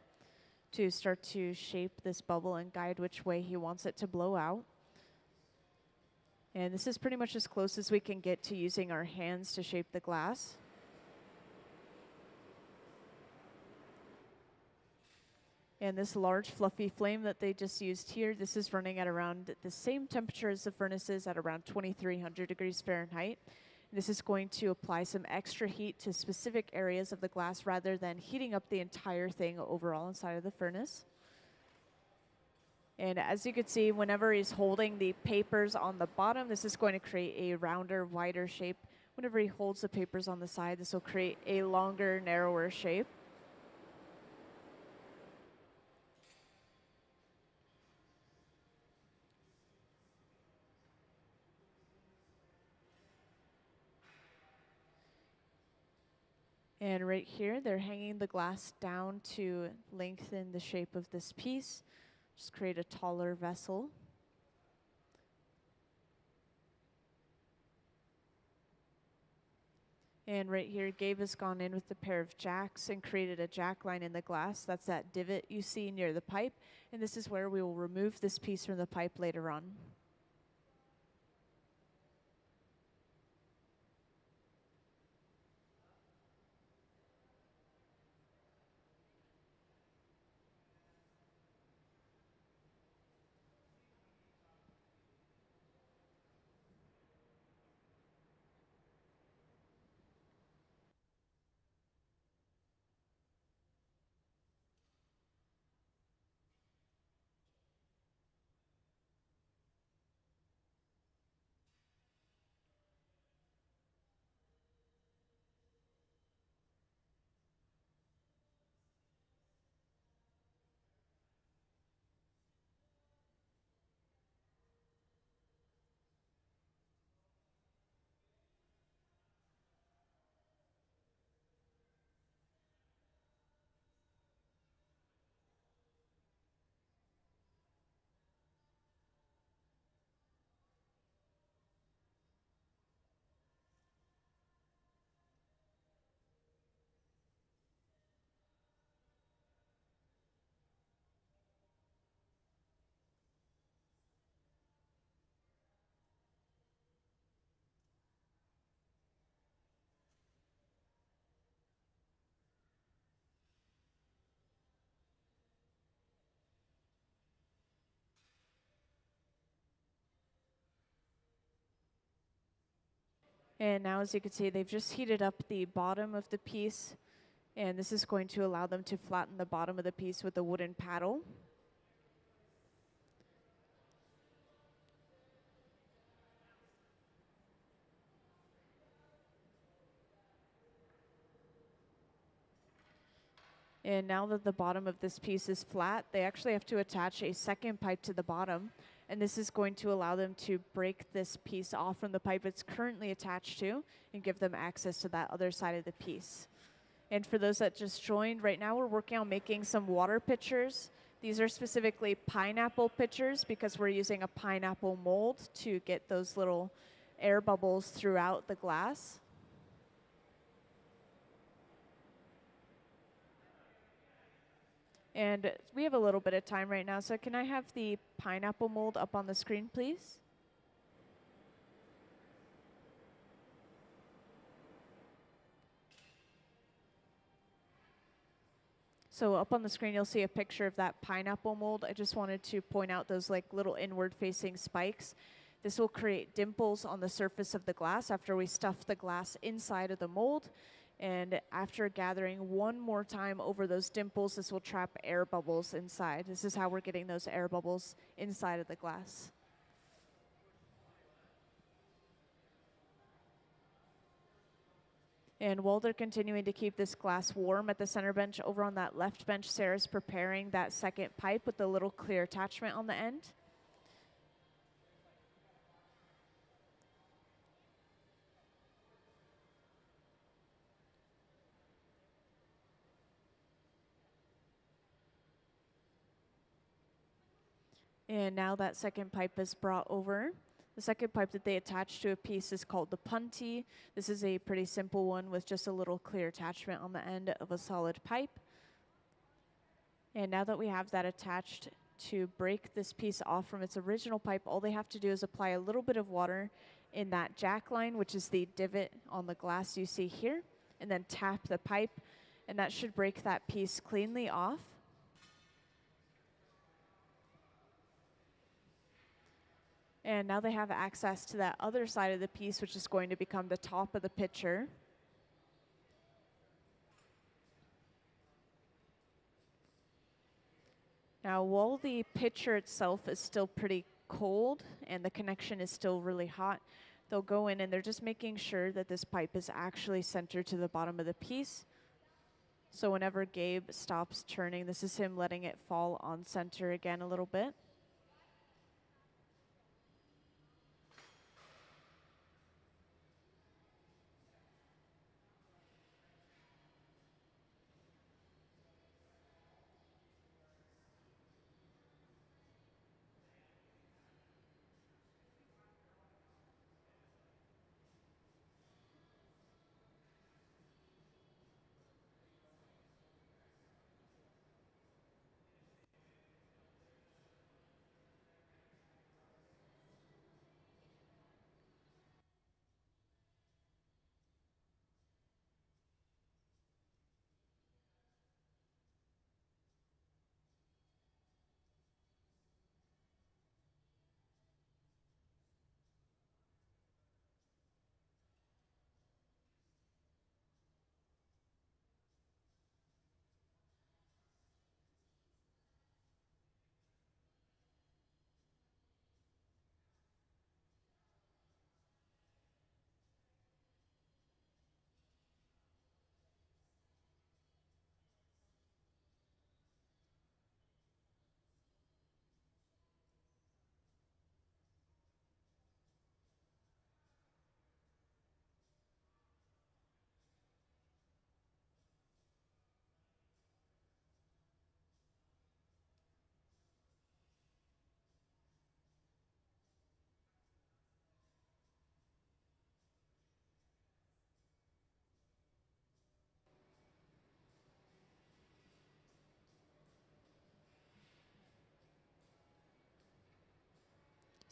to start to shape this bubble and guide which way he wants it to blow out. And this is pretty much as close as we can get to using our hands to shape the glass. And this large fluffy flame that they just used here, this is running at around the same temperature as the furnaces at around 2300 degrees Fahrenheit. This is going to apply some extra heat to specific areas of the glass rather than heating up the entire thing overall inside of the furnace. And as you can see, whenever he's holding the papers on the bottom, this is going to create a rounder, wider shape. Whenever he holds the papers on the side, this will create a longer, narrower shape. And right here, they're hanging the glass down to lengthen the shape of this piece. Just create a taller vessel. And right here, Gabe has gone in with a pair of jacks and created a jack line in the glass. That's that divot you see near the pipe. And this is where we will remove this piece from the pipe later on. And now, as you can see, they've just heated up the bottom of the piece. And this is going to allow them to flatten the bottom of the piece with a wooden paddle. And now that the bottom of this piece is flat, they actually have to attach a second pipe to the bottom. And this is going to allow them to break this piece off from the pipe it's currently attached to and give them access to that other side of the piece. And for those that just joined, right now we're working on making some water pitchers. These are specifically pineapple pitchers because we're using a pineapple mold to get those little air bubbles throughout the glass. And we have a little bit of time right now, so can I have the pineapple mold up on the screen, please? So up on the screen, you'll see a picture of that pineapple mold. I just wanted to point out those like little inward-facing spikes. This will create dimples on the surface of the glass after we stuff the glass inside of the mold. And after gathering one more time over those dimples, this will trap air bubbles inside. This is how we're getting those air bubbles inside of the glass. And while they're continuing to keep this glass warm at the center bench, over on that left bench, Sarah's preparing that second pipe with the little clear attachment on the end. And now that second pipe is brought over, The second pipe that they attach to a piece is called the punty. This is a pretty simple one with just a little clear attachment on the end of a solid pipe. And now that we have that attached, to break this piece off from its original pipe, all they have to do is apply a little bit of water in that jack line, which is the divot on the glass you see here, and then tap the pipe, and that should break that piece cleanly off. And now they have access to that other side of the piece, which is going to become the top of the pitcher. Now, while the pitcher itself is still pretty cold and the connection is still really hot, they'll go in and they're just making sure that this pipe is actually centered to the bottom of the piece. So whenever Gabe stops turning, this is him letting it fall on center again a little bit.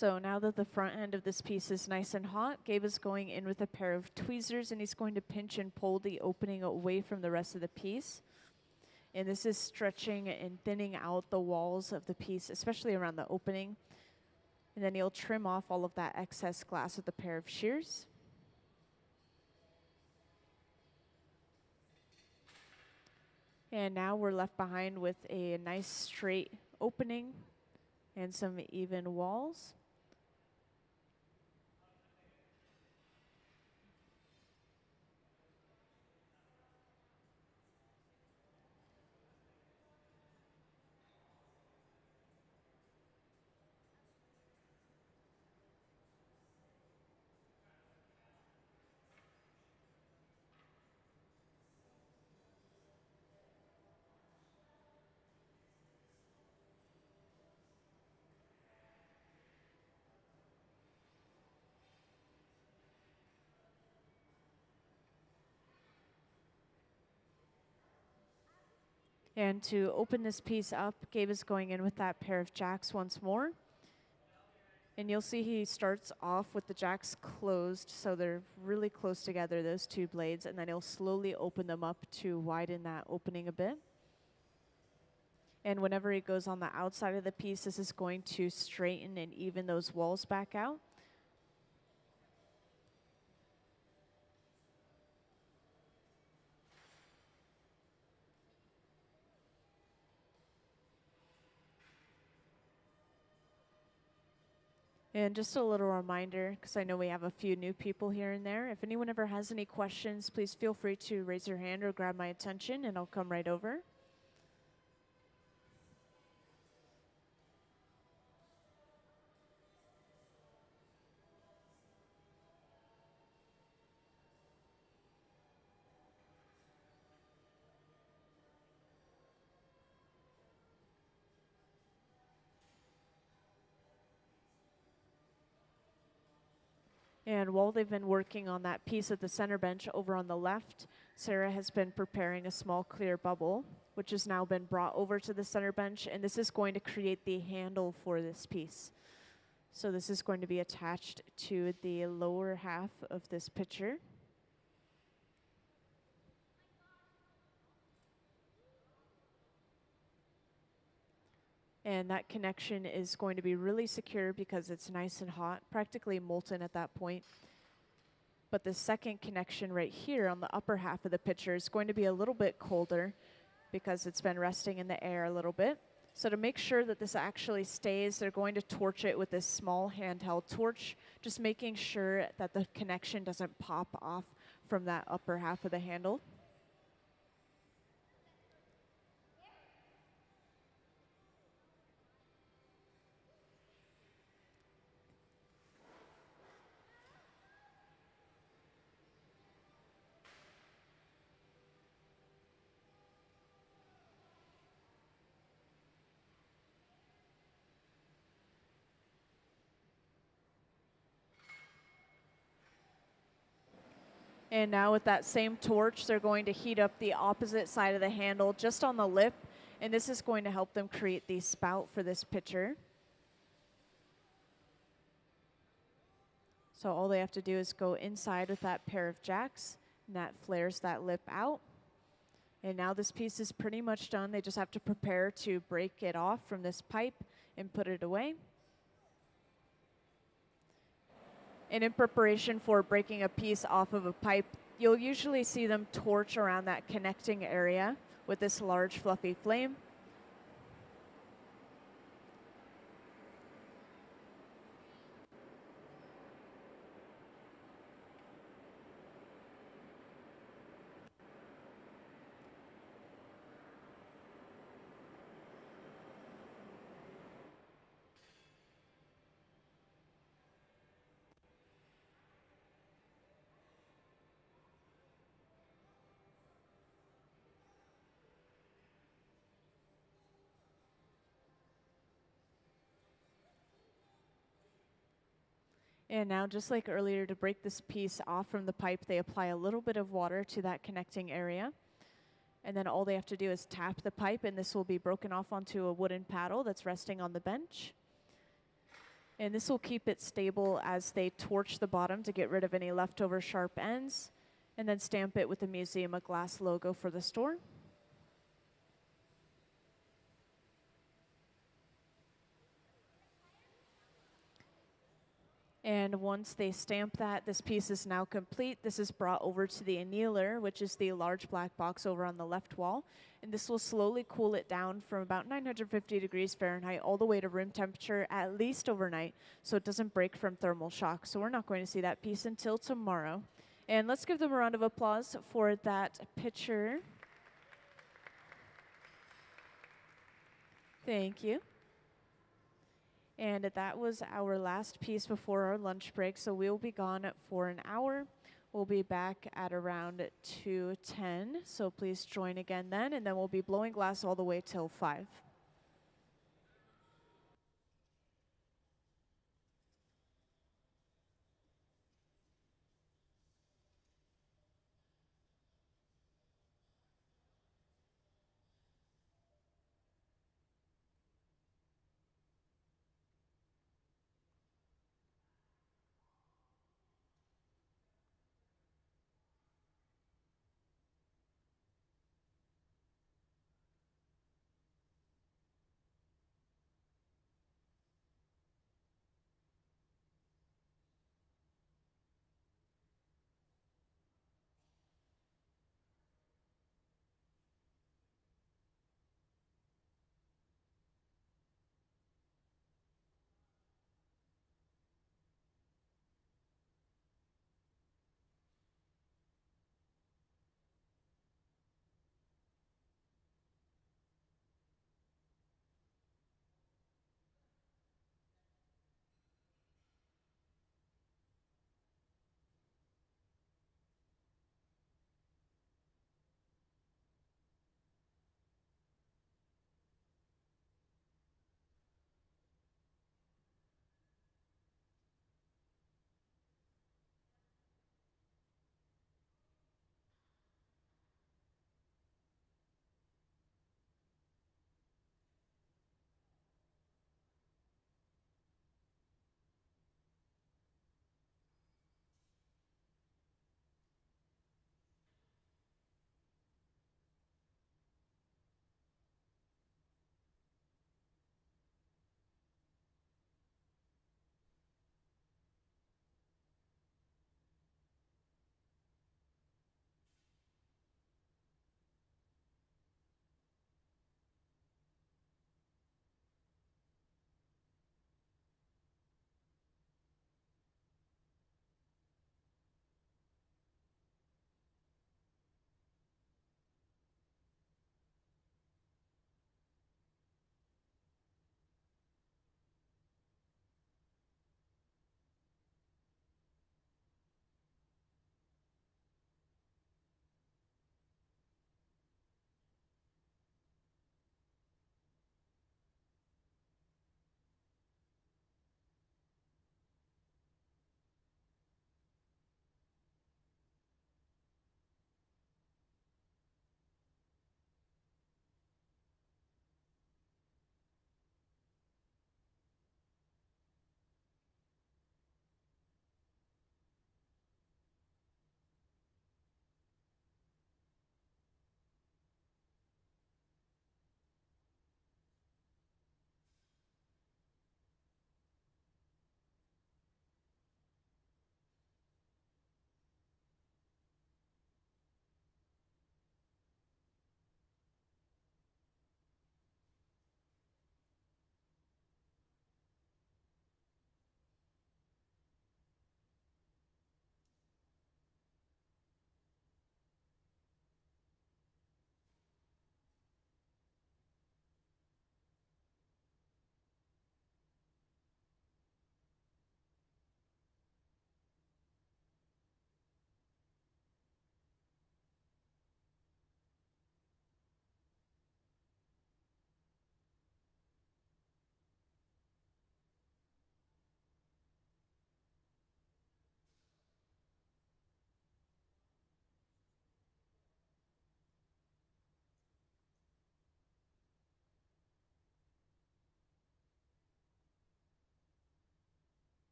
So now that the front end of this piece is nice and hot, Gabe is going in with a pair of tweezers and he's going to pinch and pull the opening away from the rest of the piece. And this is stretching and thinning out the walls of the piece, especially around the opening. And then he'll trim off all of that excess glass with a pair of shears. And now we're left behind with a nice straight opening and some even walls. And to open this piece up, Gabe is going in with that pair of jacks once more. And you'll see he starts off with the jacks closed, so they're really close together, those two blades, and then he'll slowly open them up to widen that opening a bit. And whenever he goes on the outside of the piece, this is going to straighten and even those walls back out. And just a little reminder, because I know we have a few new people here and there, if anyone ever has any questions, please feel free to raise your hand or grab my attention and I'll come right over. And while they've been working on that piece of the center bench over on the left, Sarah has been preparing a small clear bubble, which has now been brought over to the center bench, and this is going to create the handle for this piece. So this is going to be attached to the lower half of this pitcher. And that connection is going to be really secure because it's nice and hot, practically molten at that point. But the second connection right here on the upper half of the pitcher is going to be a little bit colder because it's been resting in the air a little bit. So to make sure that this actually stays, they're going to torch it with this small handheld torch, just making sure that the connection doesn't pop off from that upper half of the handle. And now with that same torch, they're going to heat up the opposite side of the handle just on the lip. And this is going to help them create the spout for this pitcher. So all they have to do is go inside with that pair of jacks, and that flares that lip out. And now this piece is pretty much done. They just have to prepare to break it off from this pipe and put it away. And in preparation for breaking a piece off of a pipe, you'll usually see them torch around that connecting area with this large fluffy flame. And now, just like earlier, to break this piece off from the pipe, they apply a little bit of water to that connecting area. And then all they have to do is tap the pipe, and this will be broken off onto a wooden paddle that's resting on the bench. And this will keep it stable as they torch the bottom to get rid of any leftover sharp ends, and then stamp it with the Museum of Glass logo for the store. And once they stamp that, this piece is now complete. This is brought over to the annealer, which is the large black box over on the left wall. And this will slowly cool it down from about 950 degrees Fahrenheit all the way to room temperature, at least overnight, so it doesn't break from thermal shock. So we're not going to see that piece until tomorrow. And let's give them a round of applause for that picture. Thank you. And that was our last piece before our lunch break, so we'll be gone for an hour. We'll be back at around 2:10, so please join again then, and then we'll be blowing glass all the way till 5.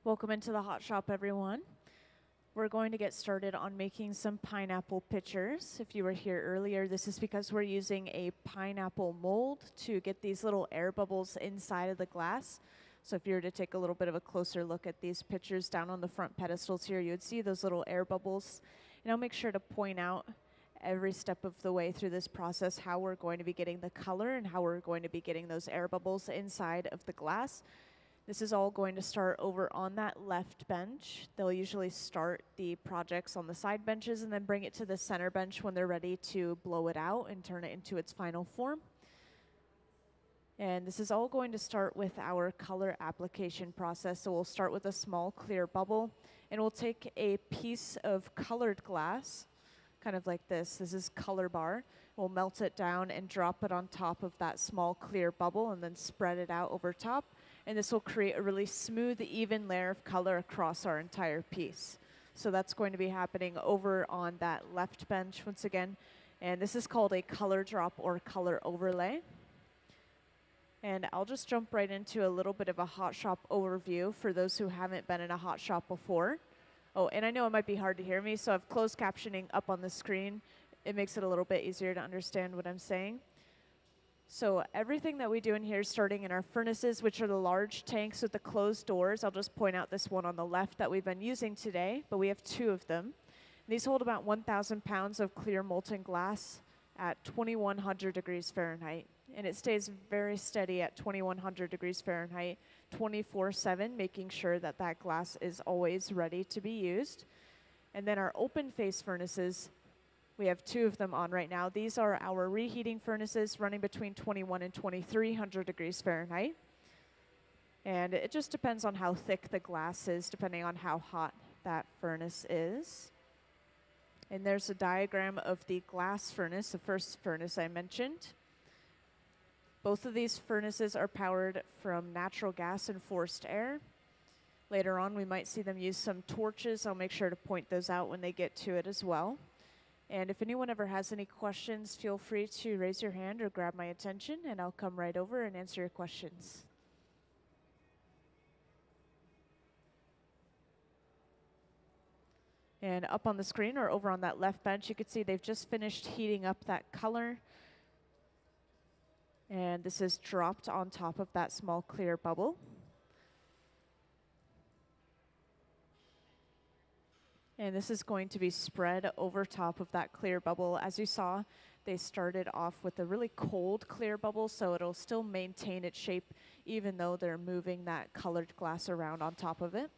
Welcome into the hot shop, everyone. We're going to get started on making some pineapple pitchers. If you were here earlier, this is because we're using a pineapple mold to get these little air bubbles inside of the glass. So if you were to take a little bit of a closer look at these pitchers down on the front pedestals here, you would see those little air bubbles. And I'll make sure to point out every step of the way through this process how we're going to be getting the color and how we're going to be getting those air bubbles inside of the glass. This is all going to start over on that left bench. They'll usually start the projects on the side benches and then bring it to the center bench when they're ready to blow it out and turn it into its final form. And this is all going to start with our color application process. So we'll start with a small clear bubble, and we'll take a piece of colored glass, kind of like this. This is color bar. We'll melt it down and drop it on top of that small clear bubble and then spread it out over top. And this will create a really smooth, even layer of color across our entire piece. So that's going to be happening over on that left bench once again. And this is called a color drop or color overlay. And I'll just jump right into a little bit of a hot shop overview for those who haven't been in a hot shop before. Oh, and I know it might be hard to hear me, so I've closed captioning up on the screen. It makes it a little bit easier to understand what I'm saying. So everything that we do in here, starting in our furnaces, which are the large tanks with the closed doors. I'll just point out this one on the left that we've been using today, but we have two of them. These hold about 1,000 pounds of clear molten glass at 2,100 degrees Fahrenheit. And it stays very steady at 2,100 degrees Fahrenheit, 24/7, making sure that that glass is always ready to be used. And then our open face furnaces, we have two of them on right now. These are our reheating furnaces running between 21 and 2,300 degrees Fahrenheit. And it just depends on how thick the glass is, depending on how hot that furnace is. And there's a diagram of the glass furnace, the first furnace I mentioned. Both of these furnaces are powered from natural gas and forced air. Later on, we might see them use some torches. I'll make sure to point those out when they get to it as well. And if anyone ever has any questions, feel free to raise your hand or grab my attention, and I'll come right over and answer your questions. And up on the screen or over on that left bench, you can see they've just finished heating up that color. And this is dropped on top of that small clear bubble. And this is going to be spread over top of that clear bubble. As you saw, they started off with a really cold clear bubble, so it'll still maintain its shape even though they're moving that colored glass around on top of it.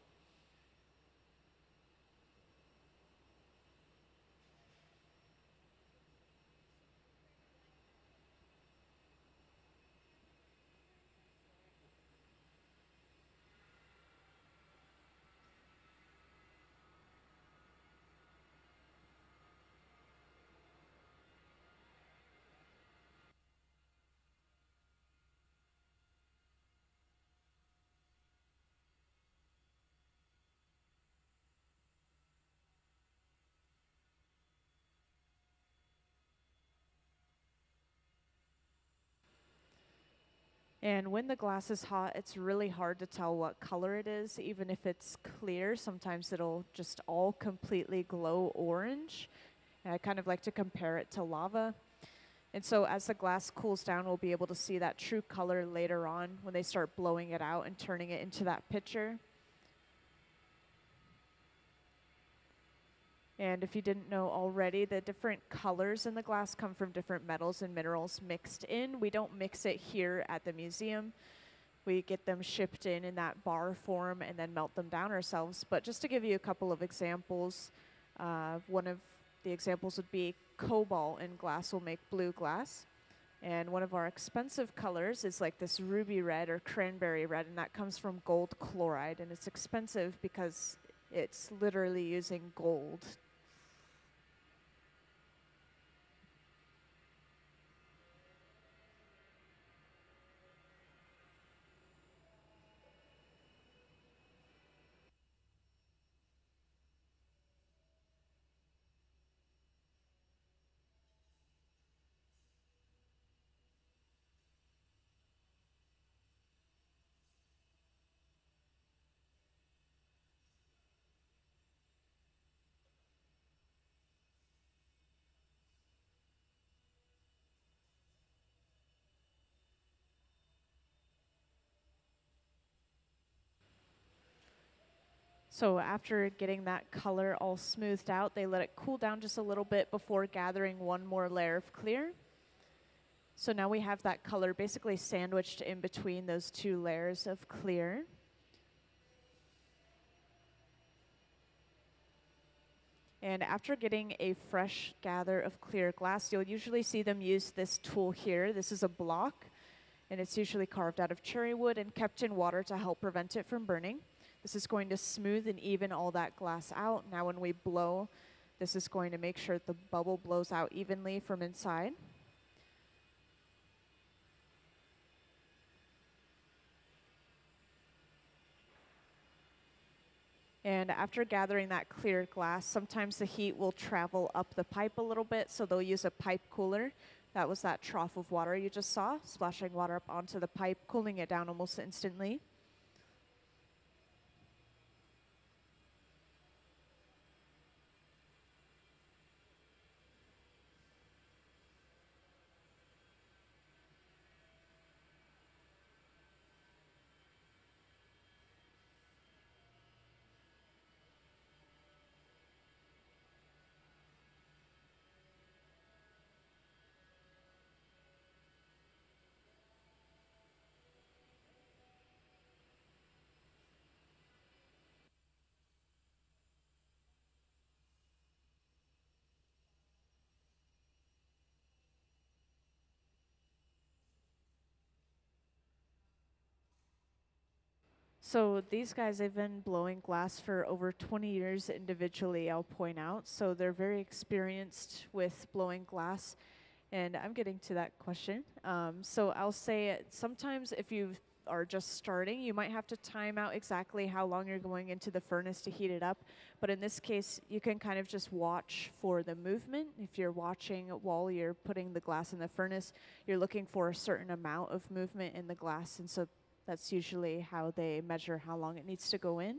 And when the glass is hot, it's really hard to tell what color it is. Even if it's clear, sometimes it'll just all completely glow orange. And I kind of like to compare it to lava. And so as the glass cools down, we'll be able to see that true color later on when they start blowing it out and turning it into that pitcher. And if you didn't know already, the different colors in the glass come from different metals and minerals mixed in. We don't mix it here at the museum. We get them shipped in that bar form and then melt them down ourselves. But just to give you a couple of examples, one of the examples would be cobalt in glass will make blue glass. And one of our expensive colors is like this ruby red or cranberry red, and that comes from gold chloride. And it's expensive because it's literally using gold. So after getting that color all smoothed out, they let it cool down just a little bit before gathering one more layer of clear. So now we have that color basically sandwiched in between those two layers of clear. And after getting a fresh gather of clear glass, you'll usually see them use this tool here. This is a block, and it's usually carved out of cherry wood and kept in water to help prevent it from burning. This is going to smooth and even all that glass out. Now when we blow, this is going to make sure the bubble blows out evenly from inside. And after gathering that clear glass, sometimes the heat will travel up the pipe a little bit, so they'll use a pipe cooler. That was that trough of water you just saw, splashing water up onto the pipe, cooling it down almost instantly. So these guys have been blowing glass for over 20 years individually, I'll point out. So they're very experienced with blowing glass. And I'm getting to that question. So I'll say sometimes if you are just starting, you might have to time out exactly how long you're going into the furnace to heat it up. But in this case, you can kind of just watch for the movement. If you're watching while you're putting the glass in the furnace, you're looking for a certain amount of movement in the glass. And so that's usually how they measure how long it needs to go in.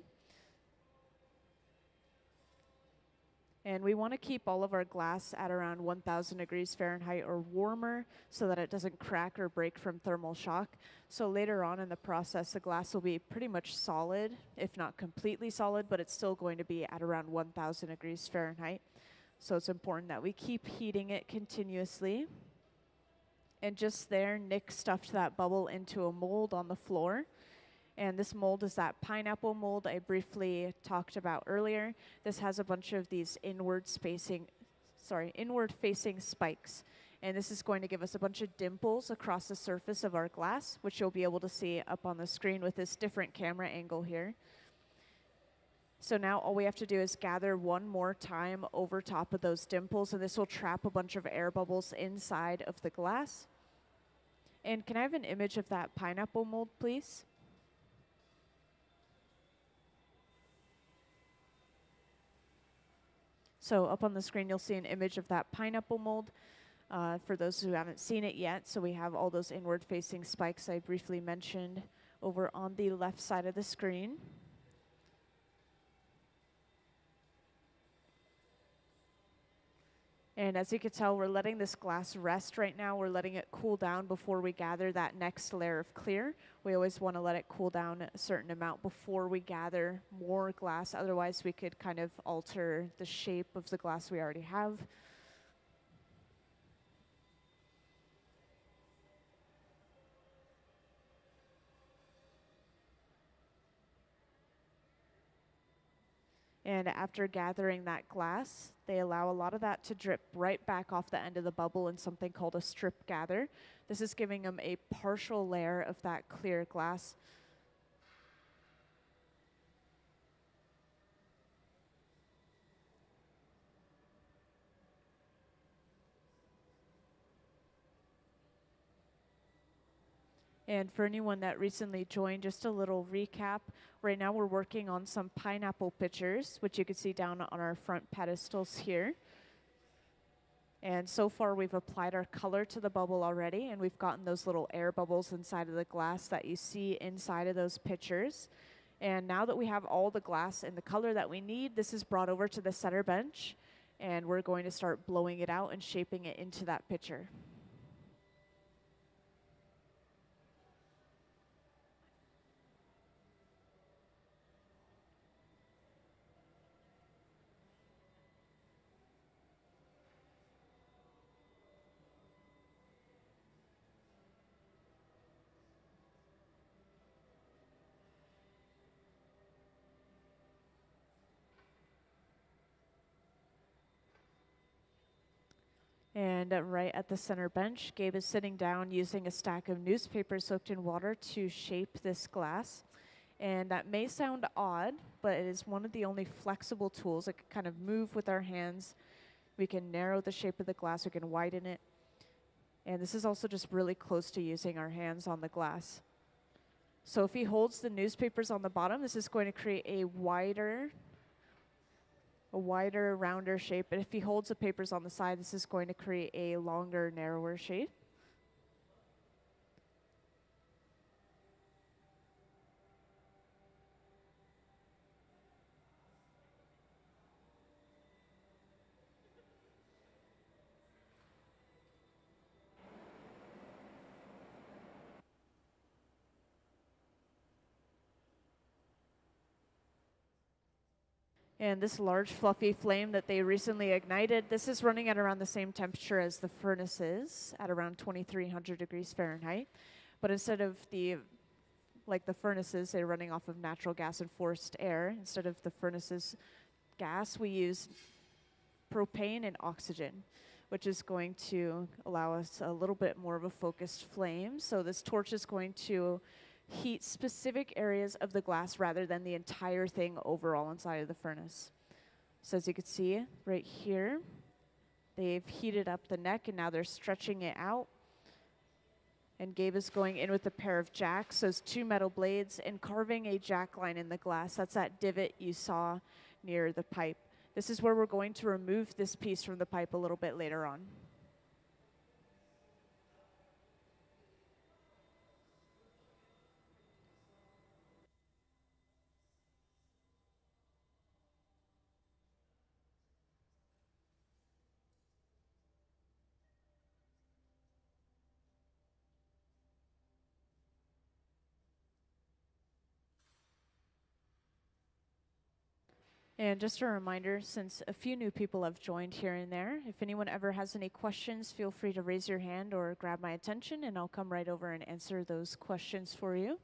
And we want to keep all of our glass at around 1,000 degrees Fahrenheit or warmer so that it doesn't crack or break from thermal shock. So later on in the process, the glass will be pretty much solid, if not completely solid, but it's still going to be at around 1,000 degrees Fahrenheit. So it's important that we keep heating it continuously. And just there, Nick stuffed that bubble into a mold on the floor. And this mold is that pineapple mold I briefly talked about earlier. This has a bunch of these inward-facing spikes. And this is going to give us a bunch of dimples across the surface of our glass, which you'll be able to see up on the screen with this different camera angle here. So now all we have to do is gather one more time over top of those dimples, and this will trap a bunch of air bubbles inside of the glass. And can I have an image of that pineapple mold, please? So up on the screen, you'll see an image of that pineapple mold for those who haven't seen it yet. So we have all those inward-facing spikes I briefly mentioned over on the left side of the screen. And as you can tell, we're letting this glass rest right now. We're letting it cool down before we gather that next layer of clear. We always want to let it cool down a certain amount before we gather more glass. Otherwise, we could kind of alter the shape of the glass we already have. And after gathering that glass, they allow a lot of that to drip right back off the end of the bubble in something called a strip gather. This is giving them a partial layer of that clear glass. And for anyone that recently joined, just a little recap. Right now we're working on some pineapple pitchers, which you can see down on our front pedestals here. And so far we've applied our color to the bubble already, and we've gotten those little air bubbles inside of the glass that you see inside of those pitchers. And now that we have all the glass and the color that we need, this is brought over to the center bench, and we're going to start blowing it out and shaping it into that pitcher. And right at the center bench, Gabe is sitting down using a stack of newspaper soaked in water to shape this glass. And that may sound odd, but it is one of the only flexible tools that can kind of move with our hands. We can narrow the shape of the glass, we can widen it. And this is also just really close to using our hands on the glass. So if he holds the newspapers on the bottom, this is going to create a wider, rounder shape. But if he holds the papers on the side, this is going to create a longer, narrower shape. And this large fluffy flame that they recently ignited, this is running at around the same temperature as the furnaces at around 2300 degrees Fahrenheit. But instead of like the furnaces, they're running off of natural gas and forced air. Instead of the furnaces gas, we use propane and oxygen, which is going to allow us a little bit more of a focused flame. So this torch is going to heat specific areas of the glass rather than the entire thing overall inside of the furnace. So as you can see right here, they've heated up the neck and now they're stretching it out. And Gabe is going in with a pair of jacks, those two metal blades, and carving a jack line in the glass. That's that divot you saw near the pipe. This is where we're going to remove this piece from the pipe a little bit later on. And just a reminder, since a few new people have joined here and there, if anyone ever has any questions, feel free to raise your hand or grab my attention, and I'll come right over and answer those questions for you.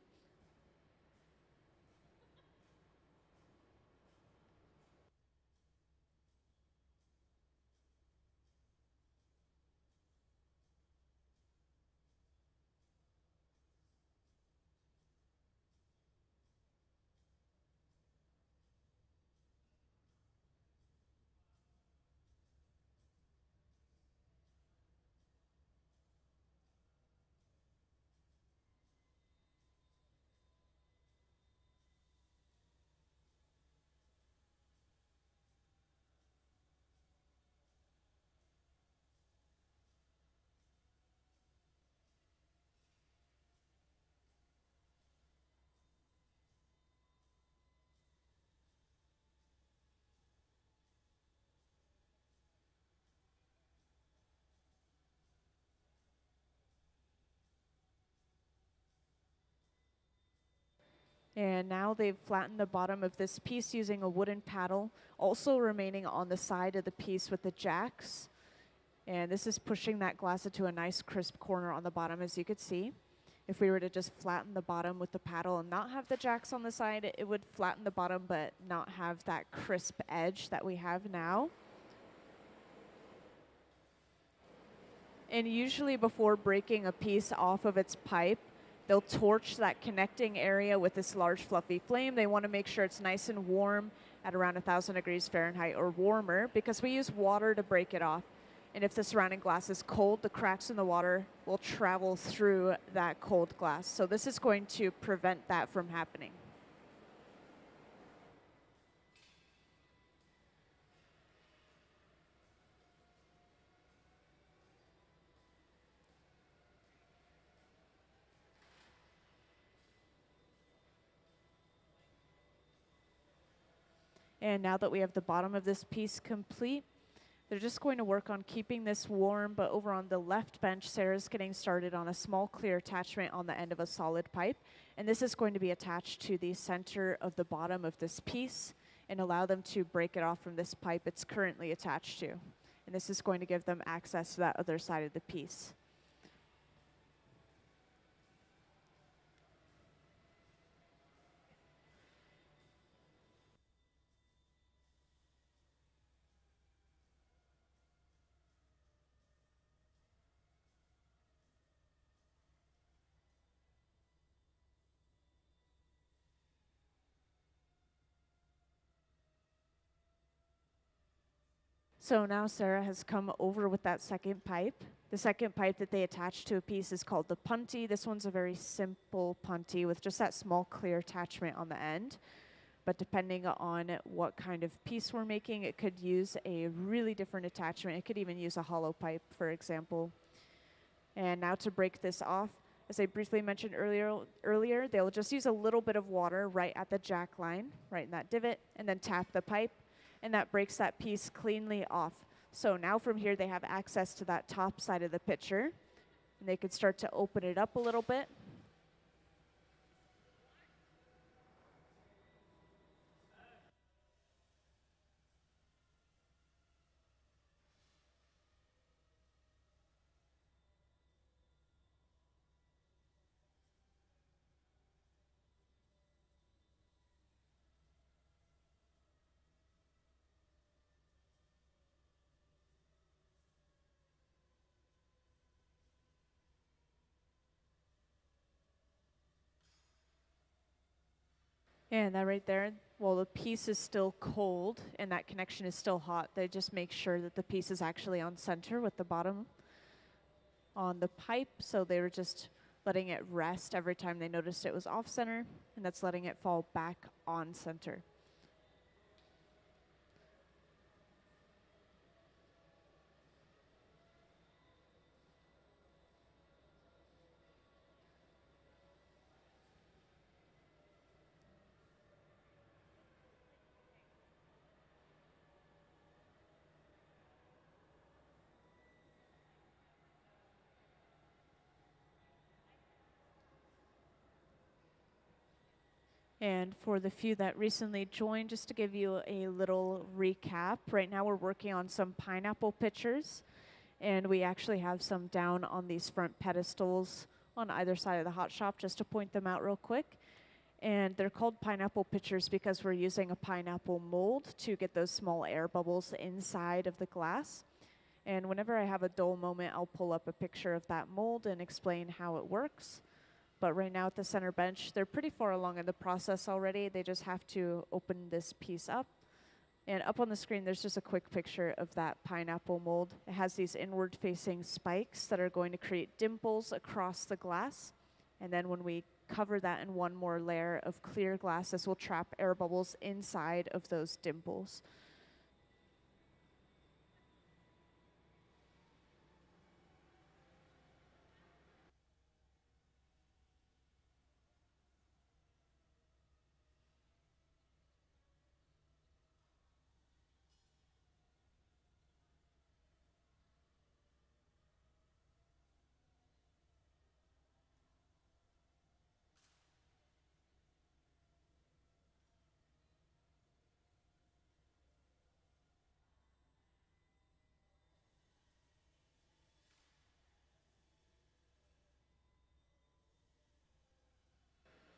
And now they've flattened the bottom of this piece using a wooden paddle, also remaining on the side of the piece with the jacks. And this is pushing that glass into a nice crisp corner on the bottom, as you could see. If we were to just flatten the bottom with the paddle and not have the jacks on the side, it would flatten the bottom but not have that crisp edge that we have now. And usually before breaking a piece off of its pipe, they'll torch that connecting area with this large fluffy flame. They want to make sure it's nice and warm at around 1000 degrees Fahrenheit or warmer, because we use water to break it off. And if the surrounding glass is cold, the cracks in the water will travel through that cold glass. So this is going to prevent that from happening. And now that we have the bottom of this piece complete, they're just going to work on keeping this warm, but over on the left bench, Sarah's getting started on a small clear attachment on the end of a solid pipe. And this is going to be attached to the center of the bottom of this piece and allow them to break it off from this pipe it's currently attached to. And this is going to give them access to that other side of the piece. So now Sarah has come over with that second pipe. The second pipe that they attach to a piece is called the punty. This one's a very simple punty with just that small clear attachment on the end. But depending on what kind of piece we're making, it could use a really different attachment. It could even use a hollow pipe, for example. And now to break this off, as I briefly mentioned earlier, they'll just use a little bit of water right at the jack line, right in that divot, and then tap the pipe, and that breaks that piece cleanly off. So now from here, they have access to that top side of the pitcher, and they could start to open it up a little bit. And that right there, while the piece is still cold and that connection is still hot, they just make sure that the piece is actually on center with the bottom on the pipe. So they were just letting it rest every time they noticed it was off center, and that's letting it fall back on center. And for the few that recently joined, just to give you a little recap, right now we're working on some pineapple pitchers, and we actually have some down on these front pedestals on either side of the hot shop, just to point them out real quick. And they're called pineapple pitchers because we're using a pineapple mold to get those small air bubbles inside of the glass. And whenever I have a dull moment, I'll pull up a picture of that mold and explain how it works. But right now at the center bench, they're pretty far along in the process already. They just have to open this piece up. And up on the screen, there's just a quick picture of that pineapple mold. It has these inward-facing spikes that are going to create dimples across the glass. And then when we cover that in one more layer of clear glass, this will trap air bubbles inside of those dimples.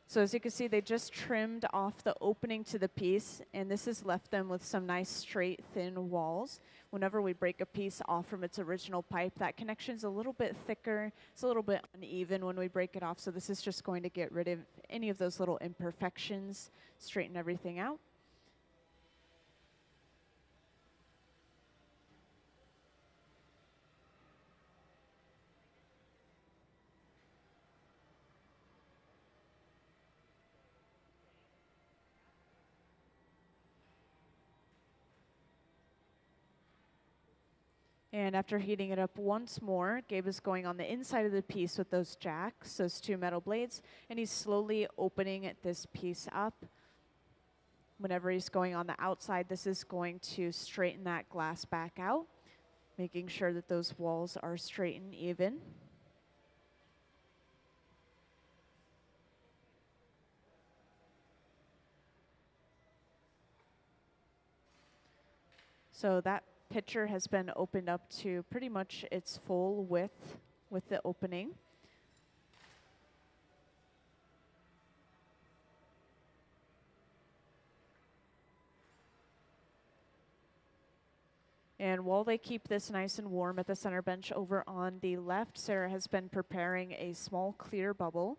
So as you can see, they just trimmed off the opening to the piece, and this has left them with some nice straight, thin walls. Whenever we break a piece off from its original pipe, that connection's a little bit thicker. It's a little bit uneven when we break it off, so this is just going to get rid of any of those little imperfections, straighten everything out. And after heating it up once more, Gabe is going on the inside of the piece with those jacks, those two metal blades, and he's slowly opening this piece up. Whenever he's going on the outside, this is going to straighten that glass back out, making sure that those walls are straight and even. So that pitcher has been opened up to pretty much its full width with the opening. And while they keep this nice and warm at the center bench over on the left, Sarah has been preparing a small clear bubble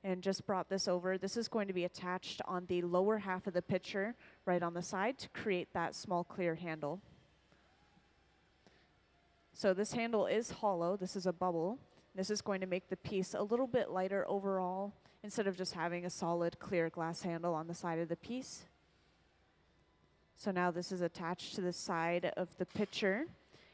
and just brought this over. This is going to be attached on the lower half of the pitcher right on the side to create that small clear handle. So this handle is hollow. This is a bubble. This is going to make the piece a little bit lighter overall instead of just having a solid clear glass handle on the side of the piece. So now this is attached to the side of the pitcher.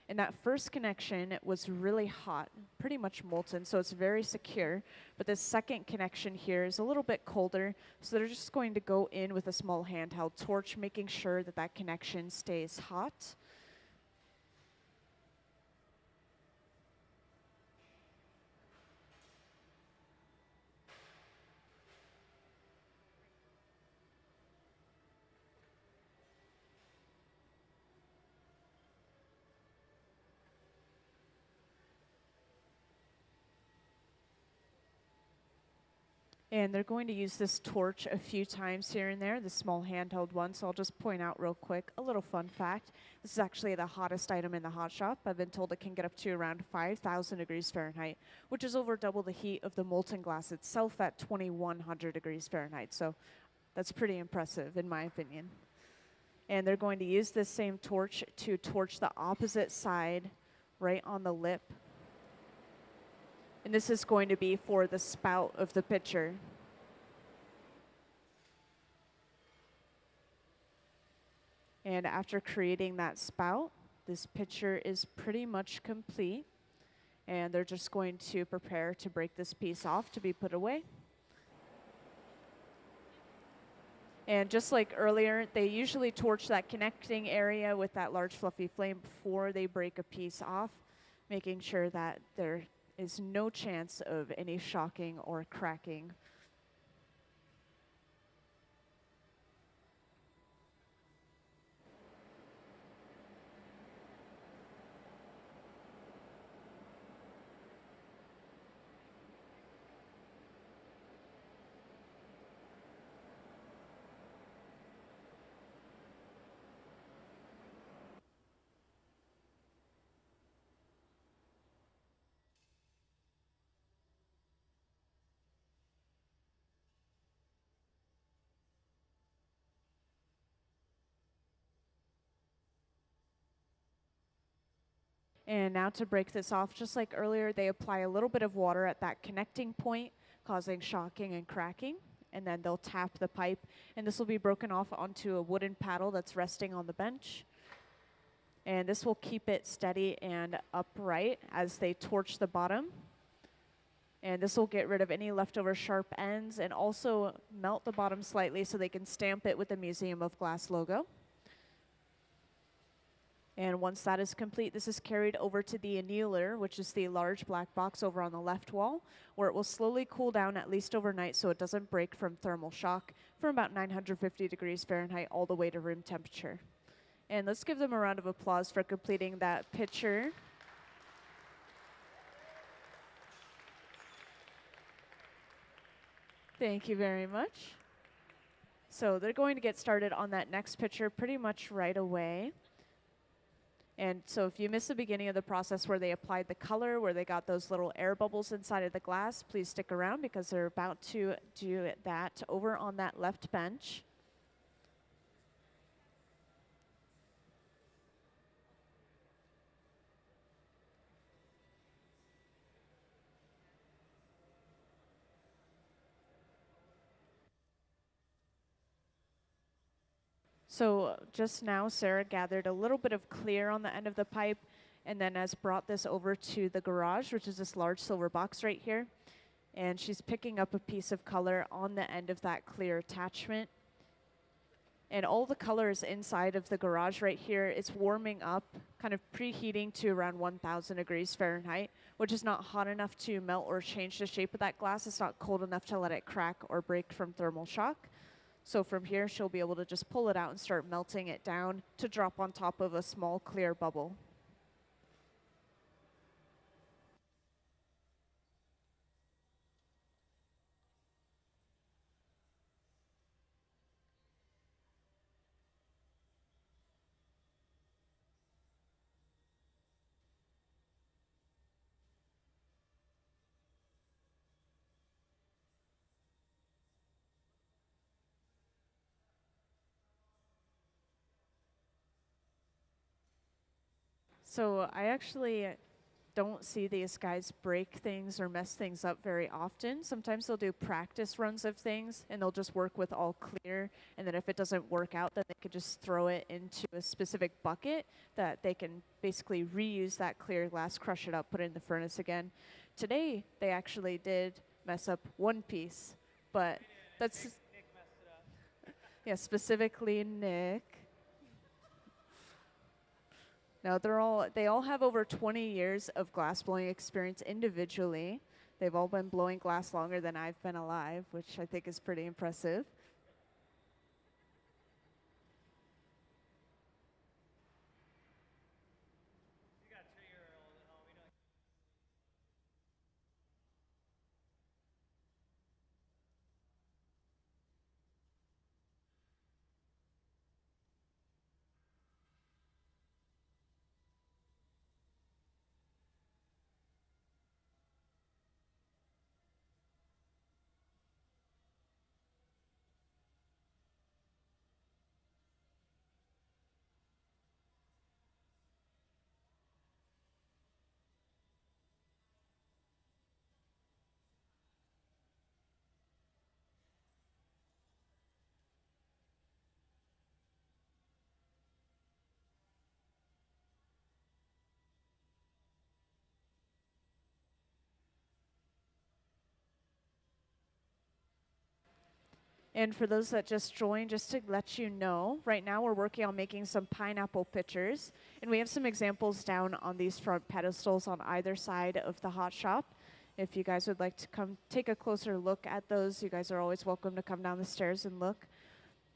And that first connection was really hot, pretty much molten, so it's very secure. But the second connection here is a little bit colder, so they're just going to go in with a small handheld torch, making sure that that connection stays hot. And they're going to use this torch a few times here and there, the small handheld one. So I'll just point out real quick a little fun fact. This is actually the hottest item in the hot shop. I've been told it can get up to around 5,000 degrees Fahrenheit, which is over double the heat of the molten glass itself at 2,100 degrees Fahrenheit. So that's pretty impressive in my opinion. And they're going to use this same torch to torch the opposite side right on the lip. And this is going to be for the spout of the pitcher. And after creating that spout, this pitcher is pretty much complete. And they're just going to prepare to break this piece off to be put away. And just like earlier, they usually torch that connecting area with that large fluffy flame before they break a piece off, making sure that there is no chance of any shocking or cracking. And now to break this off, just like earlier, they apply a little bit of water at that connecting point, causing shocking and cracking. And then they'll tap the pipe, and this will be broken off onto a wooden paddle that's resting on the bench. And this will keep it steady and upright as they torch the bottom. And this will get rid of any leftover sharp ends and also melt the bottom slightly so they can stamp it with the Museum of Glass logo. And once that is complete, this is carried over to the annealer, which is the large black box over on the left wall, where it will slowly cool down at least overnight so it doesn't break from thermal shock from about 950 degrees Fahrenheit all the way to room temperature. And let's give them a round of applause for completing that pitcher. Thank you very much. So they're going to get started on that next pitcher pretty much right away. And so if you missed the beginning of the process where they applied the color, where they got those little air bubbles inside of the glass, please stick around because they're about to do that over on that left bench. So just now, Sarah gathered a little bit of clear on the end of the pipe and then has brought this over to the garage, which is this large silver box right here. And she's picking up a piece of color on the end of that clear attachment. And all the color is inside of the garage right here. It's warming up, kind of preheating to around 1,000 degrees Fahrenheit, which is not hot enough to melt or change the shape of that glass. It's not cold enough to let it crack or break from thermal shock. So from here, she'll be able to just pull it out and start melting it down to drop on top of a small clear bubble. So I actually don't see these guys break things or mess things up very often. Sometimes they'll do practice runs of things and they'll just work with all clear. And then if it doesn't work out, then they could just throw it into a specific bucket that they can basically reuse that clear glass, crush it up, put it in the furnace again. Today, they actually did mess up one piece, but that's, Nick messed it up. yeah, specifically Nick. No, they all have over 20 years of glass blowing experience individually. They've all been blowing glass longer than I've been alive, which I think is pretty impressive. You got a 2-year-old at home. You know. And for those that just joined, just to let you know, right now we're working on making some pineapple pitchers. And we have some examples down on these front pedestals on either side of the hot shop. If you guys would like to come take a closer look at those, you guys are always welcome to come down the stairs and look.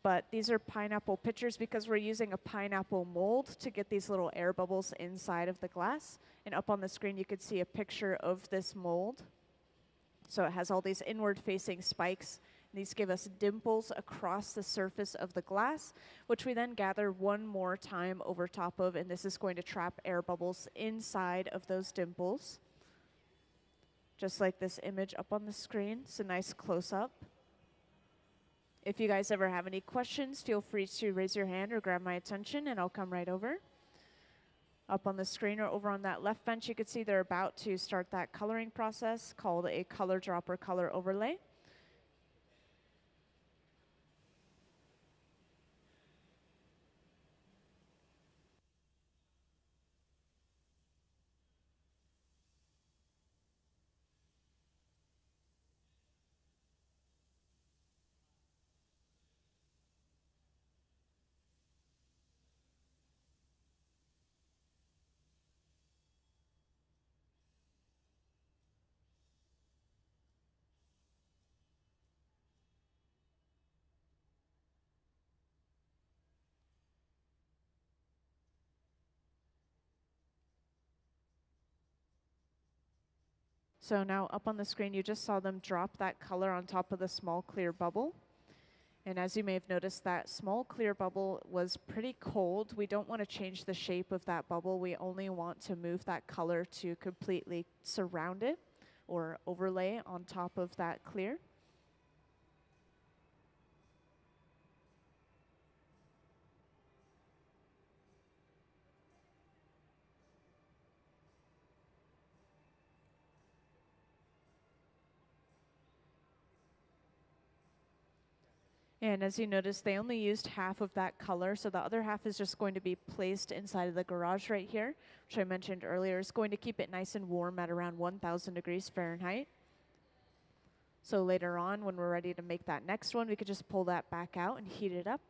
But these are pineapple pitchers because we're using a pineapple mold to get these little air bubbles inside of the glass. And up on the screen, you could see a picture of this mold. So it has all these inward facing spikes. These give us dimples across the surface of the glass, which we then gather one more time over top of, and this is going to trap air bubbles inside of those dimples. Just like this image up on the screen. It's a nice close-up. If you guys ever have any questions, feel free to raise your hand or grab my attention, and I'll come right over. Up on the screen or over on that left bench, you can see they're about to start that coloring process called a color drop or color overlay. So now up on the screen, you just saw them drop that color on top of the small clear bubble. And as you may have noticed, that small clear bubble was pretty cold. We don't want to change the shape of that bubble. We only want to move that color to completely surround it or overlay on top of that clear. And as you notice, they only used half of that color, so the other half is just going to be placed inside of the garage right here, which I mentioned earlier is going to keep it nice and warm at around 1,000 degrees Fahrenheit. So later on, when we're ready to make that next one, we could just pull that back out and heat it up.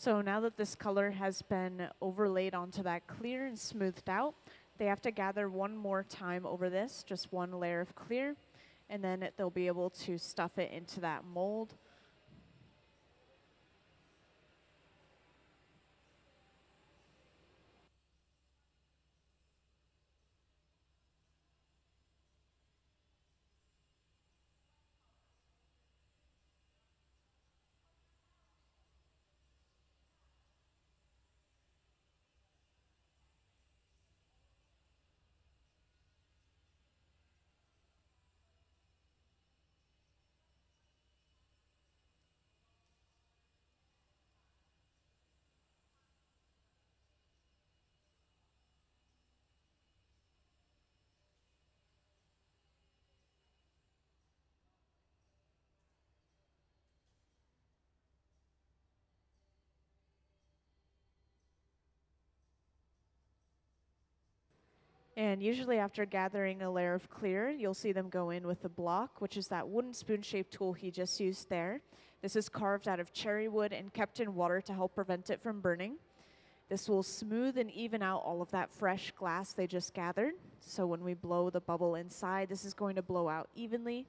So now that this color has been overlaid onto that clear and smoothed out, they have to gather one more time over this, just one layer of clear, and then they'll be able to stuff it into that mold. And usually after gathering a layer of clear, you'll see them go in with the block, which is that wooden spoon-shaped tool he just used there. This is carved out of cherry wood and kept in water to help prevent it from burning. This will smooth and even out all of that fresh glass they just gathered. So when we blow the bubble inside, this is going to blow out evenly.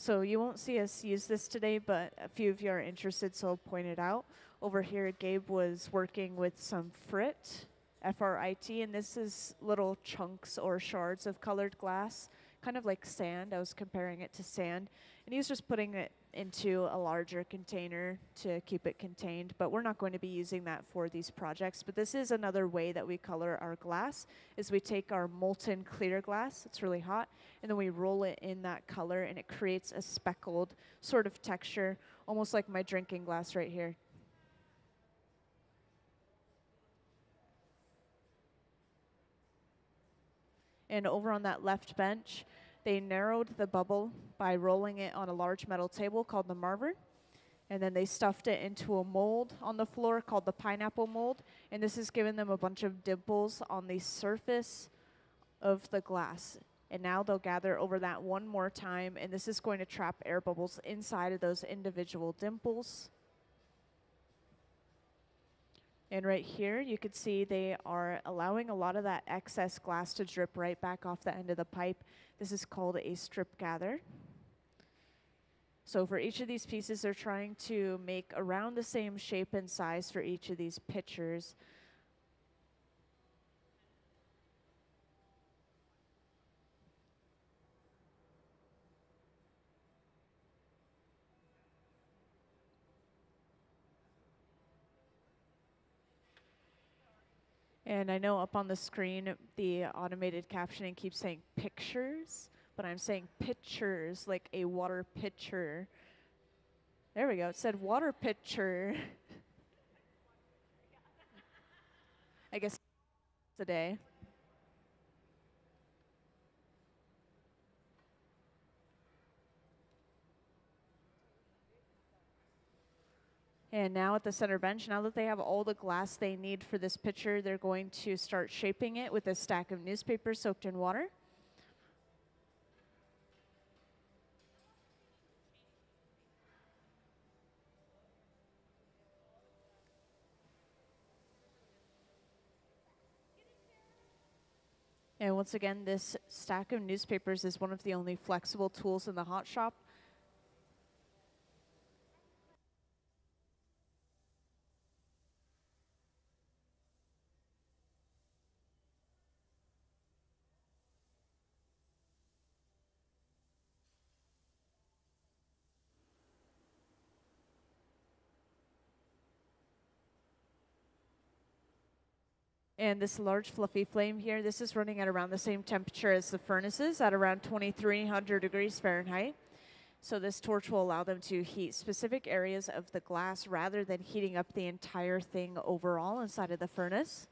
So you won't see us use this today, but a few of you are interested, so I'll point it out. Over here, Gabe was working with some frit, F-R-I-T, and this is little chunks or shards of colored glass, kind of like sand. I was comparing it to sand. And he was just putting it into a larger container to keep it contained, but we're not going to be using that for these projects. But this is another way that we color our glass, is we take our molten clear glass, it's really hot, and then we roll it in that color, and it creates a speckled sort of texture, almost like my drinking glass right here. And over on that left bench, they narrowed the bubble by rolling it on a large metal table called the marver. And then they stuffed it into a mold on the floor called the pineapple mold. And this has given them a bunch of dimples on the surface of the glass. And now they'll gather over that one more time, and this is going to trap air bubbles inside of those individual dimples. And right here, you can see they are allowing a lot of that excess glass to drip right back off the end of the pipe. This is called a strip gather. So for each of these pieces, they're trying to make around the same shape and size for each of these pitchers. And I know up on the screen, the automated captioning keeps saying pictures, but I'm saying pitchers, like a water pitcher. There we go. It said water pitcher. I guess today. And now at the center bench, now that they have all the glass they need for this pitcher, they're going to start shaping it with a stack of newspaper soaked in water. And once again, this stack of newspapers is one of the only flexible tools in the hot shop. And this large fluffy flame here, this is running at around the same temperature as the furnaces at around 2300 degrees Fahrenheit. So this torch will allow them to heat specific areas of the glass rather than heating up the entire thing overall inside of the furnace.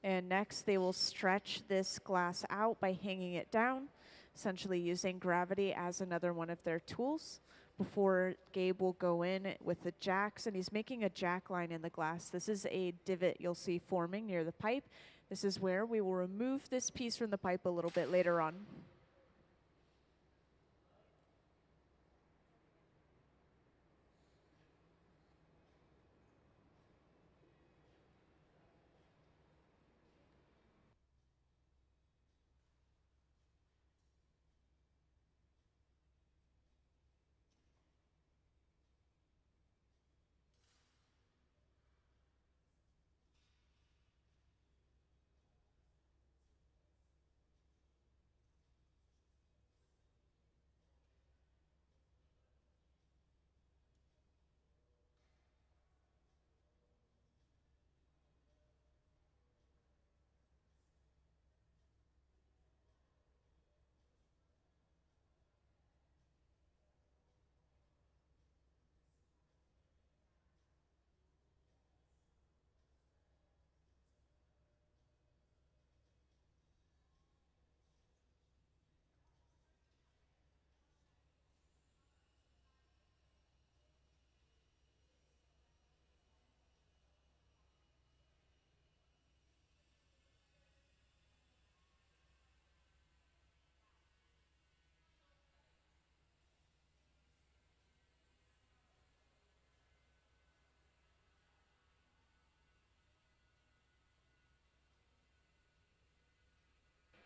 And next they will stretch this glass out by hanging it down, essentially using gravity as another one of their tools. Before Gabe will go in with the jacks, and he's making a jack line in the glass. This is a divot you'll see forming near the pipe. This is where we will remove this piece from the pipe a little bit later on.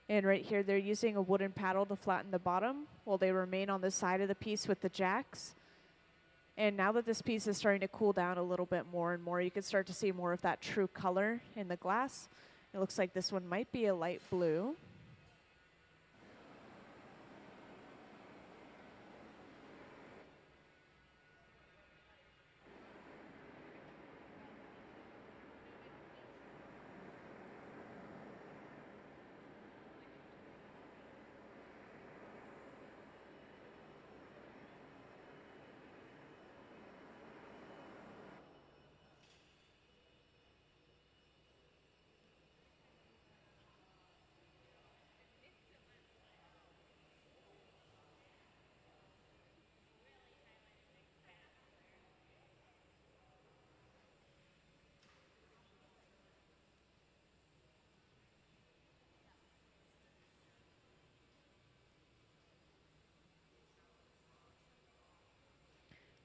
And right here, they're using a wooden paddle to flatten the bottom while they remain on the side of the piece with the jacks. And now that this piece is starting to cool down a little bit more and more, you can start to see more of that true color in the glass. It looks like this one might be a light blue.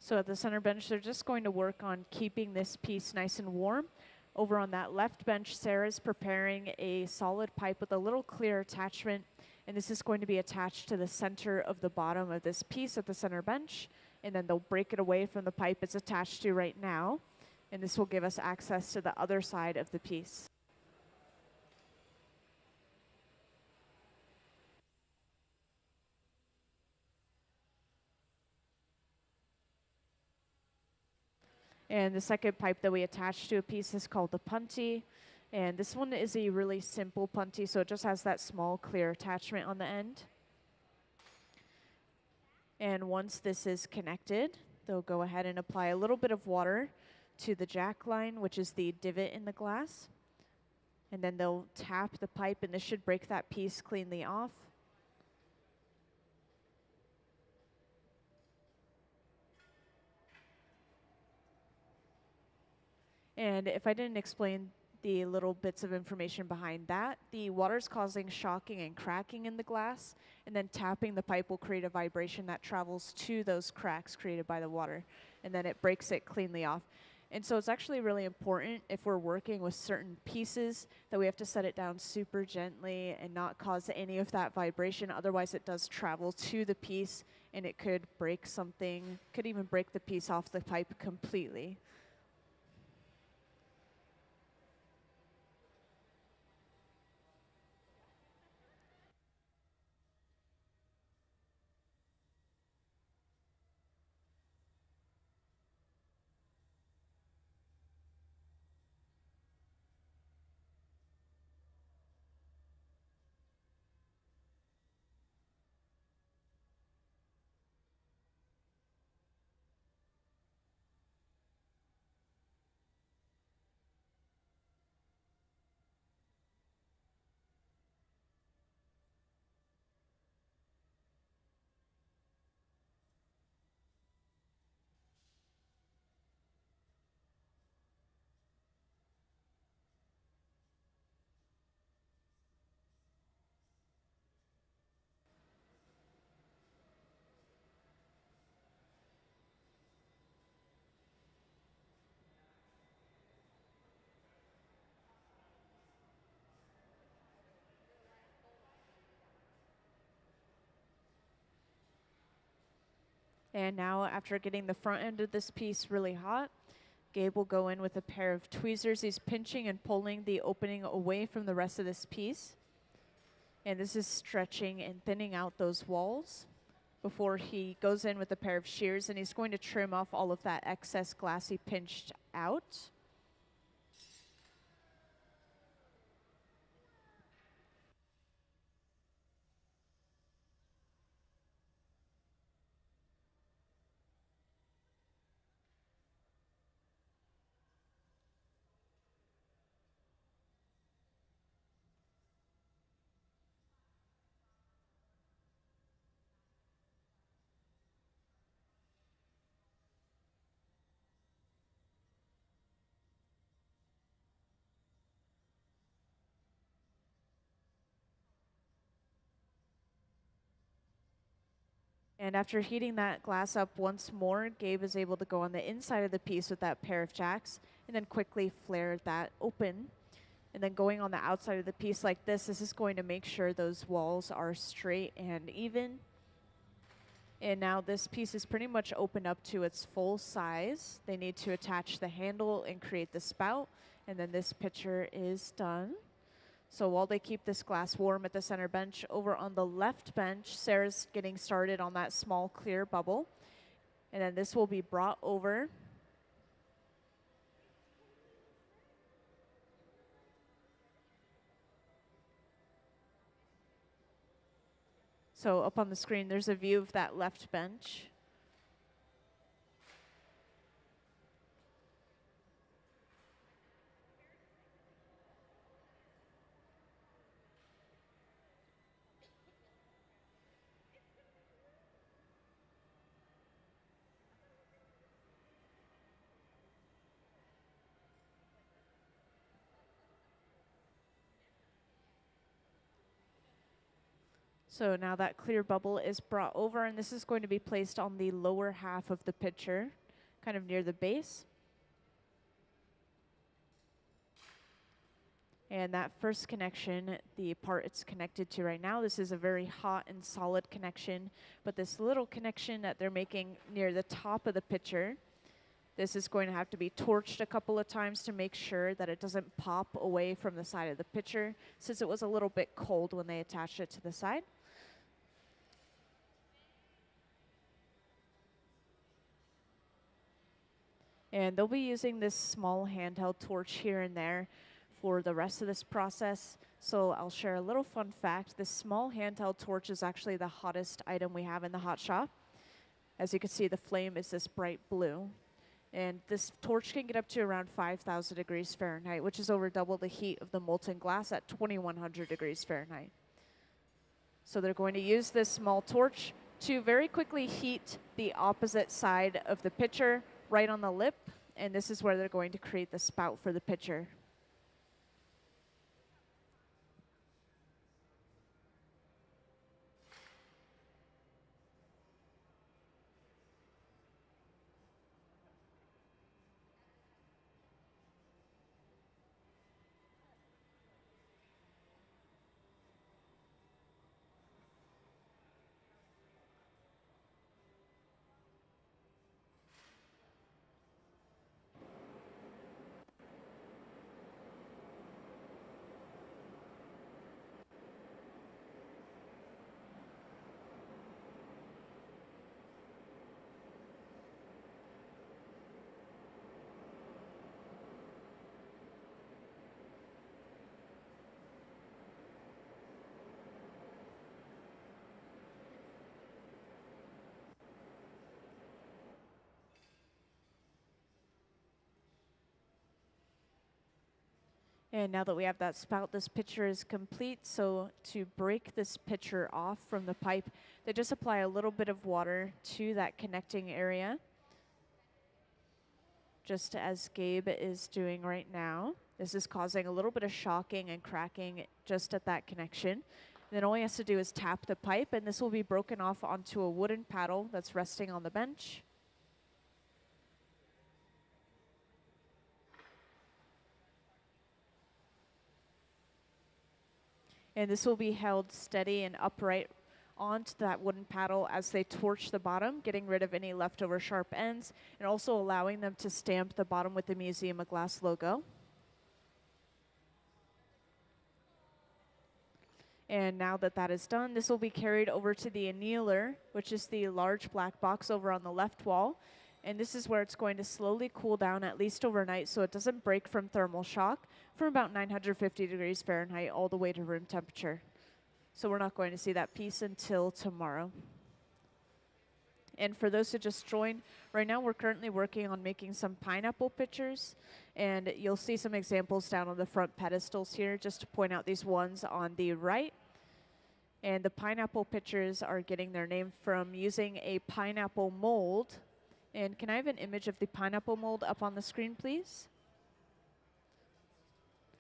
So at the center bench, they're just going to work on keeping this piece nice and warm. Over on that left bench, Sarah's preparing a solid pipe with a little clear attachment, And this is going to be attached to the center of the bottom of this piece at the center bench. And then they'll break it away from the pipe it's attached to right now. And this will give us access to the other side of the piece. And the second pipe that we attach to a piece is called the punty. And this one is a really simple punty, so it just has that small clear attachment on the end. And once this is connected, they'll go ahead and apply a little bit of water to the jack line, which is the divot in the glass. And then they'll tap the pipe, and this should break that piece cleanly off. And if I didn't explain the little bits of information behind that, the water's causing shocking and cracking in the glass, and then tapping the pipe will create a vibration that travels to those cracks created by the water, and then it breaks it cleanly off. And so it's actually really important if we're working with certain pieces that we have to set it down super gently and not cause any of that vibration. Otherwise it does travel to the piece and it could break something, could even break the piece off the pipe completely. And now, after getting the front end of this piece really hot, Gabe will go in with a pair of tweezers. He's pinching and pulling the opening away from the rest of this piece. And this is stretching and thinning out those walls before he goes in with a pair of shears, and he's going to trim off all of that excess glass he pinched out. And after heating that glass up once more, Gabe is able to go on the inside of the piece with that pair of jacks and then quickly flare that open. And then going on the outside of the piece like this is going to make sure those walls are straight and even. And now this piece is pretty much opened up to its full size. They need to attach the handle and create the spout, and then this pitcher is done. So while they keep this glass warm at the center bench, over on the left bench, Sarah's getting started on that small clear bubble. And then this will be brought over. So up on the screen, there's a view of that left bench. So now that clear bubble is brought over, and this is going to be placed on the lower half of the pitcher, kind of near the base. And that first connection, the part it's connected to right now, this is a very hot and solid connection. But this little connection that they're making near the top of the pitcher, this is going to have to be torched a couple of times to make sure that it doesn't pop away from the side of the pitcher, since it was a little bit cold when they attached it to the side. And they'll be using this small handheld torch here and there for the rest of this process. So I'll share a little fun fact. This small handheld torch is actually the hottest item we have in the hot shop. As you can see, the flame is this bright blue. And this torch can get up to around 5,000 degrees Fahrenheit, which is over double the heat of the molten glass at 2,100 degrees Fahrenheit. So they're going to use this small torch to very quickly heat the opposite side of the pitcher right on the lip, and this is where they're going to create the spout for the pitcher. And now that we have that spout, this pitcher is complete. So to break this pitcher off from the pipe, they just apply a little bit of water to that connecting area, just as Gabe is doing right now. This is causing a little bit of shocking and cracking just at that connection. Then all he has to do is tap the pipe, and this will be broken off onto a wooden paddle that's resting on the bench. And this will be held steady and upright onto that wooden paddle as they torch the bottom, getting rid of any leftover sharp ends, and also allowing them to stamp the bottom with the Museum of Glass logo. And now that that is done, this will be carried over to the annealer, which is the large black box over on the left wall. And this is where it's going to slowly cool down, at least overnight, so it doesn't break from thermal shock, from about 950 degrees Fahrenheit all the way to room temperature. So we're not going to see that piece until tomorrow. And for those who just joined, right now we're currently working on making some pineapple pitchers. And you'll see some examples down on the front pedestals here, just to point out these ones on the right. And the pineapple pitchers are getting their name from using a pineapple mold. And can I have an image of the pineapple mold up on the screen, please?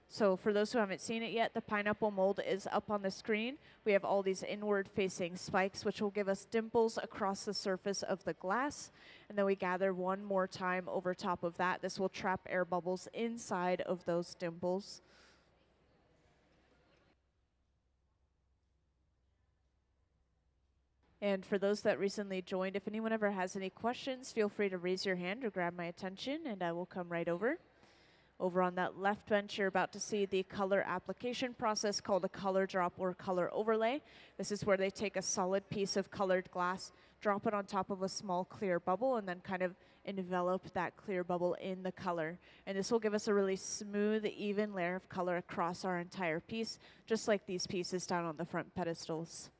So for those who haven't seen it yet, the pineapple mold is up on the screen. We have all these inward-facing spikes, which will give us dimples across the surface of the glass. And then we gather one more time over top of that. This will trap air bubbles inside of those dimples. And for those that recently joined, if anyone ever has any questions, feel free to raise your hand or grab my attention, and I will come right over. Over on that left bench, you're about to see the color application process called a color drop or color overlay. This is where they take a solid piece of colored glass, drop it on top of a small clear bubble, and then kind of envelop that clear bubble in the color. And this will give us a really smooth, even layer of color across our entire piece, just like these pieces down on the front pedestals.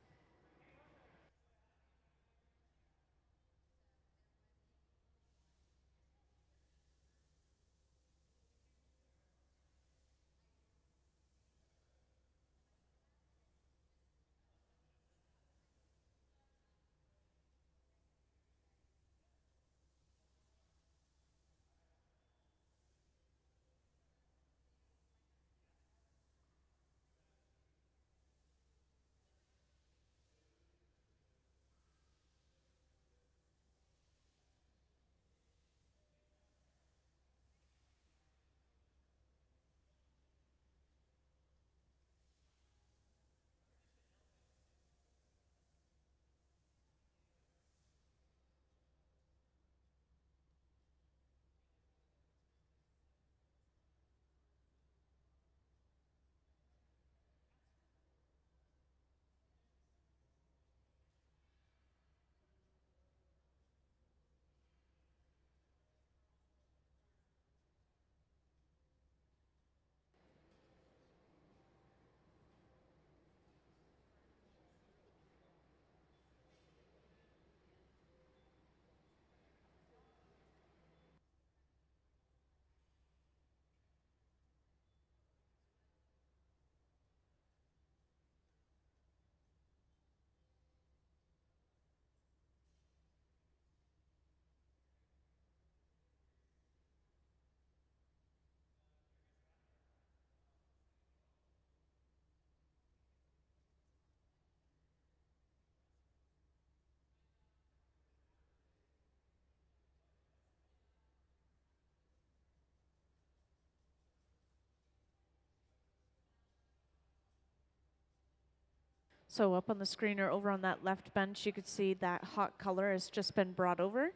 So up on the screen or over on that left bench, you could see that hot color has just been brought over.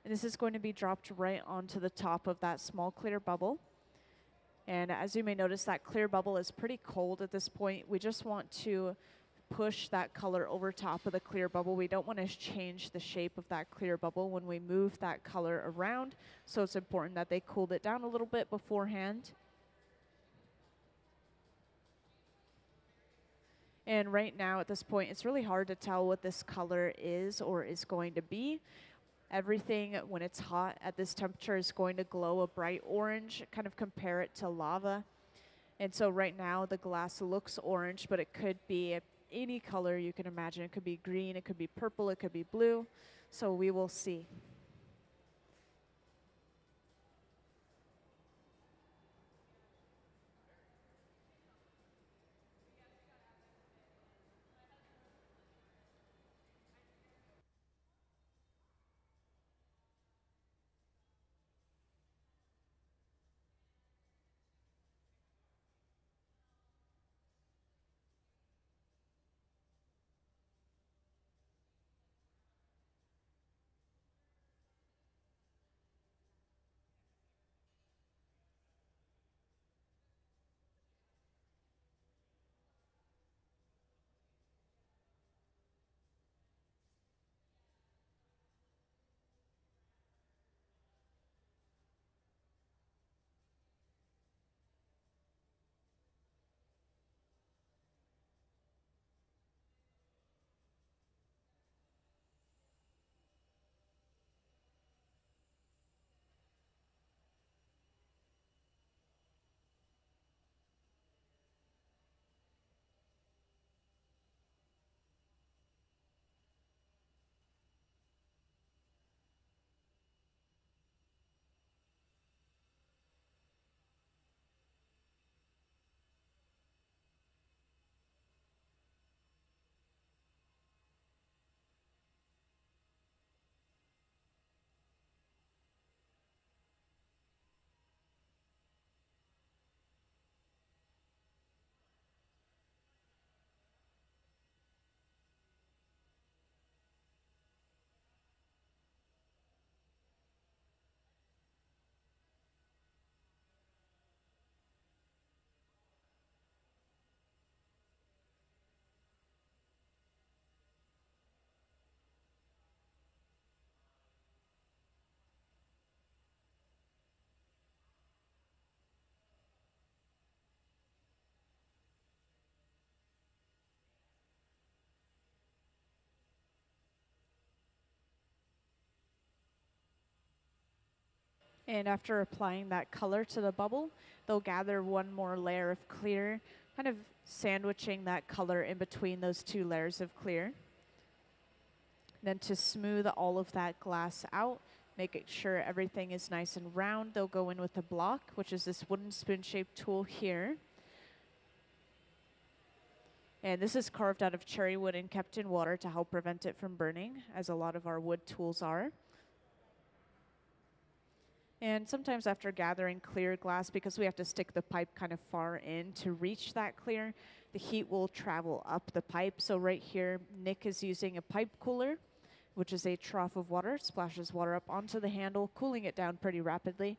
And this is going to be dropped right onto the top of that small clear bubble. And as you may notice, that clear bubble is pretty cold at this point. We just want to push that color over top of the clear bubble. We don't want to change the shape of that clear bubble when we move that color around. So it's important that they cooled it down a little bit beforehand. And right now at this point, it's really hard to tell what this color is or is going to be. Everything, when it's hot at this temperature, is going to glow a bright orange. Kind of compare it to lava. And so right now the glass looks orange, but it could be any color you can imagine. It could be green, it could be purple, it could be blue. So we will see. And after applying that color to the bubble, they'll gather one more layer of clear, kind of sandwiching that color in between those two layers of clear. Then to smooth all of that glass out, making sure everything is nice and round, they'll go in with a block, which is this wooden spoon-shaped tool here. And this is carved out of cherry wood and kept in water to help prevent it from burning, as a lot of our wood tools are. And sometimes after gathering clear glass, because we have to stick the pipe kind of far in to reach that clear, the heat will travel up the pipe. So right here, Nick is using a pipe cooler, which is a trough of water, splashes water up onto the handle, cooling it down pretty rapidly.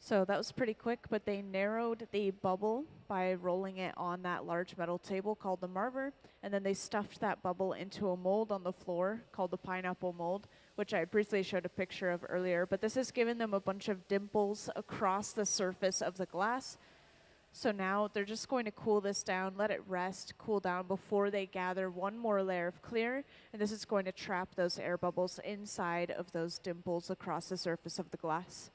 So that was pretty quick, but they narrowed the bubble by rolling it on that large metal table called the marver, and then they stuffed that bubble into a mold on the floor called the pineapple mold, which I briefly showed a picture of earlier. But this has given them a bunch of dimples across the surface of the glass. So now they're just going to cool this down, let it rest, cool down before they gather one more layer of clear, and this is going to trap those air bubbles inside of those dimples across the surface of the glass.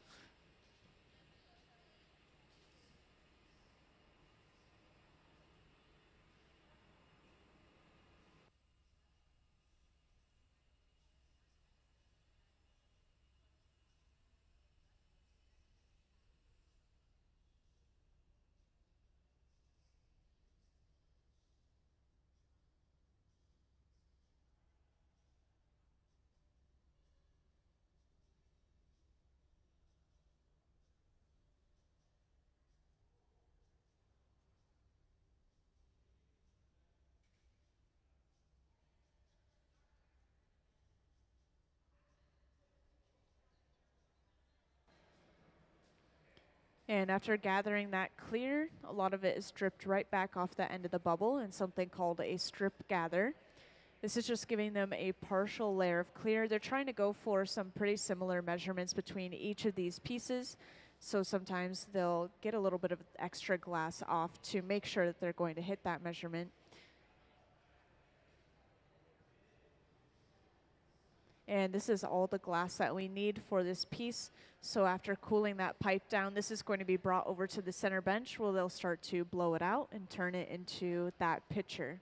And after gathering that clear, a lot of it is dripped right back off the end of the bubble in something called a strip gather. This is just giving them a partial layer of clear. They're trying to go for some pretty similar measurements between each of these pieces. So sometimes they'll get a little bit of extra glass off to make sure that they're going to hit that measurement. And this is all the glass that we need for this piece. So after cooling that pipe down, this is going to be brought over to the center bench where they'll start to blow it out and turn it into that pitcher.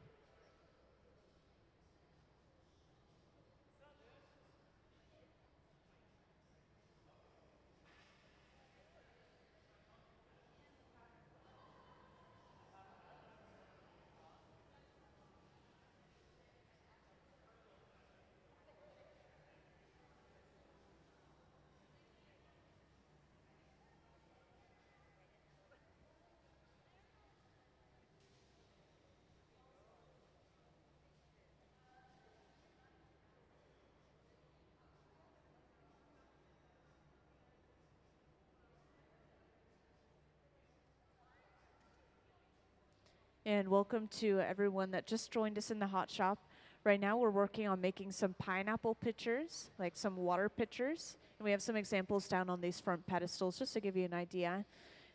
And welcome to everyone that just joined us in the hot shop. Right now we're working on making some pineapple pitchers, like some water pitchers. And we have some examples down on these front pedestals just to give you an idea.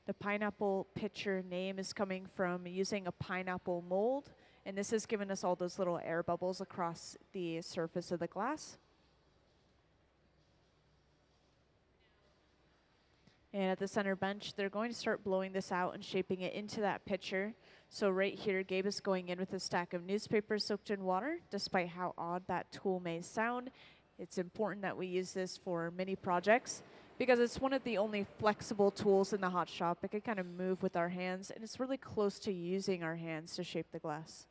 The pineapple pitcher name is coming from using a pineapple mold. And this has given us all those little air bubbles across the surface of the glass. And at the center bench, they're going to start blowing this out and shaping it into that pitcher. So right here, Gabe is going in with a stack of newspapers soaked in water. Despite how odd that tool may sound, it's important that we use this for mini projects because it's one of the only flexible tools in the hot shop. It can kind of move with our hands, and it's really close to using our hands to shape the glass.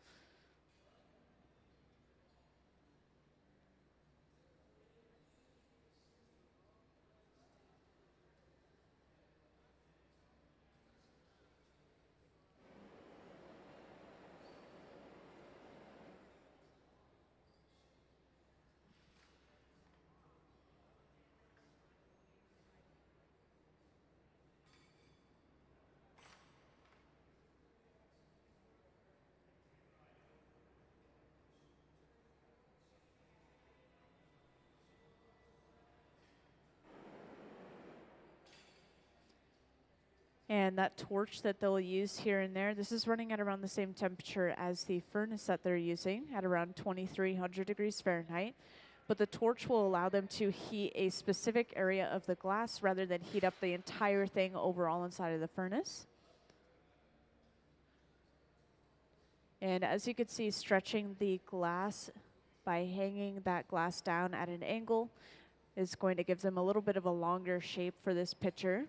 And that torch that they'll use here and there, this is running at around the same temperature as the furnace that they're using at around 2300 degrees Fahrenheit. But the torch will allow them to heat a specific area of the glass rather than heat up the entire thing overall inside of the furnace. And as you can see, stretching the glass by hanging that glass down at an angle is going to give them a little bit of a longer shape for this pitcher.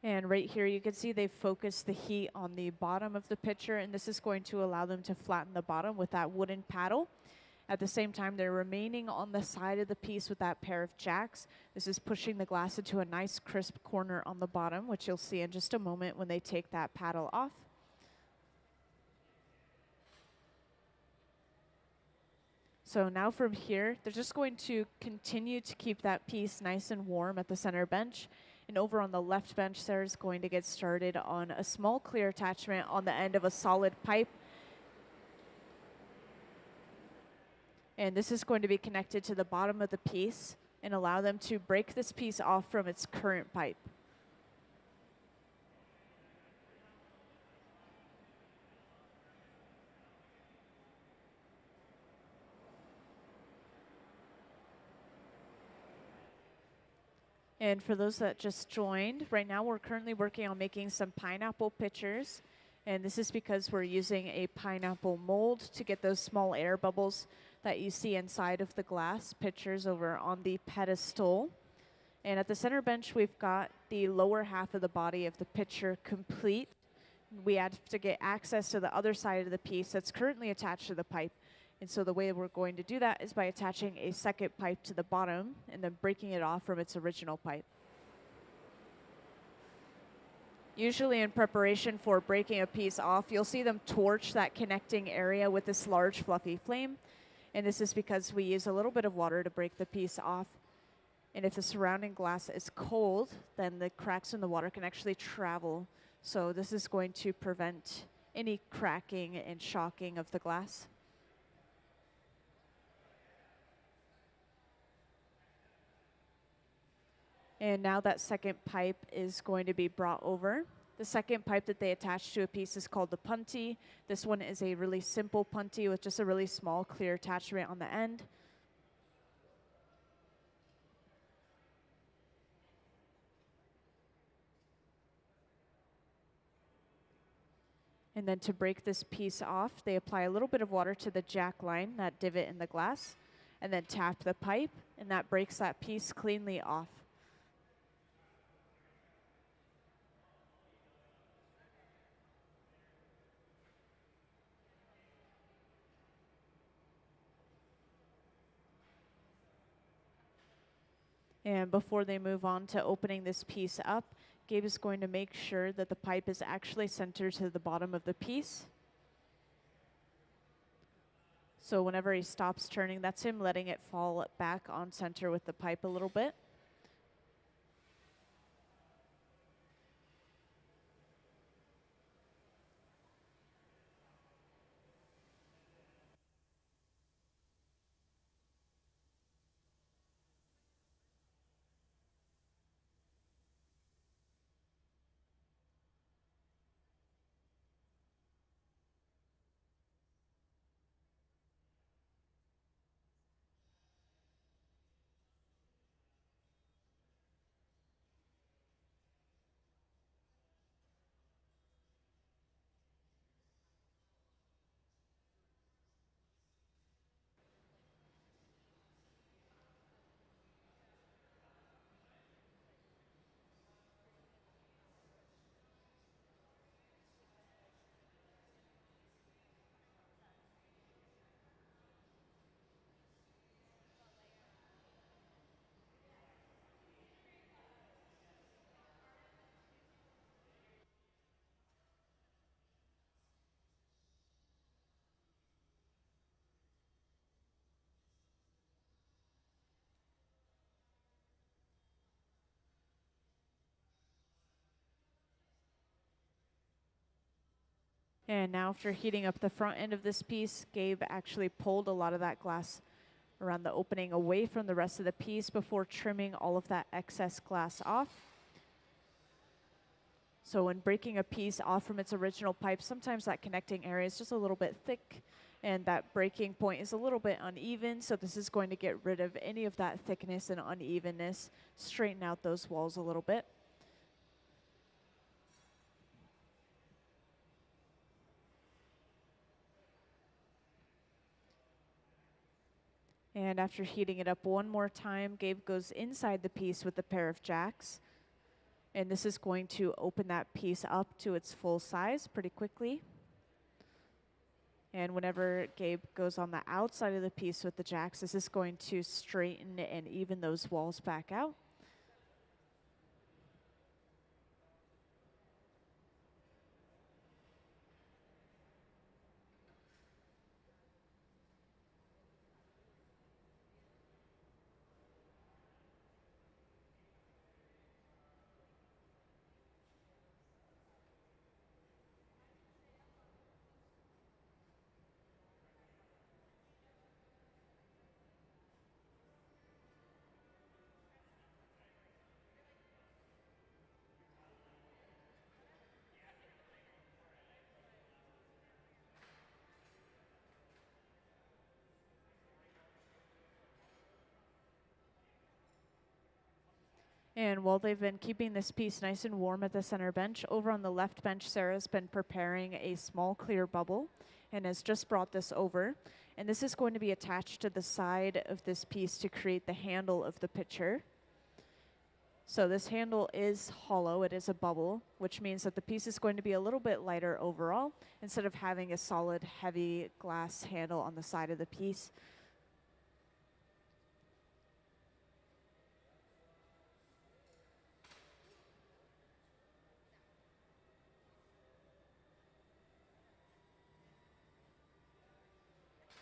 And right here, you can see they've focused the heat on the bottom of the pitcher, and this is going to allow them to flatten the bottom with that wooden paddle. At the same time, they're remaining on the side of the piece with that pair of jacks. This is pushing the glass into a nice crisp corner on the bottom, which you'll see in just a moment when they take that paddle off. So now from here, they're just going to continue to keep that piece nice and warm at the center bench. And over on the left bench, Sarah's going to get started on a small clear attachment on the end of a solid pipe. And this is going to be connected to the bottom of the piece and allow them to break this piece off from its current pipe. And for those that just joined, right now we're currently working on making some pineapple pitchers. And this is because we're using a pineapple mold to get those small air bubbles that you see inside of the glass pitchers over on the pedestal. And at the center bench, we've got the lower half of the body of the pitcher complete. We have to get access to the other side of the piece that's currently attached to the pipe. And so the way we're going to do that is by attaching a second pipe to the bottom and then breaking it off from its original pipe. Usually in preparation for breaking a piece off, you'll see them torch that connecting area with this large fluffy flame. And this is because we use a little bit of water to break the piece off. And if the surrounding glass is cold, then the cracks in the water can actually travel. So this is going to prevent any cracking and shocking of the glass. And now that second pipe is going to be brought over. The second pipe that they attach to a piece is called the punty. This one is a really simple punty with just a really small clear attachment on the end. And then to break this piece off, they apply a little bit of water to the jack line, that divot in the glass, and then tap the pipe, and that breaks that piece cleanly off. And before they move on to opening this piece up, Gabe is going to make sure that the pipe is actually centered to the bottom of the piece. So whenever he stops turning, that's him letting it fall back on center with the pipe a little bit. And now after heating up the front end of this piece, Gabe actually pulled a lot of that glass around the opening away from the rest of the piece before trimming all of that excess glass off. So when breaking a piece off from its original pipe, sometimes that connecting area is just a little bit thick and that breaking point is a little bit uneven. So this is going to get rid of any of that thickness and unevenness, straighten out those walls a little bit. And after heating it up one more time, Gabe goes inside the piece with a pair of jacks. And this is going to open that piece up to its full size pretty quickly. And whenever Gabe goes on the outside of the piece with the jacks, this is going to straighten and even those walls back out. And while they've been keeping this piece nice and warm at the center bench, over on the left bench, Sarah's been preparing a small clear bubble and has just brought this over. And this is going to be attached to the side of this piece to create the handle of the pitcher. So this handle is hollow, it is a bubble, which means that the piece is going to be a little bit lighter overall, instead of having a solid, heavy glass handle on the side of the piece.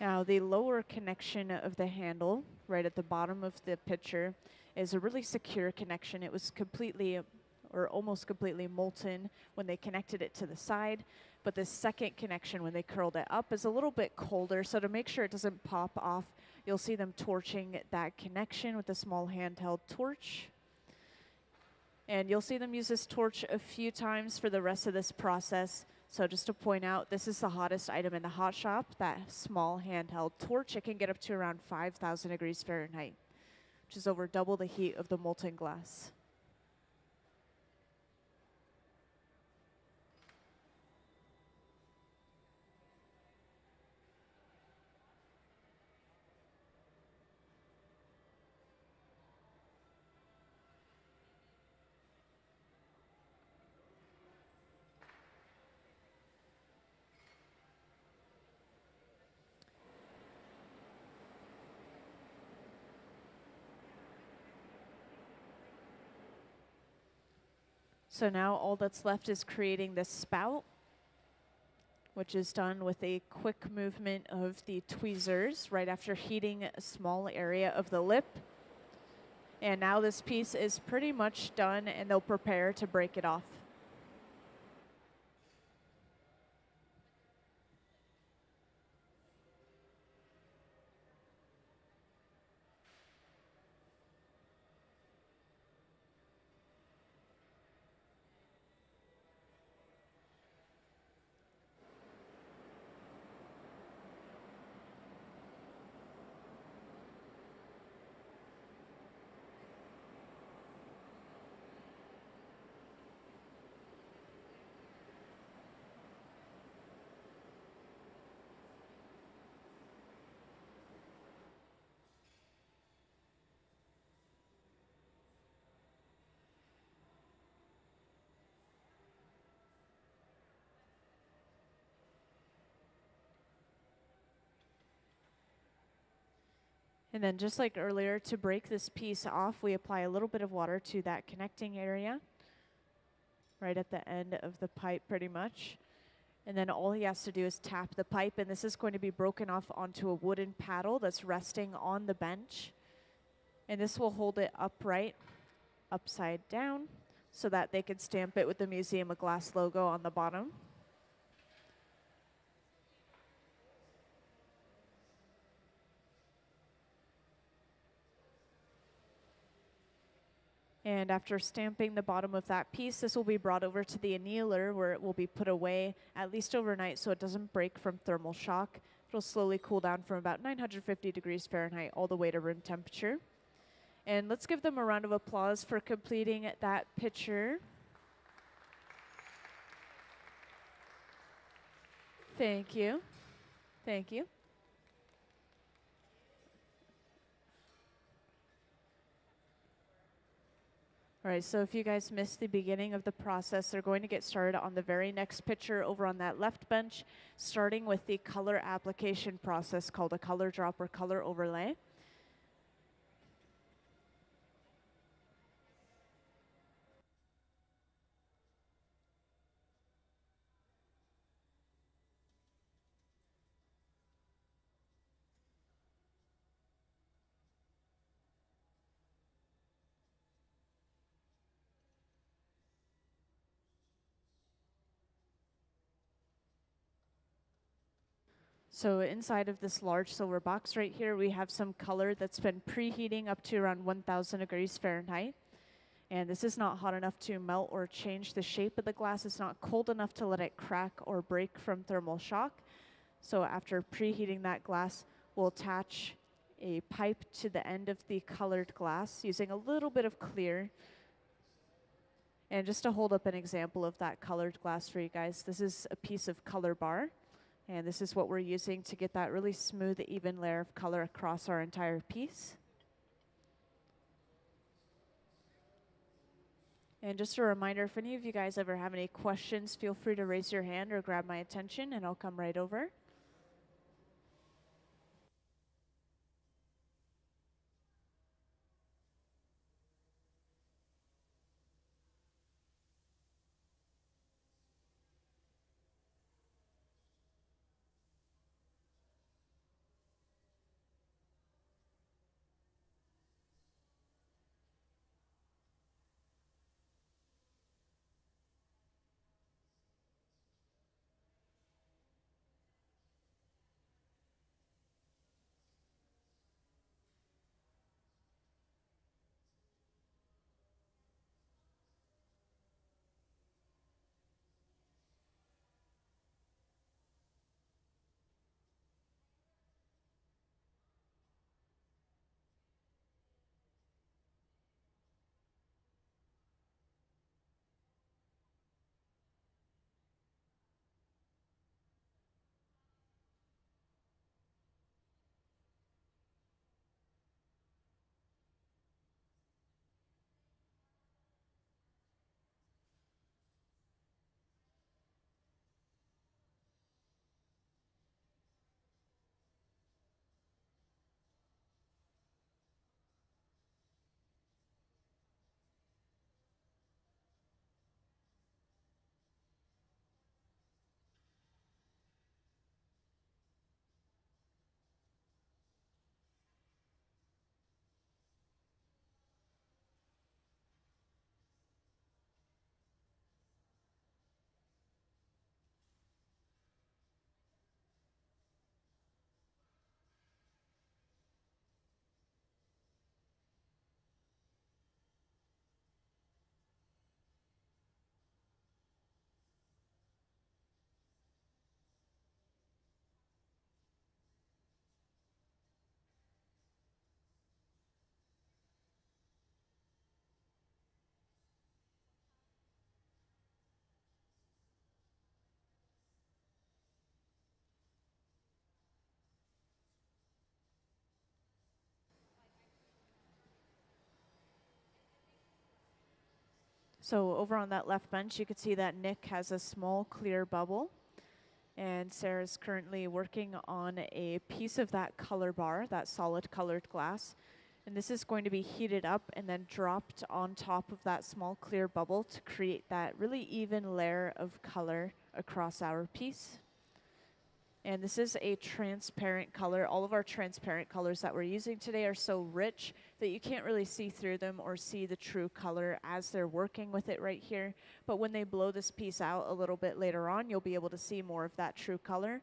Now, the lower connection of the handle, right at the bottom of the pitcher, is a really secure connection. It was completely, or almost completely molten when they connected it to the side, but the second connection, when they curled it up, is a little bit colder. So to make sure it doesn't pop off, you'll see them torching that connection with a small handheld torch. And you'll see them use this torch a few times for the rest of this process. So just to point out, this is the hottest item in the hot shop, that small handheld torch. It can get up to around 5,000 degrees Fahrenheit, which is over double the heat of the molten glass. So now all that's left is creating this spout, which is done with a quick movement of the tweezers right after heating a small area of the lip. And now this piece is pretty much done, and they'll prepare to break it off. And then just like earlier, to break this piece off, we apply a little bit of water to that connecting area, right at the end of the pipe pretty much. And then all he has to do is tap the pipe, and this is going to be broken off onto a wooden paddle that's resting on the bench. And this will hold it upright, upside down, so that they can stamp it with the Museum of Glass logo on the bottom. And after stamping the bottom of that piece, this will be brought over to the annealer, where it will be put away at least overnight so it doesn't break from thermal shock. It'll slowly cool down from about 950 degrees Fahrenheit all the way to room temperature. And let's give them a round of applause for completing that pitcher. Thank you. Thank you. All right, so if you guys missed the beginning of the process, they're going to get started on the very next picture over on that left bench, starting with the color application process called a color drop or color overlay. So inside of this large silver box right here, we have some color that's been preheating up to around 1000 degrees Fahrenheit. And this is not hot enough to melt or change the shape of the glass. It's not cold enough to let it crack or break from thermal shock. So after preheating that glass, we'll attach a pipe to the end of the colored glass using a little bit of clear. And just to hold up an example of that colored glass for you guys, this is a piece of color bar. And this is what we're using to get that really smooth, even layer of color across our entire piece. And just a reminder, if any of you guys ever have any questions, feel free to raise your hand or grab my attention and I'll come right over. So over on that left bench, you can see that Nick has a small clear bubble. And Sarah's currently working on a piece of that color bar, that solid colored glass. And this is going to be heated up and then dropped on top of that small clear bubble to create that really even layer of color across our piece. And this is a transparent color. All of our transparent colors that we're using today are so rich that you can't really see through them or see the true color as they're working with it right here. But when they blow this piece out a little bit later on, you'll be able to see more of that true color.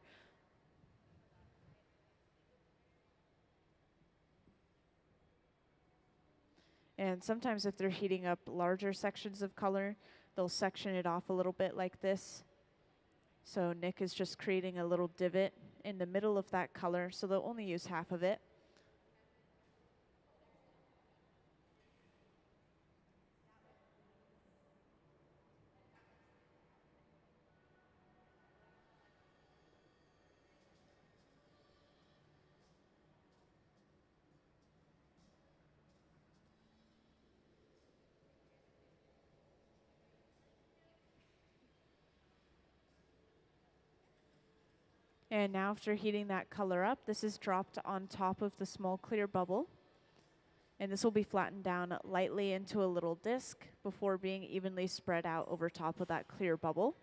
And sometimes if they're heating up larger sections of color, they'll section it off a little bit like this. So Nick is just creating a little divot in the middle of that color, so they'll only use half of it. And now after heating that color up, this is dropped on top of the small clear bubble. And this will be flattened down lightly into a little disc before being evenly spread out over top of that clear bubble.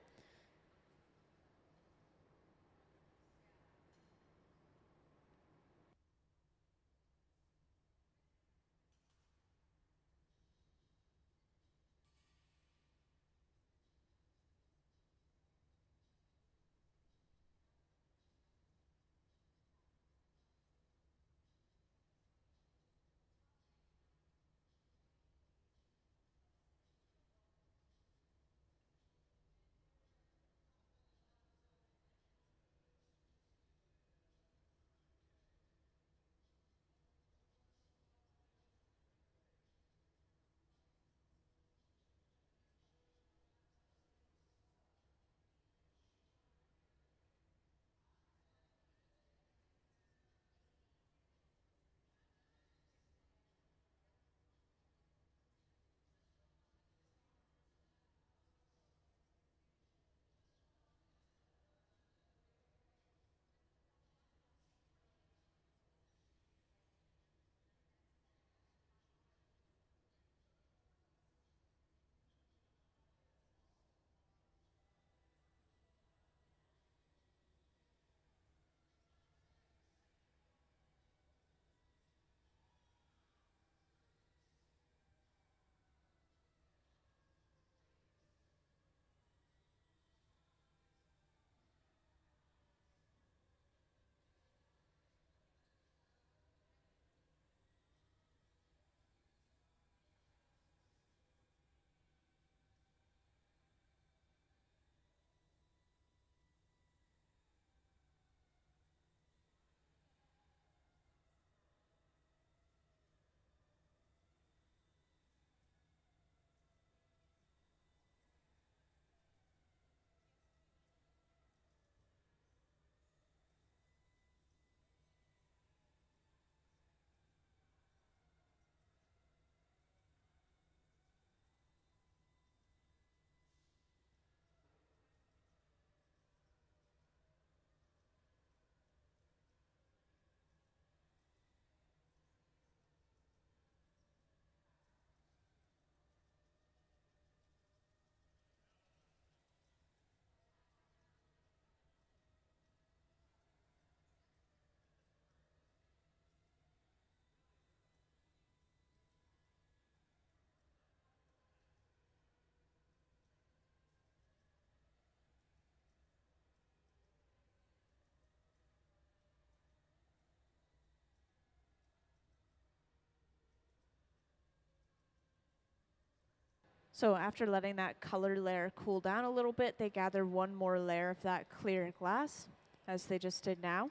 So after letting that color layer cool down a little bit, they gather one more layer of that clear glass, as they just did now.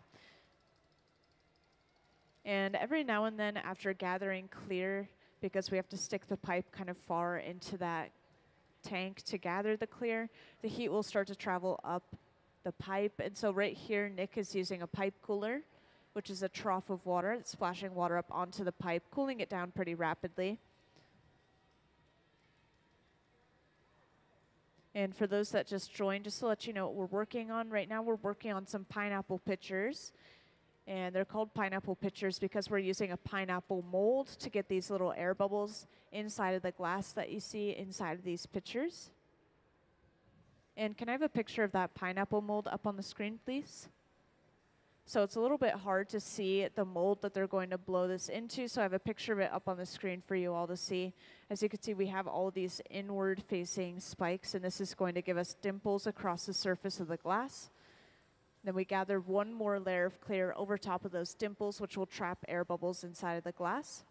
And every now and then after gathering clear, because we have to stick the pipe kind of far into that tank to gather the clear, the heat will start to travel up the pipe. And so right here, Nick is using a pipe cooler, which is a trough of water. It's splashing water up onto the pipe, cooling it down pretty rapidly. And for those that just joined, just to let you know what we're working on, right now we're working on some pineapple pitchers. And they're called pineapple pitchers because we're using a pineapple mold to get these little air bubbles inside of the glass that you see inside of these pitchers. And can I have a picture of that pineapple mold up on the screen, please? So it's a little bit hard to see the mold that they're going to blow this into, so I have a picture of it up on the screen for you all to see. As you can see, we have all these inward-facing spikes, and this is going to give us dimples across the surface of the glass. Then we gather one more layer of clear over top of those dimples, which will trap air bubbles inside of the glass.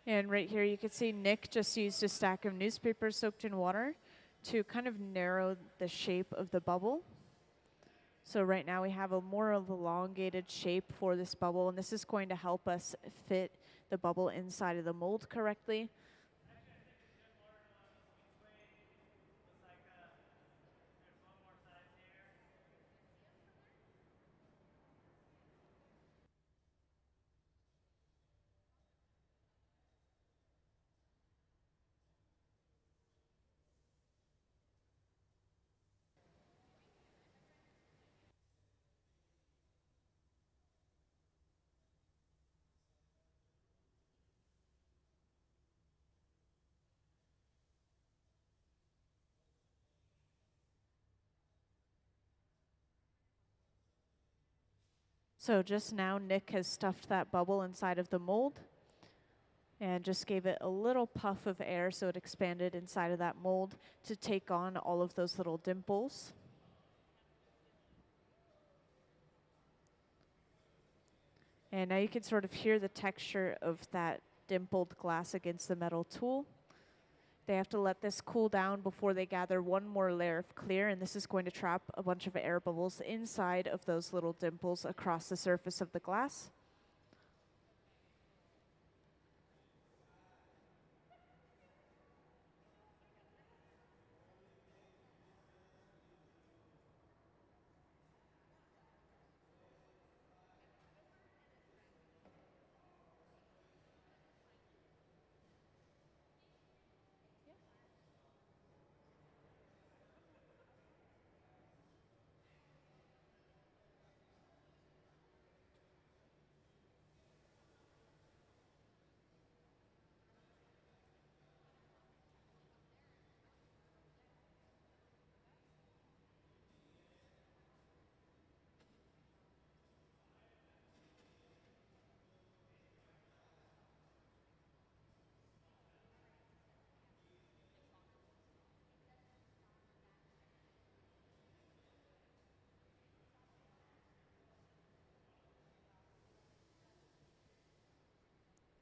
And right here you can see Nick just used a stack of newspapers soaked in water to kind of narrow the shape of the bubble. So right now we have a more elongated shape for this bubble, and this is going to help us fit the bubble inside of the mold correctly. So just now Nick has stuffed that bubble inside of the mold and just gave it a little puff of air so it expanded inside of that mold to take on all of those little dimples. And now you can sort of hear the texture of that dimpled glass against the metal tool. They have to let this cool down before they gather one more layer of clear, and this is going to trap a bunch of air bubbles inside of those little dimples across the surface of the glass.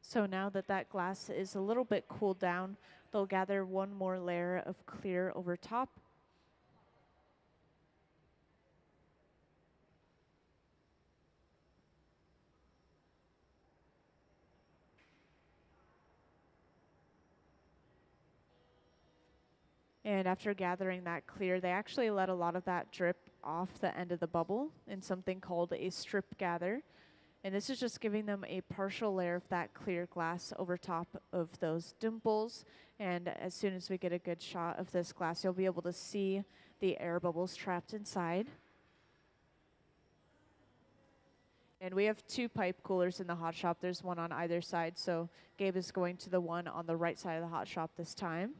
So now that that glass is a little bit cooled down, they'll gather one more layer of clear over top. And after gathering that clear, they actually let a lot of that drip off the end of the bubble in something called a strip gather. And this is just giving them a partial layer of that clear glass over top of those dimples. And as soon as we get a good shot of this glass, you'll be able to see the air bubbles trapped inside. And we have 2 pipe coolers in the hot shop. There's one on either side, so Gabe is going to the one on the right side of the hot shop this time.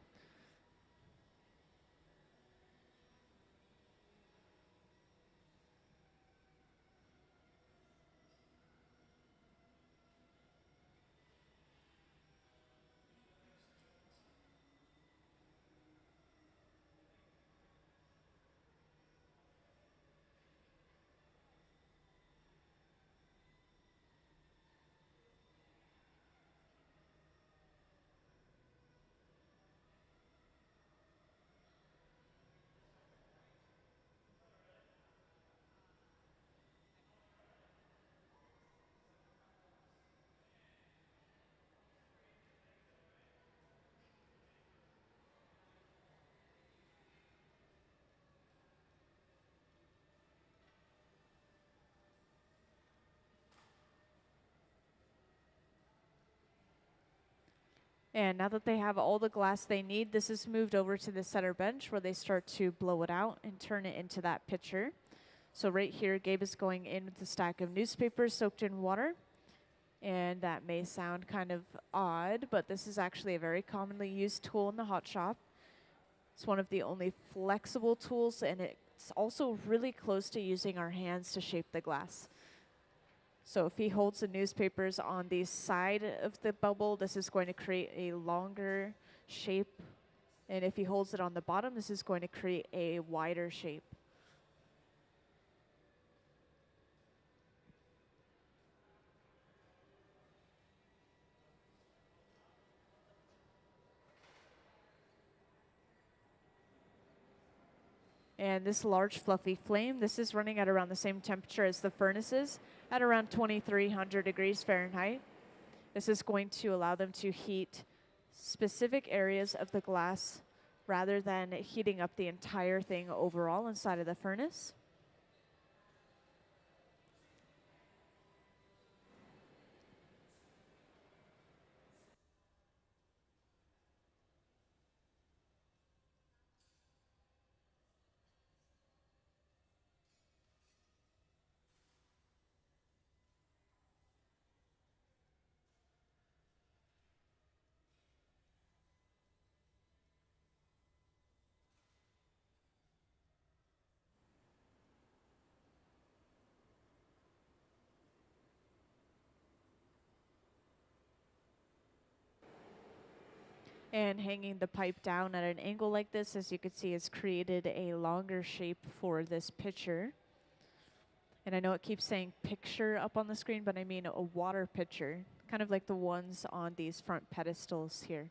And now that they have all the glass they need, this is moved over to the center bench where they start to blow it out and turn it into that pitcher. So right here, Gabe is going in with a stack of newspapers soaked in water. And that may sound kind of odd, but this is actually a very commonly used tool in the hot shop. It's one of the only flexible tools, and it's also really close to using our hands to shape the glass. So if he holds the newspapers on the side of the bubble, this is going to create a longer shape. And if he holds it on the bottom, this is going to create a wider shape. And this large fluffy flame, this is running at around the same temperature as the furnaces at around 2300 degrees Fahrenheit. This is going to allow them to heat specific areas of the glass rather than heating up the entire thing overall inside of the furnace. And hanging the pipe down at an angle like this, as you can see, has created a longer shape for this pitcher. And I know it keeps saying picture up on the screen, but I mean a water pitcher, kind of like the ones on these front pedestals here.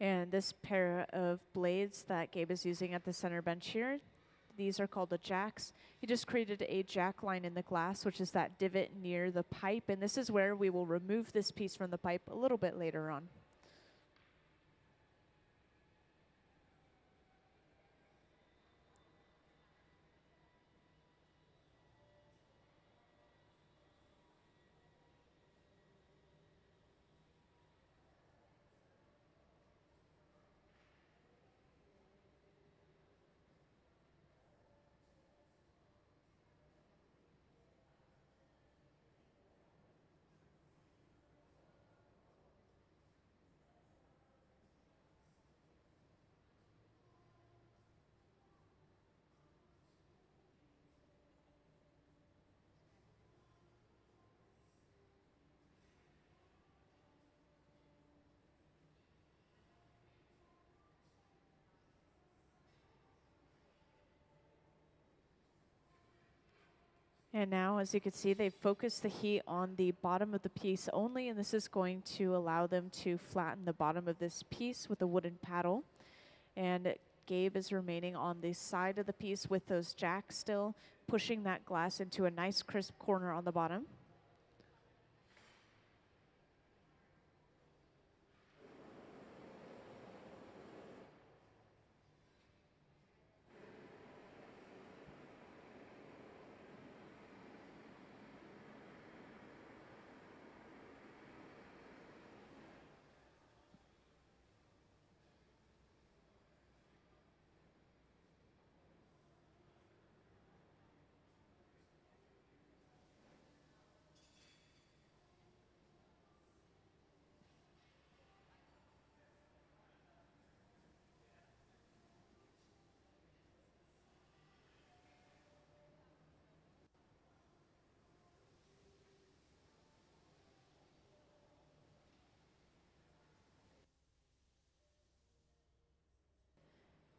And this pair of blades that Gabe is using at the center bench here, these are called the jacks. He just created a jack line in the glass, which is that divot near the pipe. And this is where we will remove this piece from the pipe a little bit later on. And now, as you can see, they've focused the heat on the bottom of the piece only, and this is going to allow them to flatten the bottom of this piece with a wooden paddle. And Gabe is remaining on the side of the piece with those jacks still, pushing that glass into a nice crisp corner on the bottom.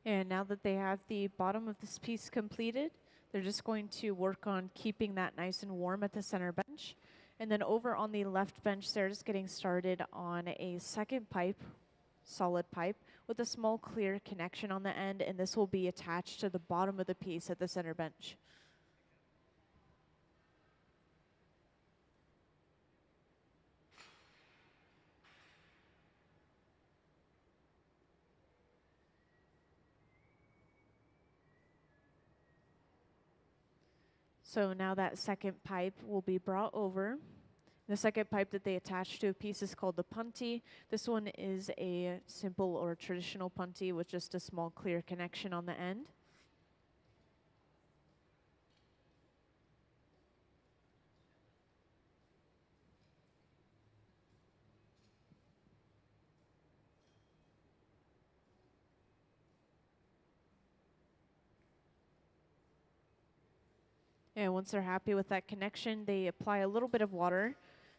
And now that they have the bottom of this piece completed, they're just going to work on keeping that nice and warm at the center bench. And then over on the left bench, they're just getting started on a second pipe, solid pipe, with a small clear connection on the end, and this will be attached to the bottom of the piece at the center bench. So now that second pipe will be brought over. The second pipe that they attach to a piece is called the punty. This one is a simple or traditional punty with just a small clear connection on the end. And once they're happy with that connection, they apply a little bit of water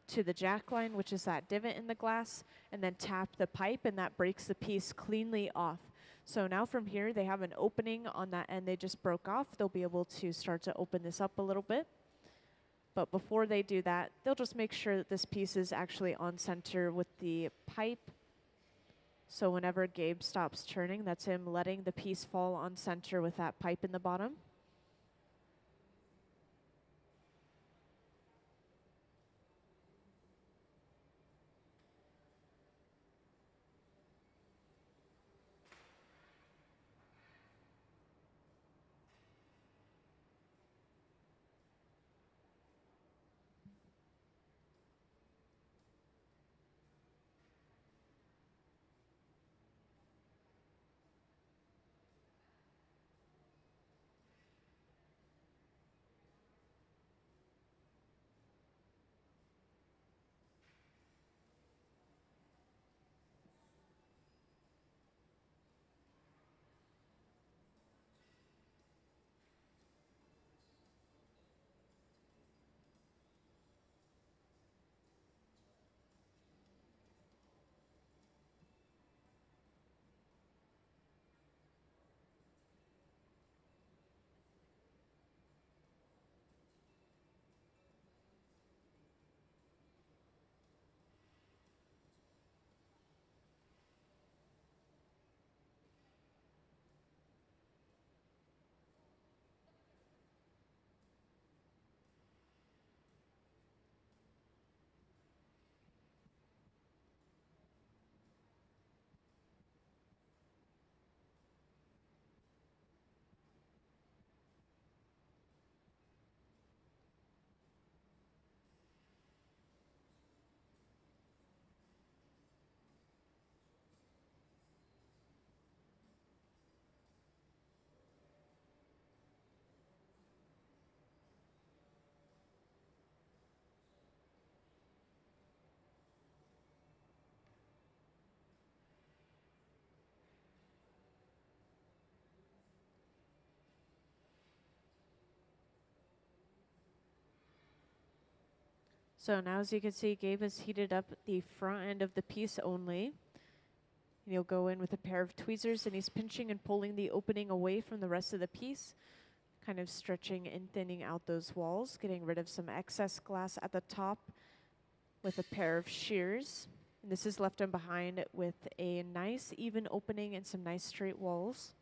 to the jack line, which is that divot in the glass, and then tap the pipe, and that breaks the piece cleanly off. So now from here, they have an opening on that end they just broke off. They'll be able to start to open this up a little bit. But before they do that, they'll just make sure that this piece is actually on center with the pipe. So whenever Gabe stops turning, that's him letting the piece fall on center with that pipe in the bottom. So now, as you can see, Gabe has heated up the front end of the piece only. And he'll go in with a pair of tweezers, and he's pinching and pulling the opening away from the rest of the piece, kind of stretching and thinning out those walls, getting rid of some excess glass at the top with a pair of shears. And this is left him behind with a nice even opening and some nice straight walls.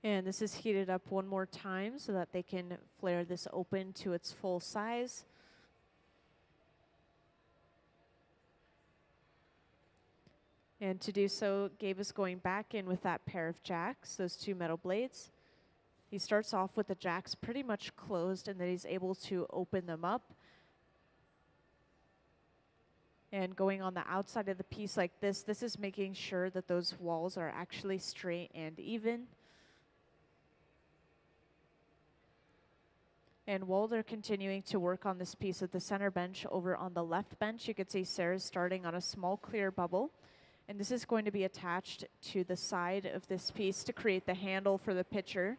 And this is heated up one more time so that they can flare this open to its full size. And to do so, Gabe is going back in with that pair of jacks, those two metal blades. He starts off with the jacks pretty much closed, and then he's able to open them up. And going on the outside of the piece like this is making sure that those walls are actually straight and even. And while they're continuing to work on this piece at the center bench, over on the left bench, you can see Sarah's starting on a small clear bubble. And this is going to be attached to the side of this piece to create the handle for the pitcher.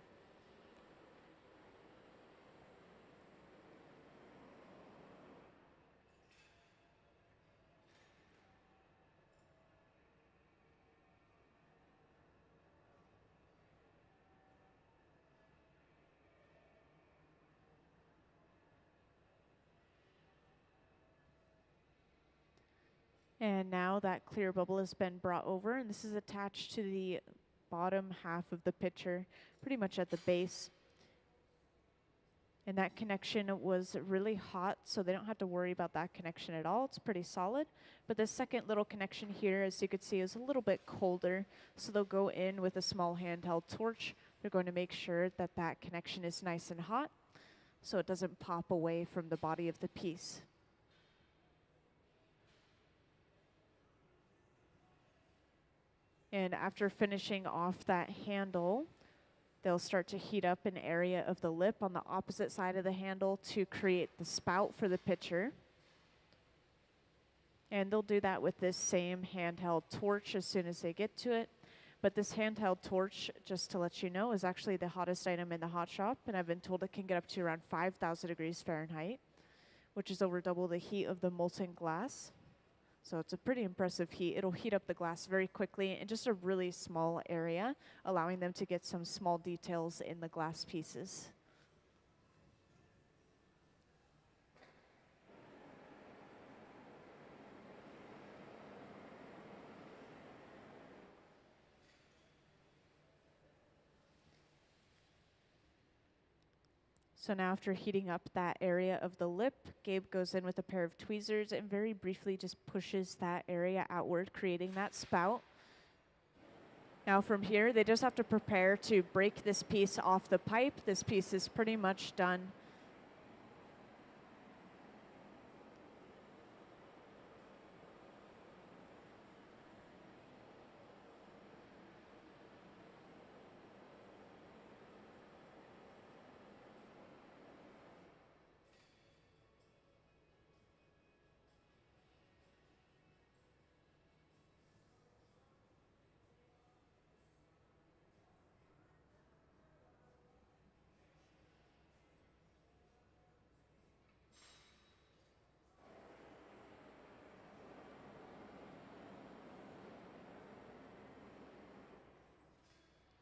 And now that clear bubble has been brought over, and this is attached to the bottom half of the pitcher, pretty much at the base. And that connection was really hot, so they don't have to worry about that connection at all. It's pretty solid. But the second little connection here, as you can see, is a little bit colder. So they'll go in with a small handheld torch. They're going to make sure that that connection is nice and hot so it doesn't pop away from the body of the piece. And after finishing off that handle, they'll start to heat up an area of the lip on the opposite side of the handle to create the spout for the pitcher. And they'll do that with this same handheld torch as soon as they get to it. But this handheld torch, just to let you know, is actually the hottest item in the hot shop, and I've been told it can get up to around 5,000 degrees Fahrenheit, which is over double the heat of the molten glass. So it's a pretty impressive heat. It'll heat up the glass very quickly in just a really small area, allowing them to get some small details in the glass pieces. So now after heating up that area of the lip, Gabe goes in with a pair of tweezers and very briefly just pushes that area outward, creating that spout. Now from here, they just have to prepare to break this piece off the pipe. This piece is pretty much done.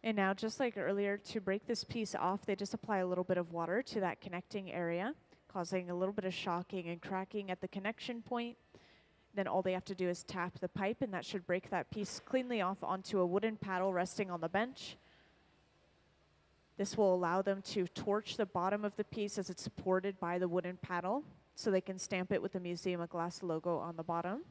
And now, just like earlier, to break this piece off, they just apply a little bit of water to that connecting area, causing a little bit of shocking and cracking at the connection point. Then all they have to do is tap the pipe, and that should break that piece cleanly off onto a wooden paddle resting on the bench. This will allow them to torch the bottom of the piece as it's supported by the wooden paddle, so they can stamp it with the Museum of Glass logo on the bottom.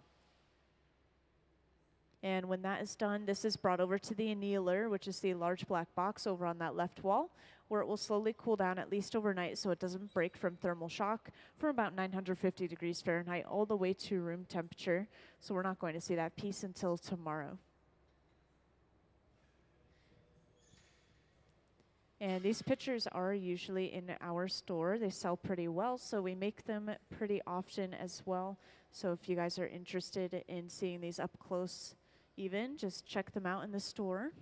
And when that is done, this is brought over to the annealer, which is the large black box over on that left wall, where it will slowly cool down at least overnight so it doesn't break from thermal shock from about 950 degrees Fahrenheit all the way to room temperature. So we're not going to see that piece until tomorrow. And these pitchers are usually in our store. They sell pretty well, so we make them pretty often as well. So if you guys are interested in seeing these up close, even, just check them out in the store.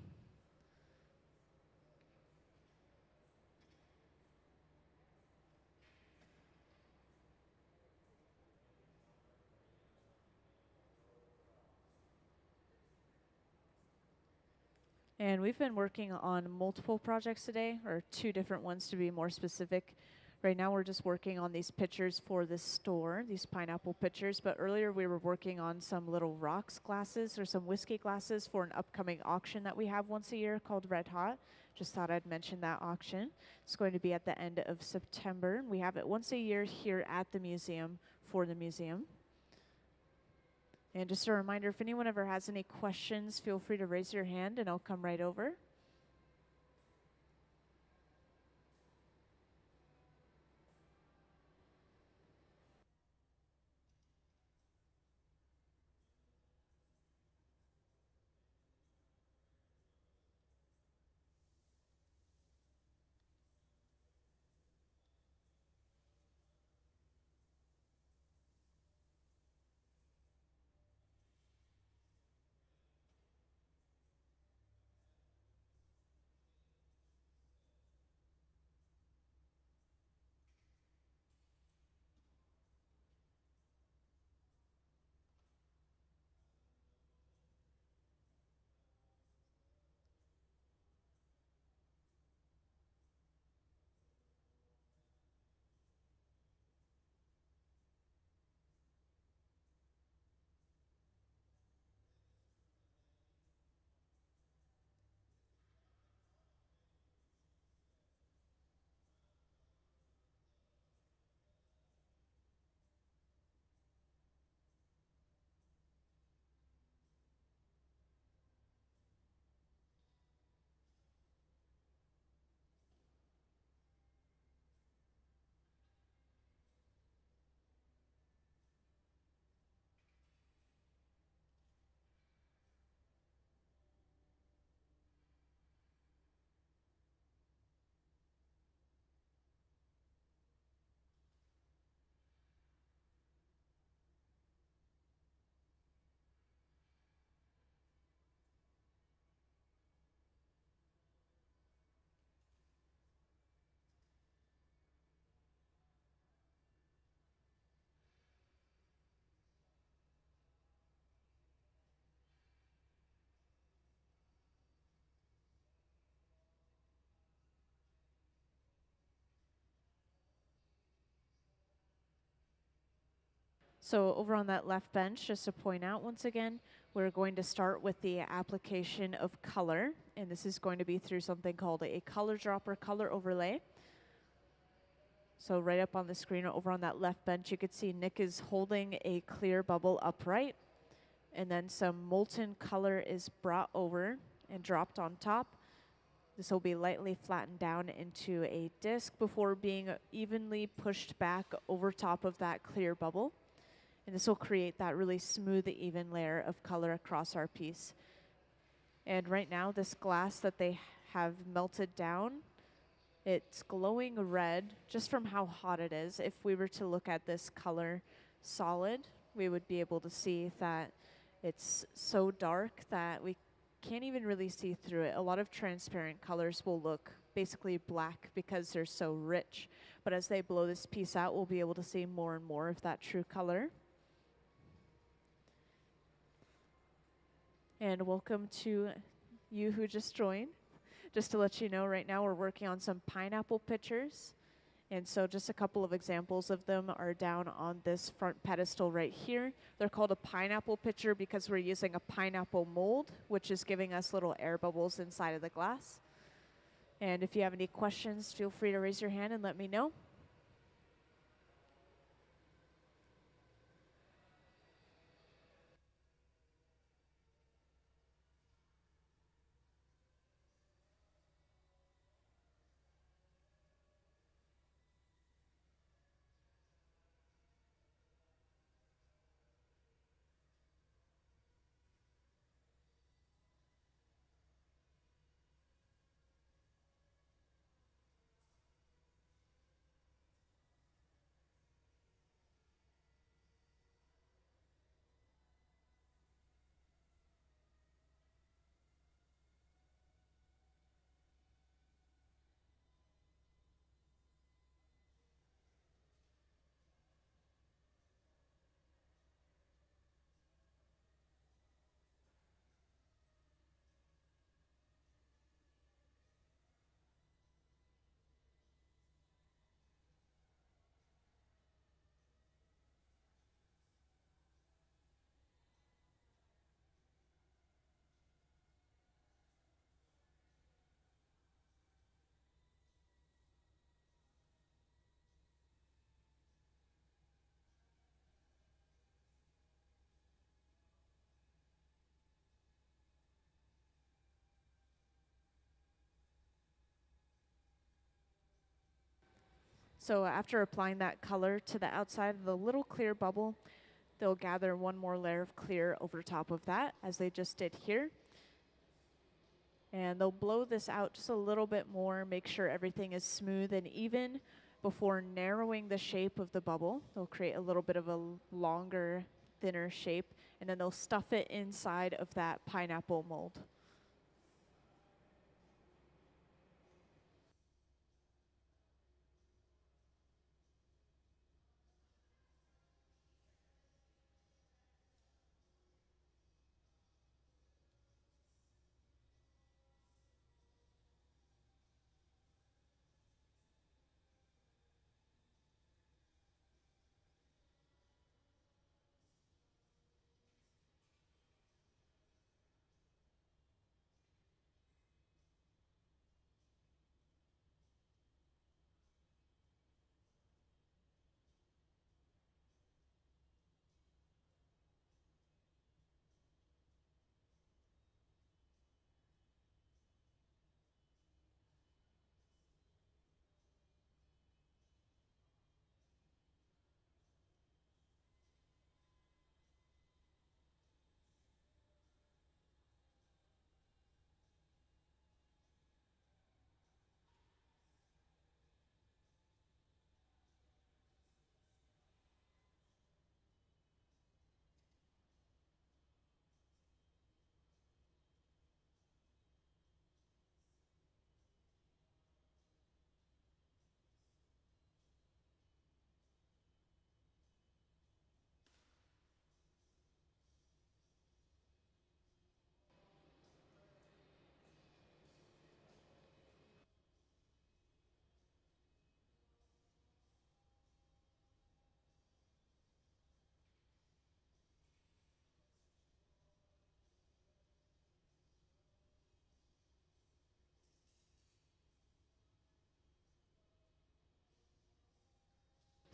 And we've been working on multiple projects today, or 2 different ones to be more specific. Right now we're just working on these pitchers for the store, these pineapple pitchers, but earlier we were working on some little rocks glasses or some whiskey glasses for an upcoming auction that we have once a year called Red Hot. Just thought I'd mention that auction. It's going to be at the end of September. We have it once a year here at the museum for the museum. And just a reminder, if anyone ever has any questions, feel free to raise your hand and I'll come right over. So over on that left bench, just to point out once again, we're going to start with the application of color, and this is going to be through something called a color dropper color overlay. So right up on the screen over on that left bench, you could see Nick is holding a clear bubble upright, and then some molten color is brought over and dropped on top. This will be lightly flattened down into a disc before being evenly pushed back over top of that clear bubble. And this will create that really smooth, even layer of color across our piece. And right now, this glass that they have melted down, it's glowing red just from how hot it is. If we were to look at this color solid, we would be able to see that it's so dark that we can't even really see through it. A lot of transparent colors will look basically black because they're so rich. But as they blow this piece out, we'll be able to see more and more of that true color. And welcome to you who just joined. Just to let you know, right now we're working on some pineapple pictures. And so just a couple of examples of them are down on this front pedestal right here. They're called a pineapple pitcher because we're using a pineapple mold, which is giving us little air bubbles inside of the glass. And if you have any questions, feel free to raise your hand and let me know. So after applying that color to the outside of the little clear bubble, they'll gather one more layer of clear over top of that, as they just did here. And they'll blow this out just a little bit more, make sure everything is smooth and even before narrowing the shape of the bubble. They'll create a little bit of a longer, thinner shape, and then they'll stuff it inside of that pineapple mold.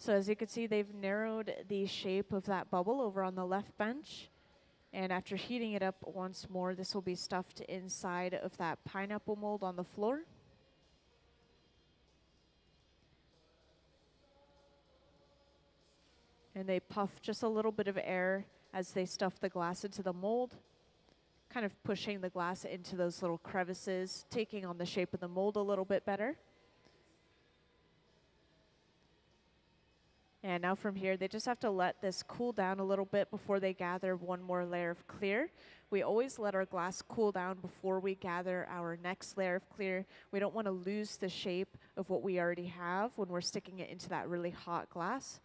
So as you can see, they've narrowed the shape of that bubble over on the left bench. And after heating it up once more, this will be stuffed inside of that pineapple mold on the floor. And they puff just a little bit of air as they stuff the glass into the mold, kind of pushing the glass into those little crevices, taking on the shape of the mold a little bit better. And now from here, they just have to let this cool down a little bit before they gather one more layer of clear. We always let our glass cool down before we gather our next layer of clear. We don't want to lose the shape of what we already have when we're sticking it into that really hot glass.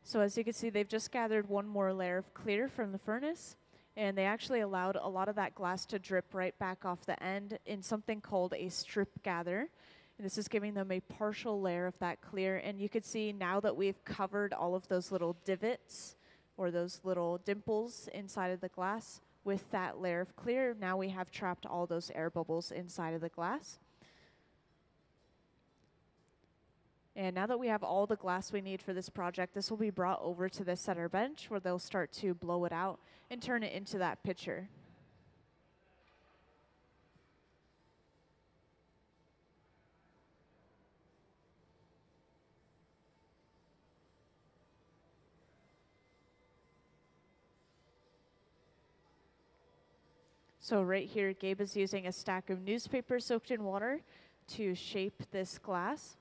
So as you can see, they've just gathered one more layer of clear from the furnace, and they actually allowed a lot of that glass to drip right back off the end in something called a strip gather. And this is giving them a partial layer of that clear. And you can see now that we've covered all of those little divots or those little dimples inside of the glass with that layer of clear, now we have trapped all those air bubbles inside of the glass. And now that we have all the glass we need for this project, this will be brought over to the center bench where they'll start to blow it out and turn it into that pitcher. So right here, Gabe is using a stack of newspaper soaked in water to shape this glass.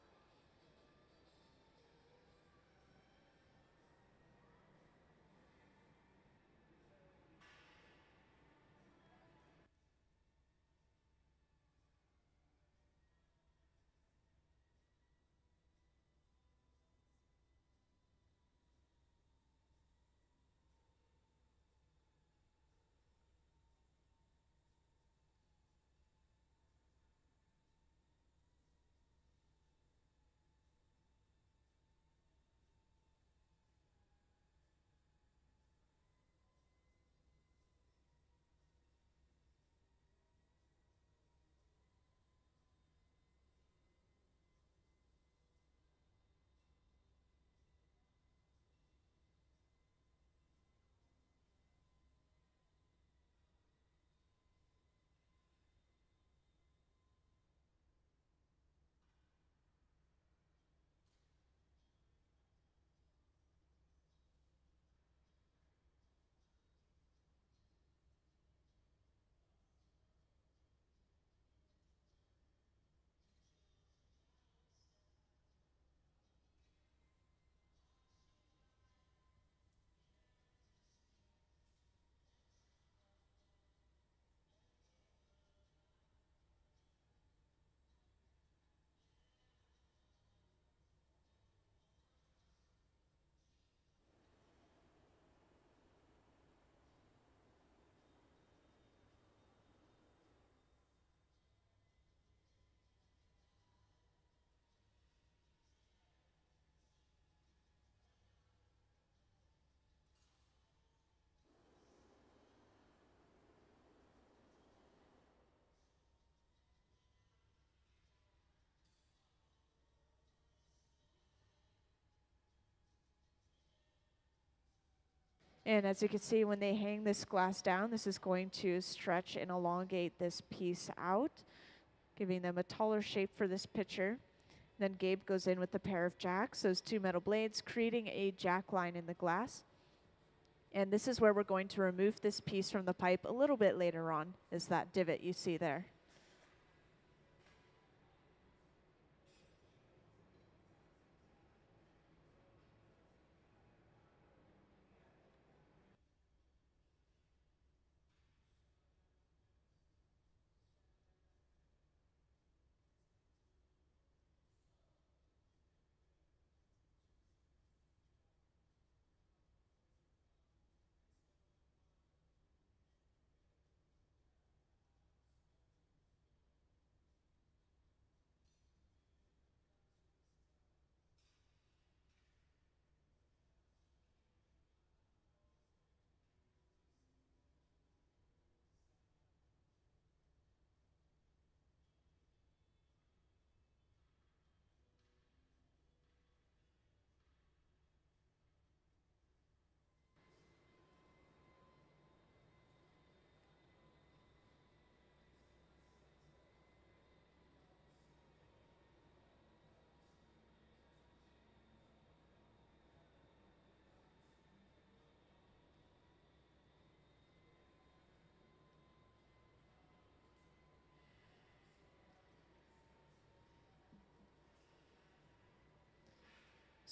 And as you can see, when they hang this glass down, this is going to stretch and elongate this piece out, giving them a taller shape for this pitcher. Then Gabe goes in with a pair of jacks, those two metal blades, creating a jack line in the glass. And this is where we're going to remove this piece from the pipe a little bit later on, is that divot you see there.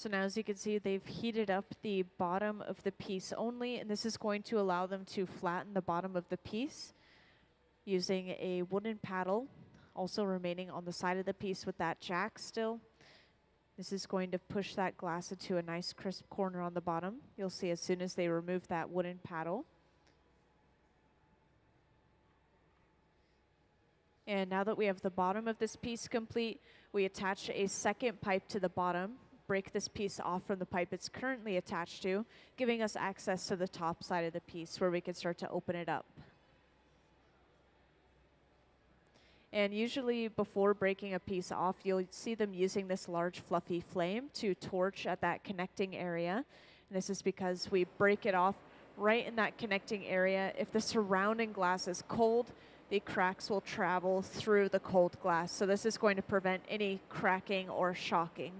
So now as you can see, they've heated up the bottom of the piece only, and this is going to allow them to flatten the bottom of the piece using a wooden paddle, also remaining on the side of the piece with that jack still. This is going to push that glass into a nice crisp corner on the bottom. You'll see as soon as they remove that wooden paddle. And now that we have the bottom of this piece complete, we attach a second pipe to the bottom, break this piece off from the pipe it's currently attached to, giving us access to the top side of the piece where we can start to open it up. And usually before breaking a piece off, you'll see them using this large fluffy flame to torch at that connecting area. And this is because we break it off right in that connecting area. If the surrounding glass is cold, the cracks will travel through the cold glass. So this is going to prevent any cracking or shocking.